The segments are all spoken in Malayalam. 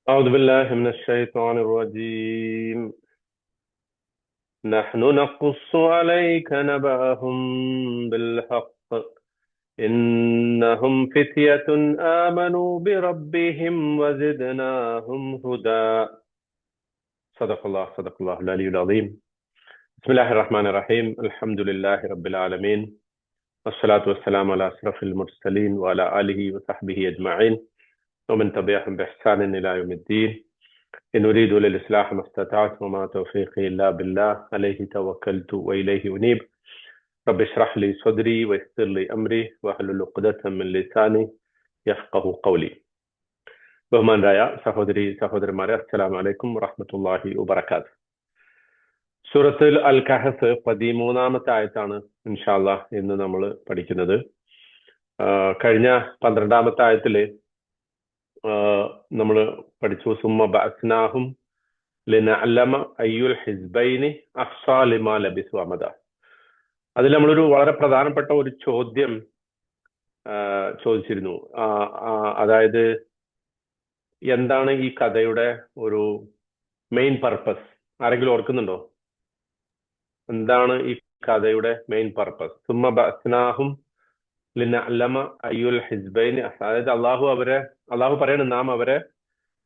أعوذ بالله من الشيطان الرجيم. نحن نقص عليك نبأهم بالحق إنهم فتية آمنوا بربهم وزدناهم هدى. صدق الله العلي العظيم. بسم الله الرحمن الرحيم. الحمد لله رب العالمين والصلاة والسلام على أشرف المرسلين وعلى آله وصحبه أجمعين ومن تبعهم بإحسان إلى يوم الدين. إن أريد للإصلاح ما استطعت وما توفيقي إلا بالله عليه توكلت وإليه أنيب. رب اشرح لي صدري ويسر لي أمري واحلل عقدة من لساني യഫ്ഖഹു ഖൗലി. ബഹുമാനരായ സഹോദരന്മാരെ, അസ്സലാമു അലൈക്കും വറഹ്മത്തുള്ളാഹി വബറകാതുഹു. സൂറത്തുൽ അൽ കഹഫ് 13-ാമത്തെ ആയത്താണ് ഇൻഷാ അല്ലാഹ് ഇന്ന് നമ്മൾ പഠിക്കുന്നത്. കഴിഞ്ഞ 12-ാമത്തെ ആയത്തില് നമ്മൾ പഠിച്ചു സുമ്മ ബഅസ്നാഹും ലിനഅലമ അയ്യുൽ ഹിസ്ബൈനി അഹ്സാ ലിമാ ലബിസു അമദ. അതിൽ നമ്മളൊരു വളരെ പ്രധാനപ്പെട്ട ഒരു ചോദ്യം ചോദിച്ചിരുന്നു. അതായത് എന്താണ് ഈ കഥയുടെ ഒരു മെയിൻ പർപ്പസ്? ആരെങ്കിലും ഓർക്കുന്നുണ്ടോ? എന്താണ് ഈ കഥയുടെ മെയിൻ പർപ്പസ്? സുമ്മ ബഅസ്നാഹും ലിനഅലമ അയ്യുൽ ഹിസ്ബൈനി. അതായത് അള്ളാഹു പറയണ നാം അവരെ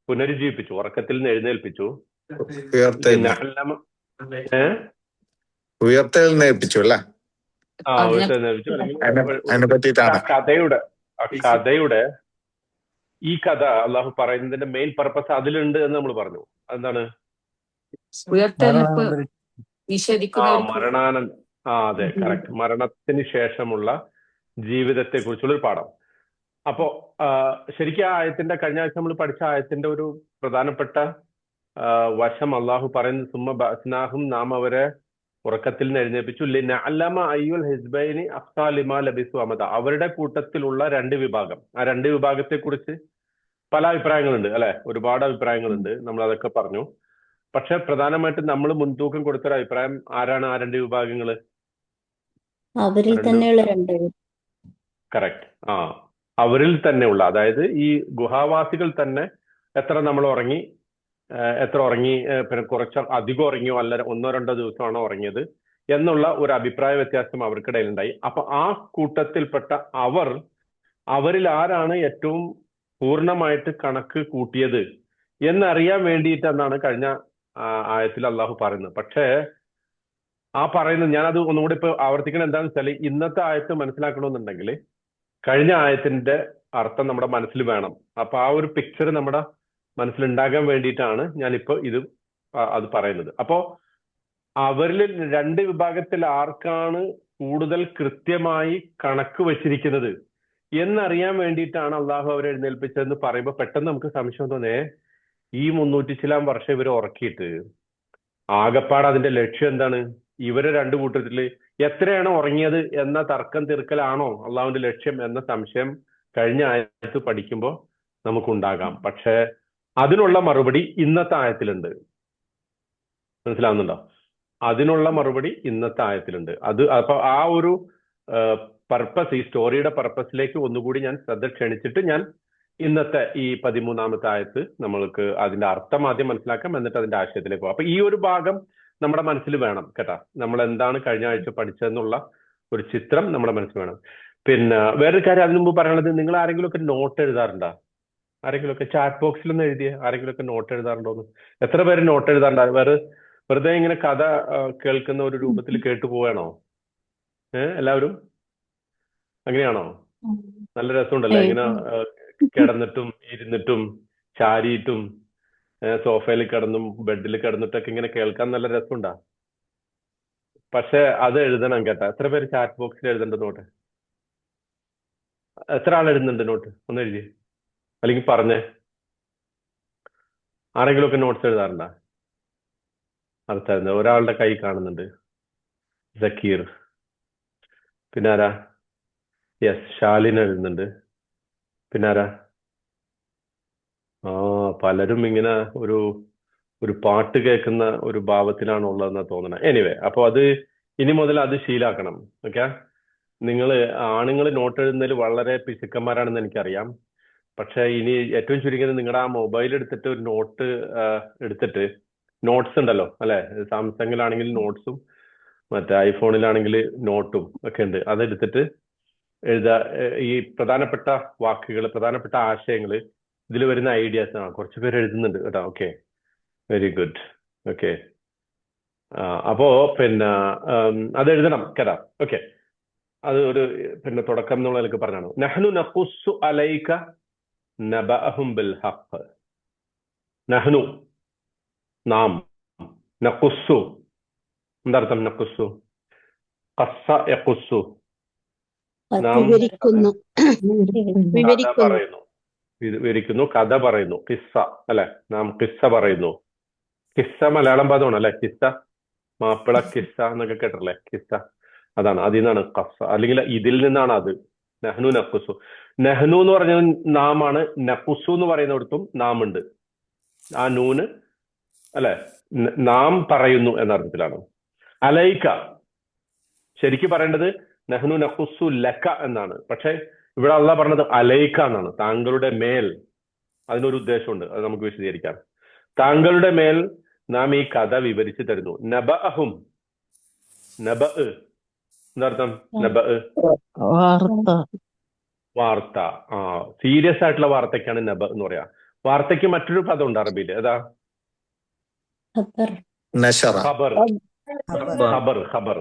പുനരുജ്ജീവിപ്പിച്ചു, ഉറക്കത്തിൽ നിന്ന് എഴുന്നേൽപ്പിച്ചു. ഉയർത്തെഴുന്നേൽപ്പിച്ചു അല്ലേ? കഥയുടെ ഈ കഥ അള്ളാഹു പറയുന്നതിന്റെ മെയിൻ പർപ്പസ് അതിലുണ്ട് എന്ന് നമ്മൾ പറഞ്ഞു. എന്താണ്? മരണാനന്തരം. അതെ, കറക്റ്റ്. മരണത്തിന് ശേഷമുള്ള ജീവിതത്തെ കുറിച്ചുള്ള ഒരു പാഠം. അപ്പോ ശരിക്കും ആ ആയത്തിന്റെ കഴിഞ്ഞ ആഴ്ച നമ്മൾ പഠിച്ച ആയത്തിന്റെ ഒരു പ്രധാനപ്പെട്ട വശം അള്ളാഹു പറയുന്നത് സുമ്മ ബഅസ്നാഹും, നാം അവരെ ഉറക്കത്തിൽ നിന്ന് എഴുന്നേൽപ്പിച്ചു. ലിനഅലമ അയ്യുൽ ഹിസ്ബൈനി അഹ്സാ ലിമാ ലബിസു അമദ. അവരുടെ കൂട്ടത്തിലുള്ള രണ്ട് വിഭാഗം. ആ രണ്ട് വിഭാഗത്തെ കുറിച്ച് പല അഭിപ്രായങ്ങളുണ്ട് അല്ലെ? ഒരുപാട് അഭിപ്രായങ്ങളുണ്ട്. നമ്മൾ അതൊക്കെ പറഞ്ഞു. പക്ഷെ പ്രധാനമായിട്ടും നമ്മൾ മുൻതൂക്കം കൊടുത്തൊരു അഭിപ്രായം, ആരാണ് ആ രണ്ട് വിഭാഗങ്ങള്? അവരിൽ തന്നെയുള്ള രണ്ട്. കറക്റ്റ്. അവരിൽ തന്നെയുള്ള, അതായത് ഈ ഗുഹാവാസികൾ തന്നെ എത്ര നമ്മൾ ഉറങ്ങി, പിന്നെ കുറച്ച് അധികം ഉറങ്ങിയോ അല്ല 1-2 ദിവസമാണോ ഉറങ്ങിയത് എന്നുള്ള ഒരു അഭിപ്രായ വ്യത്യാസം അവർക്കിടയിലുണ്ടായി. അപ്പൊ ആ കൂട്ടത്തിൽപ്പെട്ട അവരിൽ ആരാണ് ഏറ്റവും പൂർണ്ണമായിട്ട് കണക്ക് കൂട്ടിയത് എന്നറിയാൻ വേണ്ടിയിട്ടെന്നാണ് കഴിഞ്ഞ ആയത്തിൽ അള്ളാഹു പറയുന്നത്. പക്ഷേ ആ പറയുന്നത്, ഞാനത് ഒന്നുകൂടി ഇപ്പൊ ആവർത്തിക്കണം. എന്താണെന്ന് വെച്ചാൽ ഇന്നത്തെ ആയത്ത് മനസ്സിലാക്കണമെന്നുണ്ടെങ്കിൽ കഴിഞ്ഞ ആയത്തിന്റെ അർത്ഥം നമ്മുടെ മനസ്സിൽ വേണം. അപ്പൊ ആ ഒരു പിക്ചർ നമ്മുടെ മനസ്സിലുണ്ടാകാൻ വേണ്ടിയിട്ടാണ് ഞാനിപ്പോ അത് പറയുന്നത്. അപ്പോ അവരിൽ രണ്ട് വിഭാഗത്തിൽ ആർക്കാണ് കൂടുതൽ കൃത്യമായി കണക്ക് വെച്ചിരിക്കുന്നത് എന്നറിയാൻ വേണ്ടിയിട്ടാണ് അള്ളാഹു അവരെ എഴുന്നേൽപ്പിച്ചതെന്ന് പറയുമ്പോൾ പെട്ടെന്ന് നമുക്ക് സംശയം തോന്നേ, ഈ 300 ചിലാം വർഷം ഇവരെ ഉറക്കിയിട്ട് ആകപ്പാട് അതിന്റെ ലക്ഷ്യം എന്താണ്? ഇവരെ രണ്ടു കൂട്ടത്തില് എത്രയാണ് ഉറങ്ങിയത് എന്ന തർക്കം തീർക്കലാണോ അള്ളാഹുവിന്റെ ലക്ഷ്യം എന്ന സംശയം കഴിഞ്ഞ ആയത്ത് പഠിക്കുമ്പോൾ നമുക്കുണ്ടാകാം. പക്ഷെ അതിനുള്ള മറുപടി ഇന്നത്തെ ആയത്തിലുണ്ട്. മനസ്സിലാവുന്നുണ്ടോ? അതിനുള്ള മറുപടി ഇന്നത്തെ ആയത്തിലുണ്ട്. അപ്പൊ ആ ഒരു പർപ്പസ്, ഈ സ്റ്റോറിയുടെ പർപ്പസിലേക്ക് ഒന്നുകൂടി ഞാൻ ശ്രദ്ധ ക്ഷണിച്ചിട്ട് ഞാൻ ഇന്നത്തെ ഈ 13-ാമത്തെ ആയത്ത് നമ്മൾക്ക് അതിന്റെ അർത്ഥം ആദ്യം മനസ്സിലാക്കാം, എന്നിട്ട് അതിന്റെ ആശയത്തിലേക്ക് പോകാം. അപ്പൊ ഈ ഒരു ഭാഗം നമ്മുടെ മനസ്സിൽ വേണം കേട്ടാ. നമ്മൾ എന്താണ് കഴിഞ്ഞ ആഴ്ച പഠിച്ചതെന്നുള്ള ഒരു ചിത്രം നമ്മുടെ മനസ്സിൽ വേണം. പിന്നെ വേറൊരു കാര്യം അതിനു മുമ്പ് പറയാനുള്ളത്, നിങ്ങൾ ആരെങ്കിലും ഒക്കെ നോട്ട് എഴുതാറുണ്ടോ? ആരെങ്കിലും ഒക്കെ ചാറ്റ് ബോക്സിലൊന്നും എഴുതിയ ആരെങ്കിലും ഒക്കെ നോട്ട് എഴുതാറുണ്ടോന്ന്? എത്ര പേര് നോട്ട് എഴുതാറുണ്ട്? വെറുതെ ഇങ്ങനെ കഥ കേൾക്കുന്ന ഒരു രൂപത്തിൽ കേട്ടു പോവാണോ? എല്ലാവരും അങ്ങനെയാണോ? നല്ല രസമുണ്ടല്ലേ ഇങ്ങനെ കിടന്നിട്ടും ഇരുന്നിട്ടും ചാരിയിട്ടും സോഫയിൽ കിടന്നും ബെഡിൽ കിടന്നിട്ടൊക്കെ ഇങ്ങനെ കേൾക്കാൻ നല്ല രസമുണ്ടാ. പക്ഷെ അത് എഴുതണം കേട്ടാ. എത്ര പേര് ചാറ്റ് ബോക്സിൽ എഴുതണ്ട നോട്ട്? എത്ര ആൾ എഴുതുന്നുണ്ട് നോട്ട്? ഒന്ന് എഴുതി, അല്ലെങ്കിൽ പറഞ്ഞേ. ആരെങ്കിലും ഒക്കെ നോട്ട്സ് എഴുതാറുണ്ടാ? അടുത്തായിരുന്നു ഒരാളുടെ കൈ കാണുന്നുണ്ട്, സക്കീർ. പിന്നെ ആരാ? യെസ്, ഷാലിൻ എഴുതുന്നുണ്ട്. പിന്നെ ആരാ? പലരും ഇങ്ങനെ ഒരു പാട്ട് കേൾക്കുന്ന ഒരു ഭാവത്തിലാണ് ഉള്ളതെന്നാ തോന്നണേ. എനിവേ, അപ്പൊ അത് ഇനി മുതൽ അത് ശീലാക്കണം. ഓക്കെ, ആണുങ്ങൾ നോട്ട് എഴുതുന്നതിൽ വളരെ പിശുക്കന്മാരാണെന്ന് എനിക്കറിയാം. പക്ഷെ ഇനി ഏറ്റവും ചുരുങ്ങിയത് നിങ്ങളുടെ ആ മൊബൈൽ എടുത്തിട്ട് ഒരു നോട്ട് എടുത്തിട്ട്, നോട്ട്സ് ഉണ്ടല്ലോ അല്ലെ, സാംസങ്ങിലാണെങ്കിൽ നോട്ട്സും മറ്റേ ഐഫോണിലാണെങ്കിൽ നോട്ടും ഒക്കെ ഉണ്ട്, അതെടുത്തിട്ട് എഴുതാ. ഈ പ്രധാനപ്പെട്ട വാക്കുകൾ, പ്രധാനപ്പെട്ട ആശയങ്ങൾ, ഇതിൽ വരുന്ന ഐഡിയാസ്. കുറച്ച് പേര് എഴുതുന്നുണ്ട് കേട്ടോ. Okay, very good. ഓക്കെ, അപ്പോ പിന്നെ അത് എഴുതണം കേട്ടാ. ഓക്കെ, അത് ഒരു പിന്നെ തുടക്കം എന്നുള്ള നിലക്ക് പറഞ്ഞാണ്. നഹ്നു നഖുസ്സു അലൈക നബഅഹും ബിൽ ഹഖ്. നഹ്നു, നാം, നഖുസ്സു എന്താർത്ഥം? നഖുസ്സു, ഖസ്സ യഖുസ്സു, നാം വിവരിക്കുന്നു കഥ വിവരിക്കുന്നു പറയുന്നു, വിവരിക്കുന്നു, കഥ പറയുന്നു. കിസ്സ അല്ലെ, നാം കിസ്സ പറയുന്നു. കിസ്സ മലയാളം പദമാണ് അല്ലെ, കിസ്സ, മാപ്പിള കിസ്സ എന്നൊക്കെ കേട്ടല്ലേ, കിസ്സ. അതാണ്, അതിൽ നിന്നാണ് കസ്സ, അല്ലെങ്കിൽ ഇതിൽ നിന്നാണ് അത്. നഹ്നു നഖുസു. നെഹ്നു എന്ന് പറഞ്ഞത് നാമാണ്, നഖുസു എന്ന് പറയുന്നിടത്തും നാം ഉണ്ട്. ആ നൂന് അല്ലെ, നാം പറയുന്നു എന്ന അർത്ഥത്തിലാണ്. അലൈക്ക ശരിക്കും പറയേണ്ടത് നഹ്നു നഖുസു ലക എന്നാണ്. പക്ഷെ ഇവിടെ അള്ളാഹ് പറഞ്ഞത് അലൈക്ക എന്നാണ്, താങ്കളുടെ മേൽ. അതിനൊരു ഉദ്ദേശമുണ്ട്, അത് നമുക്ക് വിശദീകരിക്കാം. താങ്കളുടെ മേൽ നാം ഈ കഥ വിവരിച്ചു തരുന്നു. നബഅഹും, നബ എന്താർത്ഥം? നബ വാർത്ത വാർത്ത. സീരിയസ് ആയിട്ടുള്ള വാർത്തയ്ക്കാണ് നബ എന്ന് പറയാ. വാർത്തയ്ക്ക് മറ്റൊരു പദം ഉണ്ട് അറബിയിൽ, ഏതാ? ഖബർ. നശറ. ഖബർ. ഖബർ ഖബർ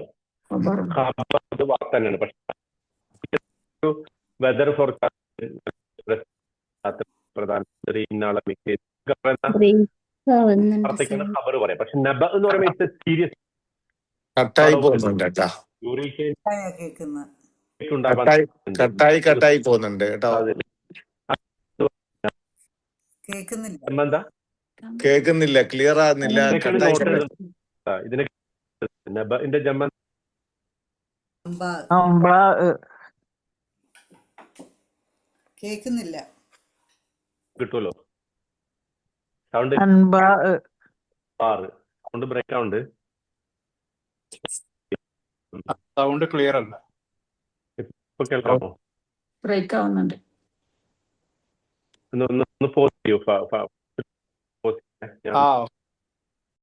ഖബർ അത് വാർത്ത തന്നെയാണ്. പക്ഷെ വെദർ ഫോർകാസ്റ്റ്, പ്രധാനമന്ത്രി ഇന്നാളെ വാർത്തയ്ക്കാണ് ഖബർ പറയാം. പക്ഷെ നബ എന്ന് പറയുമ്പോൾ ഇറ്റ്സ് സീരിയസ്. കട്ടായി പോകുന്നുണ്ട് കേട്ടാ, കട്ടായി പോകുന്നുണ്ട് കേട്ടോ. എന്താ കേൾക്കുന്നില്ല, ക്ലിയർ ആകുന്നില്ല, കട്ടായി. ഇതിനെ നബഇന്റെ ജമ്മ കേൾക്കുന്നില്ല, കിട്ടുമല്ലോ സൗണ്ട്. സൗണ്ട് ബ്രേക്ക് ആവുന്നുണ്ട്. സൗണ്ട് ക്ലിയർ അല്ല, ഇപ്പൊ കേൾക്കാമോ? ബ്രേക്ക് ആവുന്നുണ്ട്. ഒന്ന് പോസ്റ്റ് ചെയ്യൂ.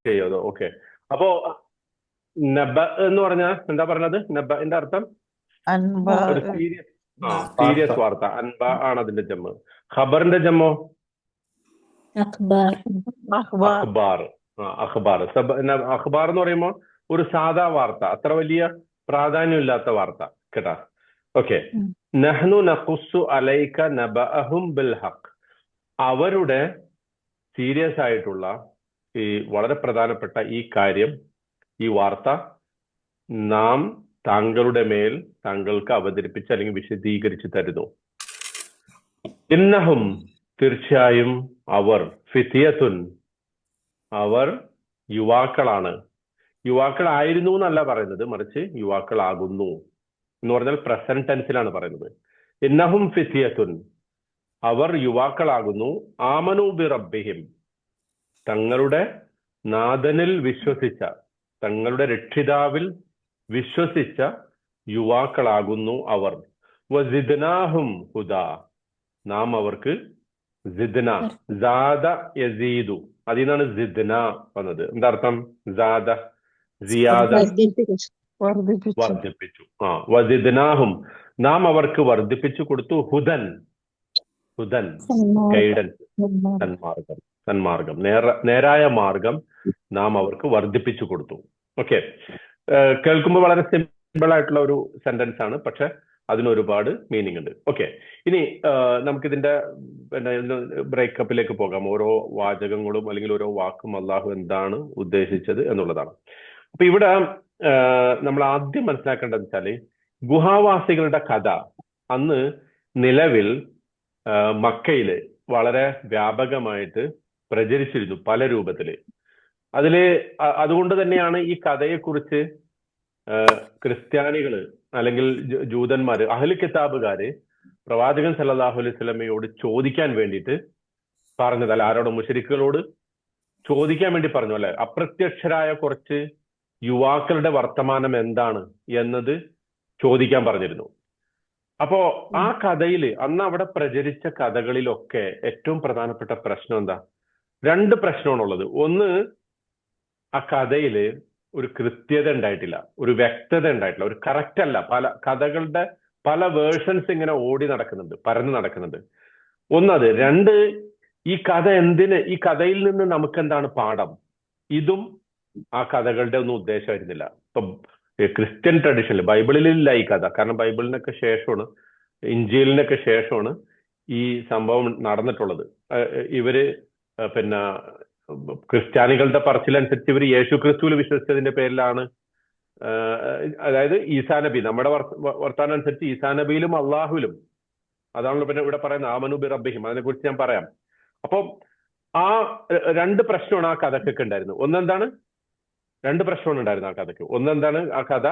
ചെയ്യോ? ഓക്കെ. അപ്പോ നബ എന്ന് പറഞ്ഞാൽ എന്താ പറഞ്ഞത്? നബന്റെ അർത്ഥം ഒരു സീരിയസ് വാർത്ത. അൻബ ആണ് അതിന്റെ ജമ്മ്. ഖബറിന്റെ ജമ്മോ അഖ്ബാർ. അഖ്ബാർ. അഖ്ബാർ. അഖ്ബാർ എന്ന് പറയുമ്പോൾ ഒരു സാധാ വാർത്ത, അത്ര വലിയ പ്രാധാന്യമില്ലാത്ത വാർത്ത കേട്ടാ. ഓക്കെ. നഹ്നു നഖുസ്സു അലൈക നബഅഹും ബിൽ ഹഖ്. അവരുടെ സീരിയസ് ആയിട്ടുള്ള ഈ വളരെ പ്രധാനപ്പെട്ട ഈ കാര്യം, ഈ വാർത്ത നാം താങ്കളുടെ മേൽ താങ്കൾക്ക് അവതരിപ്പിച്ച് അല്ലെങ്കിൽ വിശദീകരിച്ച് തരുന്നു. ഇന്നഹും തീർച്ചയായും അവർ, ഫിതിയത്തുൻ അവർ യുവാക്കളാണ്. യുവാക്കളായിരുന്നു എന്നല്ല പറയുന്നത്, മറിച്ച് യുവാക്കളാകുന്നു എന്ന് പറഞ്ഞാൽ പ്രസന്റ് ടെൻസിലാണ് പറയുന്നത്. ഇന്നഹും ഫിതിയത്തുൻ അവർ യുവാക്കളാകുന്നു. ആമനു ബി റബ്ബിഹിം തങ്ങളുടെ നാഥനിൽ വിശ്വസിച്ച, തങ്ങളുടെ രക്ഷിതാവിൽ വിശ്വസിച്ച യുവാക്കളാകുന്നു അവർ. വസിദ്നാഹും ഹുദാ നാം അവർക്ക് സിദ്ന, സാദ യസീദു, അതിൽ നിന്നാണ് സിദ്ന വന്നത്. എന്താ അർത്ഥം? സാദ, സിയാദ, വർദ്ധിപ്പിച്ചു. വസിദ്നാഹും നാം അവർക്ക് വർദ്ധിപ്പിച്ചു കൊടുത്തു. ഹുദൻ, ഹുദൻ ഗൈഡൻസ്, സന്മാർഗം, സന്മാർഗം, നേരായ മാർഗം നാം അവർക്ക് വർദ്ധിപ്പിച്ചു കൊടുത്തു. ഓക്കെ. കേൾക്കുമ്പോൾ വളരെ സിമ്പിൾ ആയിട്ടുള്ള ഒരു സെന്റൻസ് ആണ്, പക്ഷെ അതിനൊരുപാട് മീനിങ് ഉണ്ട്. ഓക്കെ. ഇനി നമുക്കിതിന്റെ പിന്നെ ബ്രേക്കപ്പിലേക്ക് പോകാം. ഓരോ വാചകങ്ങളും അല്ലെങ്കിൽ ഓരോ വാക്കും അള്ളാഹു എന്താണ് ഉദ്ദേശിച്ചത് എന്നുള്ളതാണ്. അപ്പൊ ഇവിടെ നമ്മൾ ആദ്യം മനസ്സിലാക്കേണ്ടത് വെച്ചാല്, ഗുഹാവാസികളുടെ കഥ അന്ന് നിലവിൽ മക്കയില് വളരെ വ്യാപകമായിട്ട് പ്രചരിച്ചിരുന്നു പല രൂപത്തില്. അതുകൊണ്ട് തന്നെയാണ് ഈ കഥയെക്കുറിച്ച് ക്രിസ്ത്യാനികള് അല്ലെങ്കിൽ ജൂതന്മാര്, അഹ്ലു കിതാബുകാര് പ്രവാചകൻ സല്ലല്ലാഹു അലൈഹി വസല്ലമയോട് ചോദിക്കാൻ വേണ്ടിയിട്ട് പറഞ്ഞത്. അല്ല, ആരോട്? മുശ്രിക്കുകളോട് ചോദിക്കാൻ വേണ്ടി പറഞ്ഞു അല്ലെ. അപ്രത്യക്ഷരായ കുറച്ച് യുവാക്കളുടെ വർത്തമാനം എന്താണ് എന്നത് ചോദിക്കാൻ പറഞ്ഞിരുന്നു. അപ്പോ ആ കഥയില് അന്ന് അവിടെ പ്രചരിച്ച കഥകളിലൊക്കെ ഏറ്റവും പ്രധാനപ്പെട്ട പ്രശ്നം എന്താ? രണ്ട് പ്രശ്നമാണുള്ളത്. ഒന്ന്, ആ കഥയില് ഒരു കൃത്യത ഉണ്ടായിട്ടില്ല, ഒരു വ്യക്തത ഉണ്ടായിട്ടില്ല, ഒരു കറക്റ്റ് അല്ല. പല കഥകളുടെ പല വേർഷൻസ് ഇങ്ങനെ ഓടി നടക്കുന്നുണ്ട്, പരന്നു നടക്കുന്നുണ്ട്. ഒന്നത്. രണ്ട്, ഈ കഥ ഈ കഥയിൽ നിന്ന് നമുക്ക് എന്താണ് പാഠം? ഇതും ആ കഥകളുടെ ഒന്നും ഉദ്ദേശമായിരുന്നില്ല. ഇപ്പൊ ക്രിസ്ത്യൻ ട്രഡീഷനിൽ ബൈബിളിലില്ല ഈ കഥ. കാരണം ബൈബിളിനൊക്കെ ശേഷമാണ്, ഇഞ്ചീലിനൊക്കെ ശേഷമാണ് ഈ സംഭവം നടന്നിട്ടുള്ളത്. ഇവര് പിന്നെ ക്രിസ്ത്യാനികളുടെ പറച്ചിലനുസരിച്ച് ഇവർ യേശു ക്രിസ്തുവിൽ വിശ്വസിച്ചതിന്റെ പേരിലാണ്, അതായത് ഈസാ നബി, നമ്മുടെ വർത്താനം അനുസരിച്ച് ഈസാ നബിയിലും അള്ളാഹുവിലും, അതാണല്ലോ പിന്നെ ഇവിടെ പറയുന്നത് ആമനു ബി റബ്ബിഹിം. അതിനെ കുറിച്ച് ഞാൻ പറയാം. അപ്പം ആ രണ്ട് പ്രശ്നമാണ് ആ കഥക്കൊക്കെ ഉണ്ടായിരുന്നത്. ഒന്നെന്താണ്? രണ്ട് പ്രശ്നമാണ് ഉണ്ടായിരുന്നത് ആ കഥയ്ക്ക്. ഒന്നെന്താണ്? ആ കഥ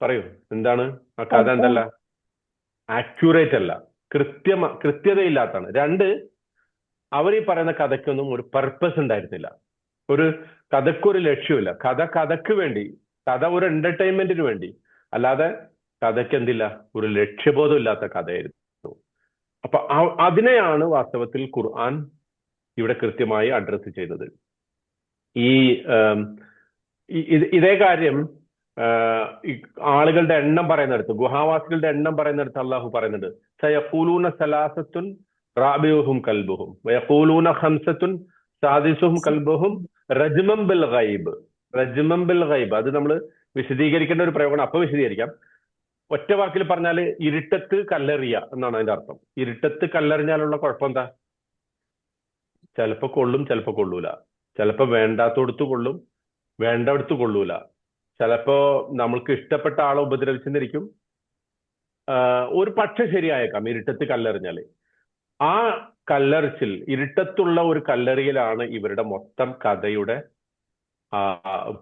പറയൂ, എന്താണ് ആ കഥ? എന്തല്ല, ആക്യുറേറ്റ് അല്ല, കൃത്യതയില്ലാത്താണ്. രണ്ട്, അവർ ഈ പറയുന്ന കഥയ്ക്കൊന്നും ഒരു പർപ്പസ് ഉണ്ടായിരുന്നില്ല. ഒരു കഥയ്ക്കൊരു ലക്ഷ്യമില്ല. കഥയ്ക്ക് വേണ്ടി, കഥ ഒരു എന്റർടൈൻമെന്റിന് വേണ്ടി, അല്ലാതെ കഥയ്ക്ക് എന്തില്ല, ഒരു ലക്ഷ്യബോധം ഇല്ലാത്ത കഥയായിരുന്നു. അപ്പൊ അതിനെയാണ് വാസ്തവത്തിൽ ഖുർആൻ ഇവിടെ കൃത്യമായി അഡ്രസ് ചെയ്തത്. ഇതേ കാര്യം ആളുകളുടെ എണ്ണം പറയുന്നിടത്ത്, ഗുഹാവാസികളുടെ എണ്ണം പറയുന്നിടത്ത് അള്ളാഹു പറയുന്നുണ്ട്, സയഖൂലൂന സലാസത്തുൻ റാബിഉഹും കൽബുഹും വയഖൂലൂന ഖംസത്തുൻ സാദിസുഹും കൽബുഹും റജ്മം ബിൽ ഗൈബ്. റജ്മം ബിൽ ഗൈബ് അത് നമ്മൾ വിശദീകരിക്കേണ്ട ഒരു പ്രയോഗമാണ്. അപ്പൊ വിശദീകരിക്കാം. ഒറ്റ വാക്കിൽ പറഞ്ഞാൽ ഇരുട്ടത്ത് കല്ലെറിയ എന്നാണ് അതിന്റെ അർത്ഥം. ഇരുട്ടത്ത് കല്ലെറിഞ്ഞാലുള്ള കുഴപ്പം എന്താ? ചിലപ്പോ കൊള്ളും, ചിലപ്പോ കൊള്ളൂല. ചിലപ്പോ വേണ്ടാത്തടുത്ത് കൊള്ളും, വേണ്ടടുത്ത് കൊള്ളൂല. ചിലപ്പോ നമ്മൾക്ക് ഇഷ്ടപ്പെട്ട ആളെ ഉപദ്രവിച്ചെന്നിരിക്കും. ഒരു പക്ഷെ ശരിയായേക്കാം ഇരുട്ടത്ത് കല്ലെറിഞ്ഞാല്. ആ കല്ലെറിച്ചിൽ, ഇരുട്ടത്തുള്ള ഒരു കല്ലെറിയലാണ് ഇവരുടെ മൊത്തം കഥയുടെ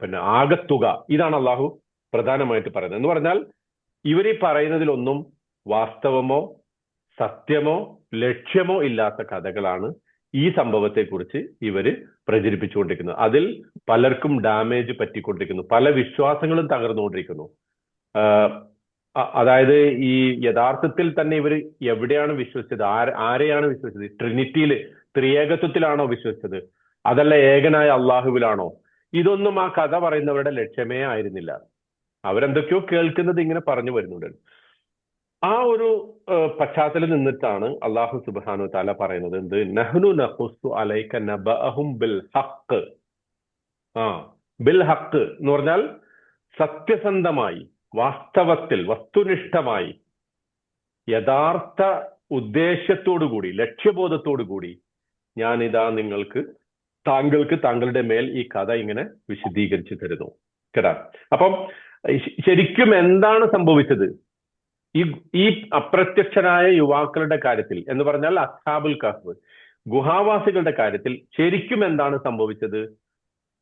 പിന്നെ ആകത്തുക. ഇതാണ് അള്ളാഹു പ്രധാനമായിട്ട് പറയുന്നത്. എന്ന് പറഞ്ഞാൽ ഇവർ ഈ പറയുന്നതിലൊന്നും വാസ്തവമോ സത്യമോ ലക്ഷ്യമോ ഇല്ലാത്ത കഥകളാണ് ഈ സംഭവത്തെക്കുറിച്ച് ഇവര് പ്രചരിപ്പിച്ചുകൊണ്ടിരിക്കുന്നത്. അതിൽ പലർക്കും ഡാമേജ് പറ്റിക്കൊണ്ടിരിക്കുന്നു, പല വിശ്വാസങ്ങളും തകർന്നുകൊണ്ടിരിക്കുന്നു. അതായത് ഈ യഥാർത്ഥത്തിൽ തന്നെ ഇവർ എവിടെയാണ് വിശ്വസിച്ചത്? ആരെയാണ് വിശ്വസിച്ചത്? ട്രിനിറ്റിയില്, ത്രിയേകത്വത്തിലാണോ വിശ്വസിച്ചത്? അതല്ല ഏകനായ അള്ളാഹുവിലാണോ? ഇതൊന്നും ആ കഥ പറയുന്നവരുടെ ലക്ഷ്യമേ ആയിരുന്നില്ല. അവരെന്തൊക്കെയോ കേൾക്കുന്നത് ഇങ്ങനെ പറഞ്ഞു വരുന്നുണ്ട്. ആ ഒരു പശ്ചാത്തലം നിന്നിട്ടാണ് അള്ളാഹു സുബ്ഹാനഹു വ തആല പറയുന്നത് എന്ത്? നഹ്നു നഖുസ്സു അലൈക നബഅഹും ബിൽ ഹഖ്. ബിൽ ഹഖ് എന്ന് പറഞ്ഞാൽ സത്യസന്ധമായി, വാസ്തവത്തിൽ, വസ്തുനിഷ്ഠമായി, യഥാർത്ഥ ഉദ്ദേശ്യത്തോടുകൂടി, ലക്ഷ്യബോധത്തോടുകൂടി ഞാനിതാ താങ്കൾക്ക് താങ്കളുടെ മേൽ ഈ കഥ ഇങ്ങനെ വിശദീകരിച്ചു തരുന്നു. കേട്ടാ? അപ്പം ശരിക്കും എന്താണ് സംഭവിച്ചത് ഈ അപ്രത്യക്ഷനായ യുവാക്കളുടെ കാര്യത്തിൽ എന്ന് പറഞ്ഞാൽ അസ്ഹാബുൽ കഹ്ഫ്, ഗുഹാവാസികളുടെ കാര്യത്തിൽ ശരിക്കും എന്താണ് സംഭവിച്ചത്?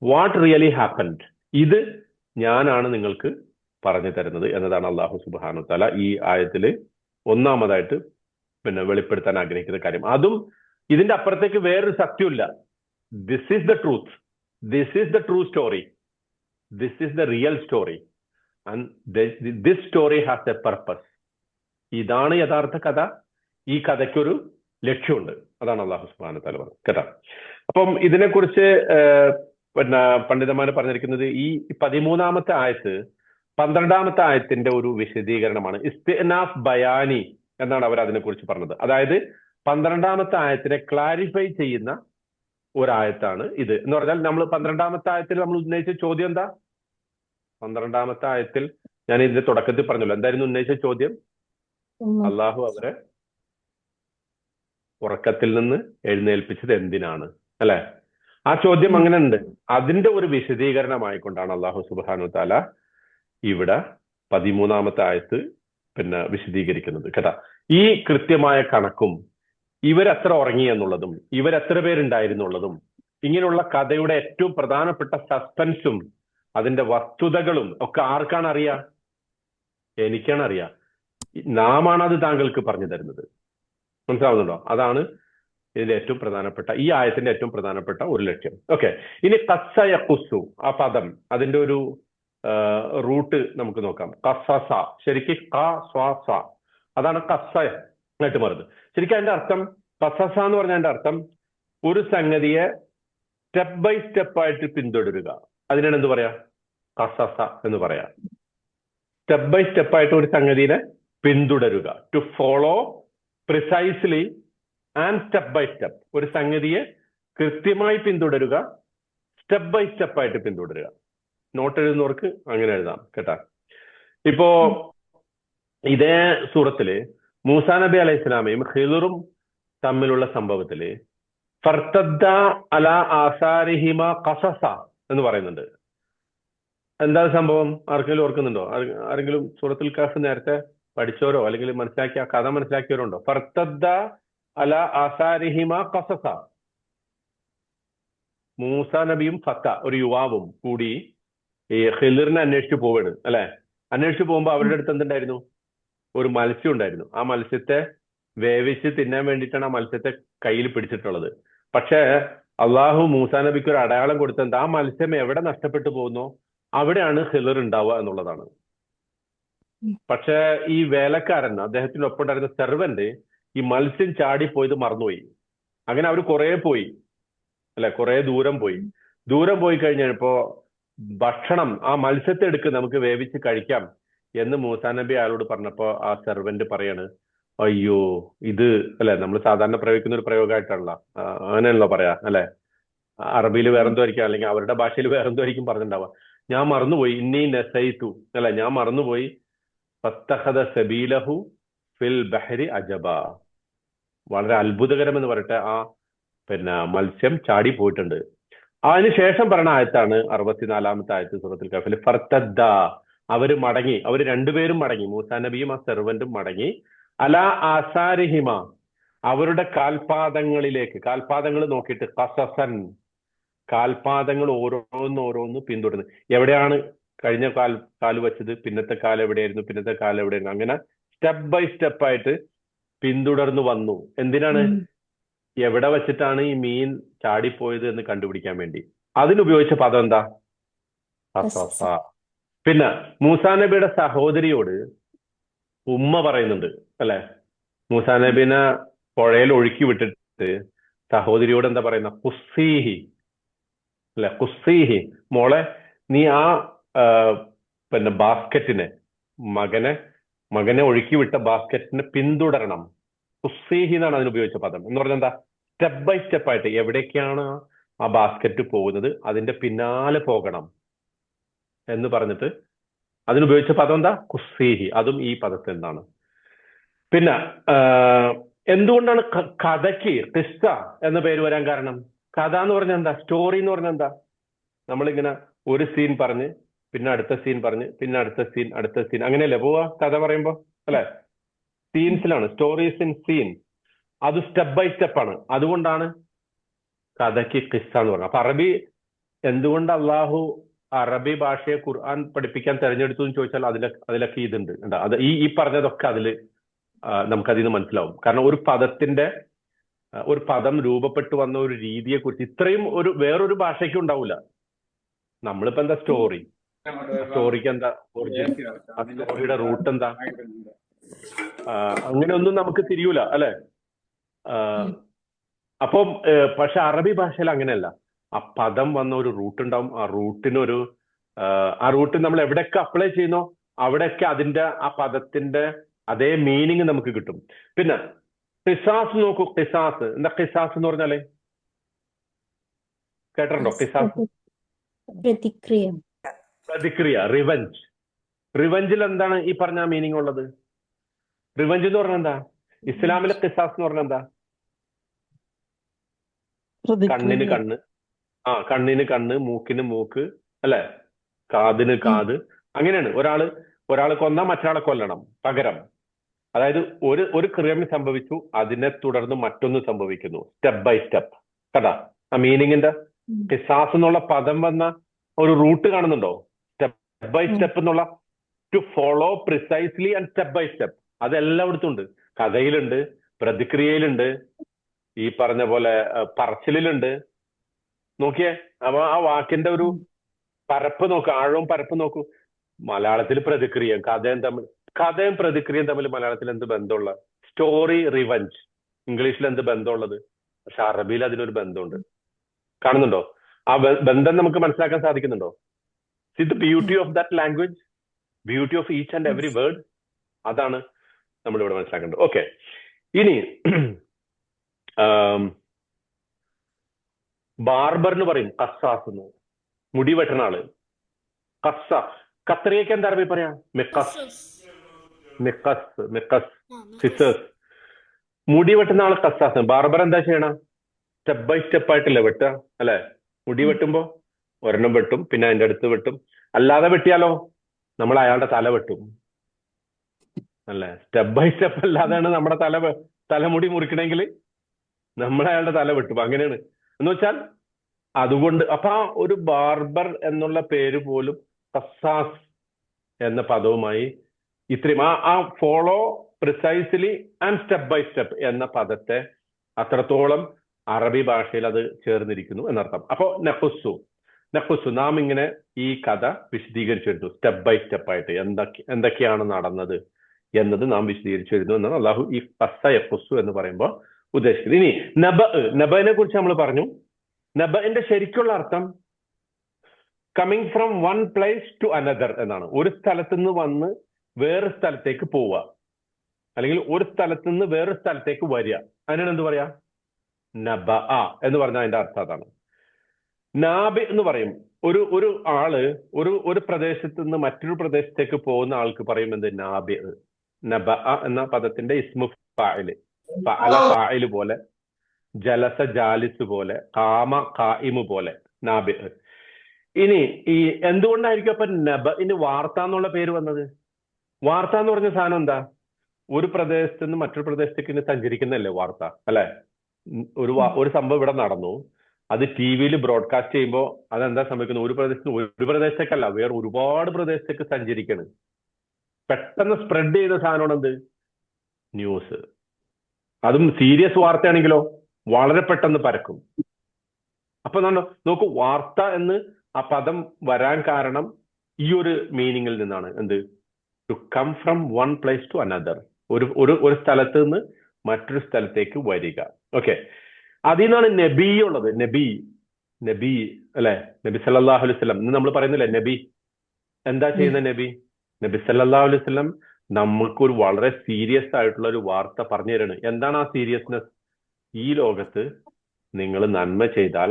What really happened? ഇത് ഞാനാണ് നിങ്ങൾക്ക് പറഞ്ഞു തരുന്നത് എന്നതാണ് അള്ളാഹു സുബ്ഹാനഹു വ തആല ഈ ആയത്തില് ഒന്നാമതായിട്ട് പിന്നെ വെളിപ്പെടുത്താൻ ആഗ്രഹിക്കുന്ന കാര്യം. അതും ഇതിന്റെ അപ്പുറത്തേക്ക് വേറൊരു സത്യമില്ല. This is the truth, this is the true story, this is the real story and this story has a purpose. ഇതാണ് യഥാർത്ഥ കഥ. ഈ കഥയ്ക്കൊരു ലക്ഷ്യമുണ്ട്. അതാണ് അള്ളാഹു സുബ്ഹാനഹു വ തആല പറഞ്ഞത്. കേട്ടോ? അപ്പം ഇതിനെക്കുറിച്ച് പിന്നെ പണ്ഡിതന്മാർ പറഞ്ഞിരിക്കുന്നത് ഈ 13-ാമത്തെ ആയത്ത് 12-ാമത്തെ ആയത്തിന്റെ ഒരു വിശദീകരണമാണ്. ഇസ്തിനാഫ് ബയാനി എന്നാണ് അവർ അതിനെക്കുറിച്ച് പറഞ്ഞത്. അതായത് 12-ാമത്തെ ആയത്തിനെ ക്ലാരിഫൈ ചെയ്യുന്ന ഒരായത്താണ് ഇത്. എന്ന് പറഞ്ഞാൽ നമ്മൾ 12-ാമത്തെ ആയത്തിൽ നമ്മൾ ഉന്നയിച്ച ചോദ്യം എന്താ? 12-ാമത്തെ ആയത്തിൽ ഞാൻ ഇതിന്റെ തുടക്കത്തിൽ പറഞ്ഞല്ലോ, എന്തായിരുന്നു ഉന്നയിച്ച ചോദ്യം? അള്ളാഹു അവരെ ഉറക്കത്തിൽ നിന്ന് എഴുന്നേൽപ്പിച്ചത് എന്തിനാണ്, അല്ലെ? ആ ചോദ്യം അങ്ങനെ ഉണ്ട്. അതിന്റെ ഒരു വിശദീകരണമായിക്കൊണ്ടാണ് അള്ളാഹു സുബ്ഹാനഹു വ തആല ഇവിടെ 13-ാമത്തെ ആയത്ത് പിന്നെ വിശദീകരിക്കുന്നത്. കേട്ടാ? ഈ കൃത്യമായ കണക്കും ഇവരെത്ര ഉറങ്ങി എന്നുള്ളതും ഇവരെത്ര പേരുണ്ടായിരുന്നുള്ളതും ഇങ്ങനെയുള്ള കഥയുടെ ഏറ്റവും പ്രധാനപ്പെട്ട സസ്പെൻസും അതിന്റെ വസ്തുതകളും ഒക്കെ ആർക്കാണ് അറിയാ? എനിക്കാണ് അറിയാ. നാമാണ് അത് താങ്കൾക്ക് പറഞ്ഞു തരുന്നത്. മനസ്സിലാവുന്നുണ്ടോ? അതാണ് ഇതിന്റെ ഏറ്റവും പ്രധാനപ്പെട്ട, ഈ ആയത്തിന്റെ ഏറ്റവും പ്രധാനപ്പെട്ട ഒരു ലക്ഷ്യം. ഓക്കെ, ഇനി ഖസ്സ യഖുസ്സു, ആ പദം, അതിന്റെ ഒരു റൂട്ട് നമുക്ക് നോക്കാം. കസസ, ശരിക്ക് ക സ്വ സ, അതാണ് കസ ആയിട്ട് മാറുന്നത്. ശരിക്കും അതിന്റെ അർത്ഥം, കസസ എന്ന് പറഞ്ഞ അതിന്റെ അർത്ഥം ഒരു സംഗതിയെ സ്റ്റെപ്പ് ബൈ സ്റ്റെപ്പ് ആയിട്ട് പിന്തുടരുക. അതിനാണ് എന്ത് പറയാ? കസസ എന്ന് പറയാ. സ്റ്റെപ്പ് ബൈ സ്റ്റെപ്പ് ആയിട്ട് ഒരു സംഗതിയെ പിന്തുടരുക. To follow precisely and step by step. ഒരു സംഗതിയെ കൃത്യമായി പിന്തുടരുക, സ്റ്റെപ്പ് ബൈ സ്റ്റെപ്പ് ആയിട്ട് പിന്തുടരുക. നോട്ട് എഴുതുന്നവർക്ക് അങ്ങനെ എഴുതാം കേട്ടാ. ഇപ്പോ ഇതേ സൂറത്തില് മൂസാ നബി അലൈഹി സ്വലാമയും ഖിദറും തമ്മിലുള്ള സംഭവത്തില് ഫർത്തദ്ദ അല ആസാരിഹിമ ഖസസ എന്ന് പറയുന്നുണ്ട്. എന്താ സംഭവം? ആർക്കെങ്കിലും ഓർക്കുന്നുണ്ടോ? ആരെങ്കിലും സൂറത്തുൽ കഹ്ഫ് നേരത്തെ പഠിച്ചവരോ അല്ലെങ്കിൽ മനസ്സിലാക്കിയ കഥ മനസ്സിലാക്കിയവരോ ഉണ്ടോ? ഫർത്തദ്ദ അല ആസാരിഹിമ ഖസസ. മൂസാ നബിയും ഫത്ത, ഒരു യുവാവും കൂടി ഈ ഖിദറിനെ അന്വേഷിച്ച് പോവാണ് അല്ലെ. അന്വേഷിച്ച് പോകുമ്പോൾ അവരുടെ അടുത്ത് എന്തുണ്ടായിരുന്നു? ഒരു മത്സ്യം ഉണ്ടായിരുന്നു. ആ മത്സ്യത്തെ വേവിച്ച് തിന്നാൻ വേണ്ടിയിട്ടാണ് ആ മത്സ്യത്തെ കയ്യിൽ പിടിച്ചിട്ടുള്ളത്. പക്ഷേ അള്ളാഹു മൂസാ നബിക്ക് ഒരു അടയാളം കൊടുത്തത് ആ മത്സ്യം എവിടെ നഷ്ടപ്പെട്ടു പോകുന്നോ അവിടെയാണ് ഖിദർ ഉണ്ടാവുക എന്നുള്ളതാണ്. പക്ഷേ ഈ വേലക്കാരൻ, അദ്ദേഹത്തിനൊപ്പം ഉണ്ടായിരുന്ന സെർവന്റ്, ഈ മത്സ്യം ചാടിപ്പോയത് മറന്നുപോയി. അങ്ങനെ അവർ കുറെ പോയി അല്ലെ, കുറെ ദൂരം പോയി കഴിഞ്ഞപ്പോ ഭക്ഷണം, ആ മത്സ്യത്തെ എടുക്ക്, നമുക്ക് വേവിച്ച് കഴിക്കാം എന്ന് മൂസാ നബി അയാളോട് പറഞ്ഞപ്പോ ആ സെർവന്റ് പറയാണ്, അയ്യോ ഇത് അല്ലെ, നമ്മൾ സാധാരണ പ്രയോഗിക്കുന്ന ഒരു പ്രയോഗമായിട്ടാണല്ലോ, അങ്ങനെയാണല്ലോ പറയാ അല്ലെ. അറബിയിൽ വേറെന്തോ ആയിരിക്കും, അല്ലെങ്കിൽ അവരുടെ ഭാഷയിൽ വേറെന്തോ ആയിരിക്കും പറഞ്ഞിട്ടുണ്ടാവുക. ഞാൻ മറന്നുപോയി, ഇന്നി നസൈതു അല്ലെ, ഞാൻ മറന്നുപോയി. ഫത്തഖദ സബീലഹു ഫിൽ ബഹരി അജബ. വളരെ അത്ഭുതകരം എന്ന് പറയട്ടെ, ആ മത്സ്യം ചാടി പോയിട്ടുണ്ട്. അതിനുശേഷം പറഞ്ഞ ആയത്താണ് 64-ാമത്തെ ആയത്ത് സൂറത്തുൽ കഹ്ഫിൽ. ഫർത്തദ്ദ, അവര് മടങ്ങി, അവര് രണ്ടുപേരും മടങ്ങി, മൂസാ നബിയും ആ സെർവന്റും മടങ്ങി. അല ആസാരിഹിമ, അവരുടെ കാൽപാദങ്ങളിലേക്ക്, കാൽപാദങ്ങൾ നോക്കിയിട്ട്, ഖസസൻ, കാൽപാദങ്ങൾ ഓരോന്ന് പിന്തുടർന്ന്. എവിടെയാണ് കഴിഞ്ഞ കാല് വെച്ചത്, പിന്നത്തെ കാല് എവിടെയായിരുന്നു, പിന്നത്തെ കാല് എവിടെയായിരുന്നു, അങ്ങനെ സ്റ്റെപ്പ് ബൈ സ്റ്റെപ്പ് ആയിട്ട് പിന്തുടർന്നു വന്നു. എന്തിനാണ്? എവിടെ വെച്ചിട്ടാണ് ഈ മീൻ ചാടിപ്പോയത് എന്ന് കണ്ടുപിടിക്കാൻ വേണ്ടി. അതിനുപയോഗിച്ച പദം എന്താ? ഖസസ. പിന്നെ മൂസാ നബിയുടെ സഹോദരിയോട് ഉമ്മ പറയുന്നുണ്ട് അല്ലെ. മൂസാ നബിനെ പുഴയിൽ ഒഴുക്കി വിട്ടിട്ട് സഹോദരിയോട് എന്താ പറയുന്ന? ഖുസ്സീഹി അല്ലെ, ഖുസ്സീഹി, മോളെ നീ ആ ബാസ്ക്കറ്റിനെ, മകനെ ഒഴുക്കി വിട്ട ബാസ്ക്കറ്റിനെ പിന്തുടരണം. ഖുസ്സീഹി എന്നാണ് അതിന് ഉപയോഗിച്ച പദം. എന്ന് പറഞ്ഞാൽ എന്താ? സ്റ്റെപ്പ് ബൈ സ്റ്റെപ്പ് ആയിട്ട് എവിടേക്കാണ് ആ ബാസ്ക്കറ്റ് പോകുന്നത് അതിന്റെ പിന്നാലെ പോകണം എന്ന് പറഞ്ഞിട്ട് അതിനുപയോഗിച്ച പദം എന്താ? ഖുസ്സീഹി. അതും ഈ പദത്തിൽ നിന്നാണ്. പിന്നെ എന്തുകൊണ്ടാണ് കഥയ്ക്ക് ഖിസ്സ എന്ന പേര് വരാൻ കാരണം? കഥ എന്ന് പറഞ്ഞാൽ എന്താ? സ്റ്റോറി എന്ന് പറഞ്ഞാൽ എന്താ? നമ്മളിങ്ങനെ ഒരു സീൻ പറഞ്ഞ് പിന്നെ അടുത്ത സീൻ പറഞ്ഞ് പിന്നെ അടുത്ത സീൻ അങ്ങനെയല്ലേ പോവാ കഥ പറയുമ്പോ അല്ലെ? സീൻസിലാണ്, സ്റ്റോറീസ് ഇൻ സീൻ. അത് സ്റ്റെപ്പ് ബൈ സ്റ്റെപ്പ് ആണ്. അതുകൊണ്ടാണ് കഥയ്ക്ക് ഖിസ്സ എന്ന് പറഞ്ഞത്. അപ്പൊ അറബി, എന്തുകൊണ്ട് അള്ളാഹു അറബി ഭാഷയെ ഖുർആൻ പഠിപ്പിക്കാൻ തെരഞ്ഞെടുത്തു എന്ന് ചോദിച്ചാൽ അതിലൊക്കെ ഇതുണ്ട്. അത് ഈ പറഞ്ഞതൊക്കെ അതില് നമുക്കതിൽ നിന്ന് മനസ്സിലാവും. കാരണം ഒരു പദം രൂപപ്പെട്ടു വന്ന ഒരു രീതിയെ കുറിച്ച് ഇത്രയും വേറൊരു ഭാഷയ്ക്കും ഉണ്ടാവില്ല. നമ്മളിപ്പോ എന്താ സ്റ്റോറിക്ക് എന്താ ഒറിജിൻ, ആ സ്റ്റോറിയുടെ റൂട്ട് എന്താ, അങ്ങനെയൊന്നും നമുക്ക് തിരിയൂല അല്ലെ. അപ്പം പക്ഷെ അറബി ഭാഷയിൽ അങ്ങനെയല്ല. ആ പദം വന്ന ഒരു റൂട്ട് ഉണ്ടാവും. ആ റൂട്ട് നമ്മൾ എവിടെയൊക്കെ അപ്ലൈ ചെയ്യുന്നോ അവിടെയൊക്കെ അതിന്റെ ആ പദത്തിന്റെ അതേ മീനിങ് നമുക്ക് കിട്ടും. പിന്നെ ഖിസാസ് നോക്കൂ. ഖിസാസ് എന്താ? ഖിസാസ് എന്ന് പറഞ്ഞാലേ കേട്ടിട്ടുണ്ടോ? ഖിസാസ് പ്രതിക്രിയ, റിവഞ്ചിൽ എന്താണ് ഈ പറഞ്ഞ മീനിങ് ഉള്ളത്? റിവഞ്ച് എന്ന് പറഞ്ഞാൽ എന്താ? ഇസ്ലാമിലെ ഖിസാസ് എന്ന് പറഞ്ഞാൽ എന്താ? കണ്ണിന് കണ്ണ്, കണ്ണിന് കണ്ണ്, മൂക്കിന് മൂക്ക് അല്ലെ, കാതിന് കാത്. അങ്ങനെയാണ്. ഒരാള് കൊന്നാൽ മറ്റൊരാളെ കൊല്ലണം പകരം. അതായത് ഒരു ക്രിയം സംഭവിച്ചു, അതിനെ തുടർന്ന് മറ്റൊന്ന് സംഭവിക്കുന്നു, സ്റ്റെപ്പ് ബൈ സ്റ്റെപ്പ്. കേട്ടാ ആ മീനിങ്ങിന്റെ? ഖിസാസ് എന്നുള്ള പദം വന്ന ഒരു റൂട്ട് കാണുന്നുണ്ടോ? സ്റ്റെപ്പ് ബൈ സ്റ്റെപ്പ് എന്നുള്ള, to follow precisely and step by step. അതെല്ലായിടത്തും ഉണ്ട്. കഥയിലുണ്ട്, പ്രതിക്രിയയിലുണ്ട്, ഈ പറഞ്ഞ പോലെ പറച്ചിലുണ്ട്. നോക്കിയേ, അപ്പൊ ആ വാക്കിന്റെ ഒരു പരപ്പ് നോക്കൂ, ആഴവും പരപ്പ് നോക്കൂ. മലയാളത്തിൽ പ്രതിക്രിയയും കഥയും പ്രതിക്രിയയും തമ്മിൽ മലയാളത്തിൽ എന്ത് ബന്ധമുള്ള? സ്റ്റോറി റിവഞ്ച് ഇംഗ്ലീഷിൽ എന്ത് ബന്ധമുള്ളത്? പക്ഷെ അറബിയിൽ അതിനൊരു ബന്ധമുണ്ട്. കാണുന്നുണ്ടോ? ആ ബന്ധം നമുക്ക് മനസ്സിലാക്കാൻ സാധിക്കുന്നുണ്ടോ? C the beauty of that language, beauty of each and every word. അതാണ് നമ്മളിവിടെ മനസ്സിലാക്കേണ്ടത്. ഓക്കെ, ഇനി ബാർബർ എന്ന് പറയും കസ്സാസ് എന്ന്, മുടി വെട്ടണ ആള്. കത്രിയൊക്കെ എന്താ അറബി പറയാ? മെക്കസ്, സിസേഴ്സ്. മുടി വെട്ടുന്ന ആള് കസ്സാസ്. ബാർബർ എന്താ ചെയ്യണ? സ്റ്റെപ്പ് ബൈ സ്റ്റെപ്പ് ആയിട്ടല്ലേ വെട്ടുക, അല്ലെ? മുടി വെട്ടുമ്പോ ഒരെണ്ണം വെട്ടും, പിന്നെ അതിന്റെ അടുത്ത് വെട്ടും. അല്ലാതെ വെട്ടിയാലോ നമ്മൾ അയാളുടെ തല വെട്ടും, അല്ലെ? സ്റ്റെപ്പ് ബൈ സ്റ്റെപ്പ് അല്ലാതെയാണ് നമ്മുടെ തലമുടി മുറിക്കണമെങ്കിൽ നമ്മൾ അയാളുടെ തല വെട്ടും. അങ്ങനെയാണ് എന്ന് വെച്ചാൽ. അതുകൊണ്ട് അപ്പൊ ആ ഒരു ബാർബർ എന്നുള്ള പേര് പോലും കസ്സാസ് എന്ന പദവുമായി ഇത്രയും ആ follow precisely and step by step എന്ന പദത്തെ അത്രത്തോളം അറബി ഭാഷയിൽ അത് ചേർന്നിരിക്കുന്നു എന്നർത്ഥം. അപ്പോ നഖുസ്സു നാം ഇങ്ങനെ ഈ കഥ വിശദീകരിച്ചു വരുന്നു, സ്റ്റെപ്പ് ബൈ സ്റ്റെപ്പ് ആയിട്ട് എന്തൊക്കെയാണ് നടന്നത് എന്നത് നാം വിശദീകരിച്ചു വരുന്നു എന്നാണ് അള്ളാഹു ഈ ഖസ്സ യഖുസ്സു എന്ന് പറയുമ്പോൾ ഉദ്ദേശിക്കുന്നത്. ഇനി നബഇനെ കുറിച്ച് നമ്മൾ പറഞ്ഞു. നബഇന്റെ ശരിക്കുള്ള അർത്ഥം coming from one place to another എന്നാണ്. ഒരു സ്ഥലത്ത് നിന്ന് വന്ന് വേറൊരു സ്ഥലത്തേക്ക് പോവുക, അല്ലെങ്കിൽ ഒരു സ്ഥലത്ത് നിന്ന് വേറൊരു സ്ഥലത്തേക്ക് വരിക. അതിനാണ് എന്ത് പറയാ? നബഅ എന്ന് പറഞ്ഞാൽ അതിന്റെ അർത്ഥം അതാണ്. നാബി എന്ന് പറയും ഒരു ആള് ഒരു പ്രദേശത്ത് നിന്ന് മറ്റൊരു പ്രദേശത്തേക്ക് പോകുന്ന ആൾക്ക് പറയും എന്ത്? നാബി. നബഅ എന്ന പദത്തിന്റെ ഇസ്മു ഫാഇല്, ഫഅല ഫാഇല് പോലെ, ജലസ ജാലിസ് പോലെ, ഖാമ ഖായിമു പോലെ, നാബി. ഇനി ഈ എന്തുകൊണ്ടായിരിക്കും അപ്പൊ നബഇന് വാർത്ത എന്നുള്ള പേര് വന്നത്? വാർത്ത എന്ന് പറഞ്ഞ സാധനം എന്താ? ഒരു പ്രദേശത്ത് നിന്ന് മറ്റൊരു പ്രദേശത്തേക്ക് സഞ്ചരിക്കുന്നല്ലേ വാർത്ത, അല്ലെ? ഒരു സംഭവം ഇവിടെ നടന്നു, അത് ടി-വിയിൽ ബ്രോഡ്കാസ്റ്റ് ചെയ്യുമ്പോൾ അതെന്താ സംഭവിക്കുന്നത്? ഒരു പ്രദേശത്തേക്കല്ല, വേറെ ഒരുപാട് പ്രദേശത്തേക്ക് സഞ്ചരിക്കണം. പെട്ടെന്ന് സ്പ്രെഡ് ചെയ്ത സാധനമാണ് എന്ത്? ന്യൂസ്. അതും സീരിയസ് വാർത്തയാണെങ്കിലോ വളരെ പെട്ടെന്ന് പരക്കും. അപ്പൊ നോക്കൂ, വാർത്ത എന്ന് ആ പദം വരാൻ കാരണം ഈ ഒരു മീനിങ്ങിൽ നിന്നാണ്. എന്ത്? To come from one place to another, ഒരു സ്ഥലത്ത് നിന്ന് മറ്റൊരു സ്ഥലത്തേക്ക് വരിക. ഓക്കെ, അതിൽ നിന്നാണ് നബി ഉള്ളത്. നബി അല്ലെ? നബി സല്ലല്ലാഹു അലൈഹി വസല്ലം എന്ന് നമ്മൾ പറയുന്നില്ലേ നബി. എന്താ ചെയ്യുന്ന നബി? നബി സല്ലല്ലാഹു അലൈഹി വസല്ലം നമുക്കൊരു വളരെ സീരിയസ് ആയിട്ടുള്ള ഒരു വാർത്ത പറഞ്ഞു തരാണ്. എന്താണ് ആ സീരിയസ്നെസ്? ഈ ലോകത്ത് നിങ്ങൾ നന്മ ചെയ്താൽ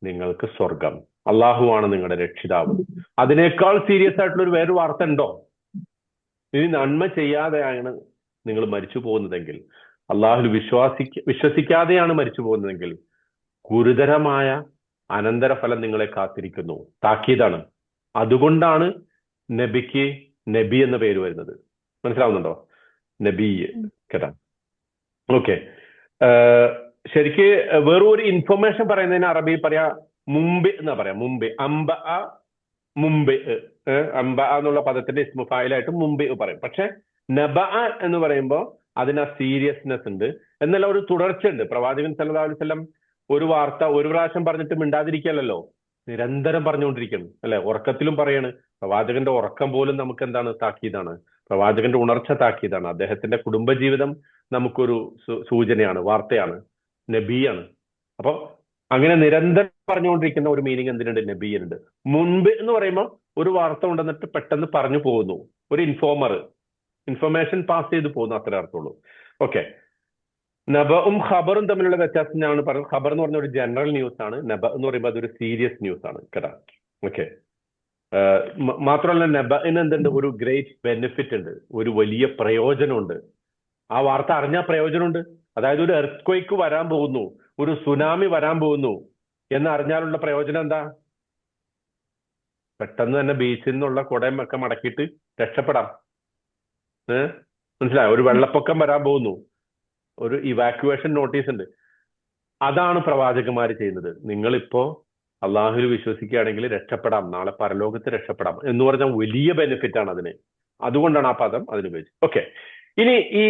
നിങ്ങൾക്ക് സ്വർഗം, അള്ളാഹുവാണ് നിങ്ങളുടെ രക്ഷിതാവ്. അതിനേക്കാൾ സീരിയസ് ആയിട്ടുള്ള ഒരു വേറൊരു വാർത്ത ഉണ്ടോ? ഇനി നന്മ ചെയ്യാതെയാണ് നിങ്ങൾ മരിച്ചു പോകുന്നതെങ്കിൽ, അള്ളാഹുൽ വിശ്വസിക്കാതെയാണ് മരിച്ചു പോകുന്നതെങ്കിൽ ഗുരുതരമായ അനന്തരഫലം നിങ്ങളെ കാത്തിരിക്കുന്നു. താക്കീതാണ്. അതുകൊണ്ടാണ് നബിക്ക് നബി എന്ന പേര് വരുന്നത്. മനസ്സിലാവുന്നുണ്ടോ? നബി കേട്ടാ. ഓക്കെ, ശരിക്ക് വേറൊരു ഇൻഫർമേഷൻ പറയുന്നതിന് അറബി പറയാ മുമ്പ് എന്നാ പറയാ. മുമ്പ് മുമ്പ് എന്നുള്ള പദത്തിന്റെ ഇസ്മു ഫായിലായിട്ട് മുമ്പ് പറയും. പക്ഷെ നബഅ എന്ന് പറയുമ്പോൾ അതിന് ആ സീരിയസ്നെസ് ഉണ്ട്, എന്നല്ല ഒരു തുടർച്ചയുണ്ട്. പ്രവാചകൻ സല്ലല്ലാഹു അലൈഹി വസല്ലം ഒരു വാർത്ത ഒരു പ്രാവശ്യം പറഞ്ഞിട്ട് മിണ്ടാതിരിക്കല്ലോ, നിരന്തരം പറഞ്ഞുകൊണ്ടിരിക്കണം, അല്ലെ? ഉറക്കത്തിലും പറയാണ്. പ്രവാചകന്റെ ഉറക്കം പോലും നമുക്ക് എന്താണ്? താക്കീതാണ്. പ്രവാചകന്റെ ഉണർച്ച താക്കീതാണ്. അദ്ദേഹത്തിന്റെ കുടുംബജീവിതം നമുക്കൊരു സൂചനയാണ്, വാർത്തയാണ്, നബിയാണ്. അപ്പൊ അങ്ങനെ നിരന്തരം പറഞ്ഞുകൊണ്ടിരിക്കുന്ന ഒരു മീനിങ് എന്തിനുണ്ട്? നബിയുണ്ട്. മുൻപ് എന്ന് പറയുമ്പോൾ ഒരു വാർത്ത കൊണ്ടുവന്നിട്ട് പെട്ടെന്ന് പറഞ്ഞു പോകുന്നു, ഒരു ഇൻഫർമേഷൻ പാസ് ചെയ്ത് പോകുന്നു, അത്രേ അർത്ഥമുള്ളൂ. ഓക്കെ, നബഉം ഖബറും തമ്മിലുള്ള വ്യത്യാസം ഞാൻ പറയുന്നത്. ഖബർ എന്ന് പറഞ്ഞ ഒരു ജനറൽ ന്യൂസ് ആണ്, നബ എന്ന് പറയുമ്പോൾ അതൊരു സീരിയസ് ന്യൂസ് ആണ് കേട്ടാ. ഓക്കെ, മാത്രമല്ല നബഇന് എന്തുണ്ട്? ഒരു ഗ്രേറ്റ് ബെനിഫിറ്റ് ഉണ്ട്, ഒരു വലിയ പ്രയോജനമുണ്ട്. ആ വാർത്ത അറിഞ്ഞാൽ പ്രയോജനമുണ്ട്. അതായത് ഒരു എർത്ത്ക്വേക്ക് വരാൻ പോകുന്നു, ഒരു സുനാമി വരാൻ പോകുന്നു എന്ന് അറിഞ്ഞാലുള്ള പ്രയോജനം എന്താ? പെട്ടെന്ന് തന്നെ ബീച്ചിൽ നിന്നുള്ള കുടയും ഒക്കെ മടക്കിയിട്ട് രക്ഷപ്പെടാം. മനസ്സിലായോ? ഒരു വെള്ളപ്പൊക്കം വരാൻ പോകുന്നു, ഒരു ഇവാക്യുവേഷൻ നോട്ടീസ് ഉണ്ട്. അതാണ് പ്രവാചകന്മാര് ചെയ്യുന്നത്. നിങ്ങളിപ്പോ അള്ളാഹുവിൽ വിശ്വസിക്കുകയാണെങ്കിൽ രക്ഷപ്പെടാം, നാളെ പരലോകത്ത് രക്ഷപ്പെടാം എന്ന് പറഞ്ഞാൽ വലിയ ബെനിഫിറ്റ് ആണ് അതിന്. അതുകൊണ്ടാണ് ആ പദം അതിന് ഉപയോഗിച്ചത്. ഓക്കെ, ഇനി ഈ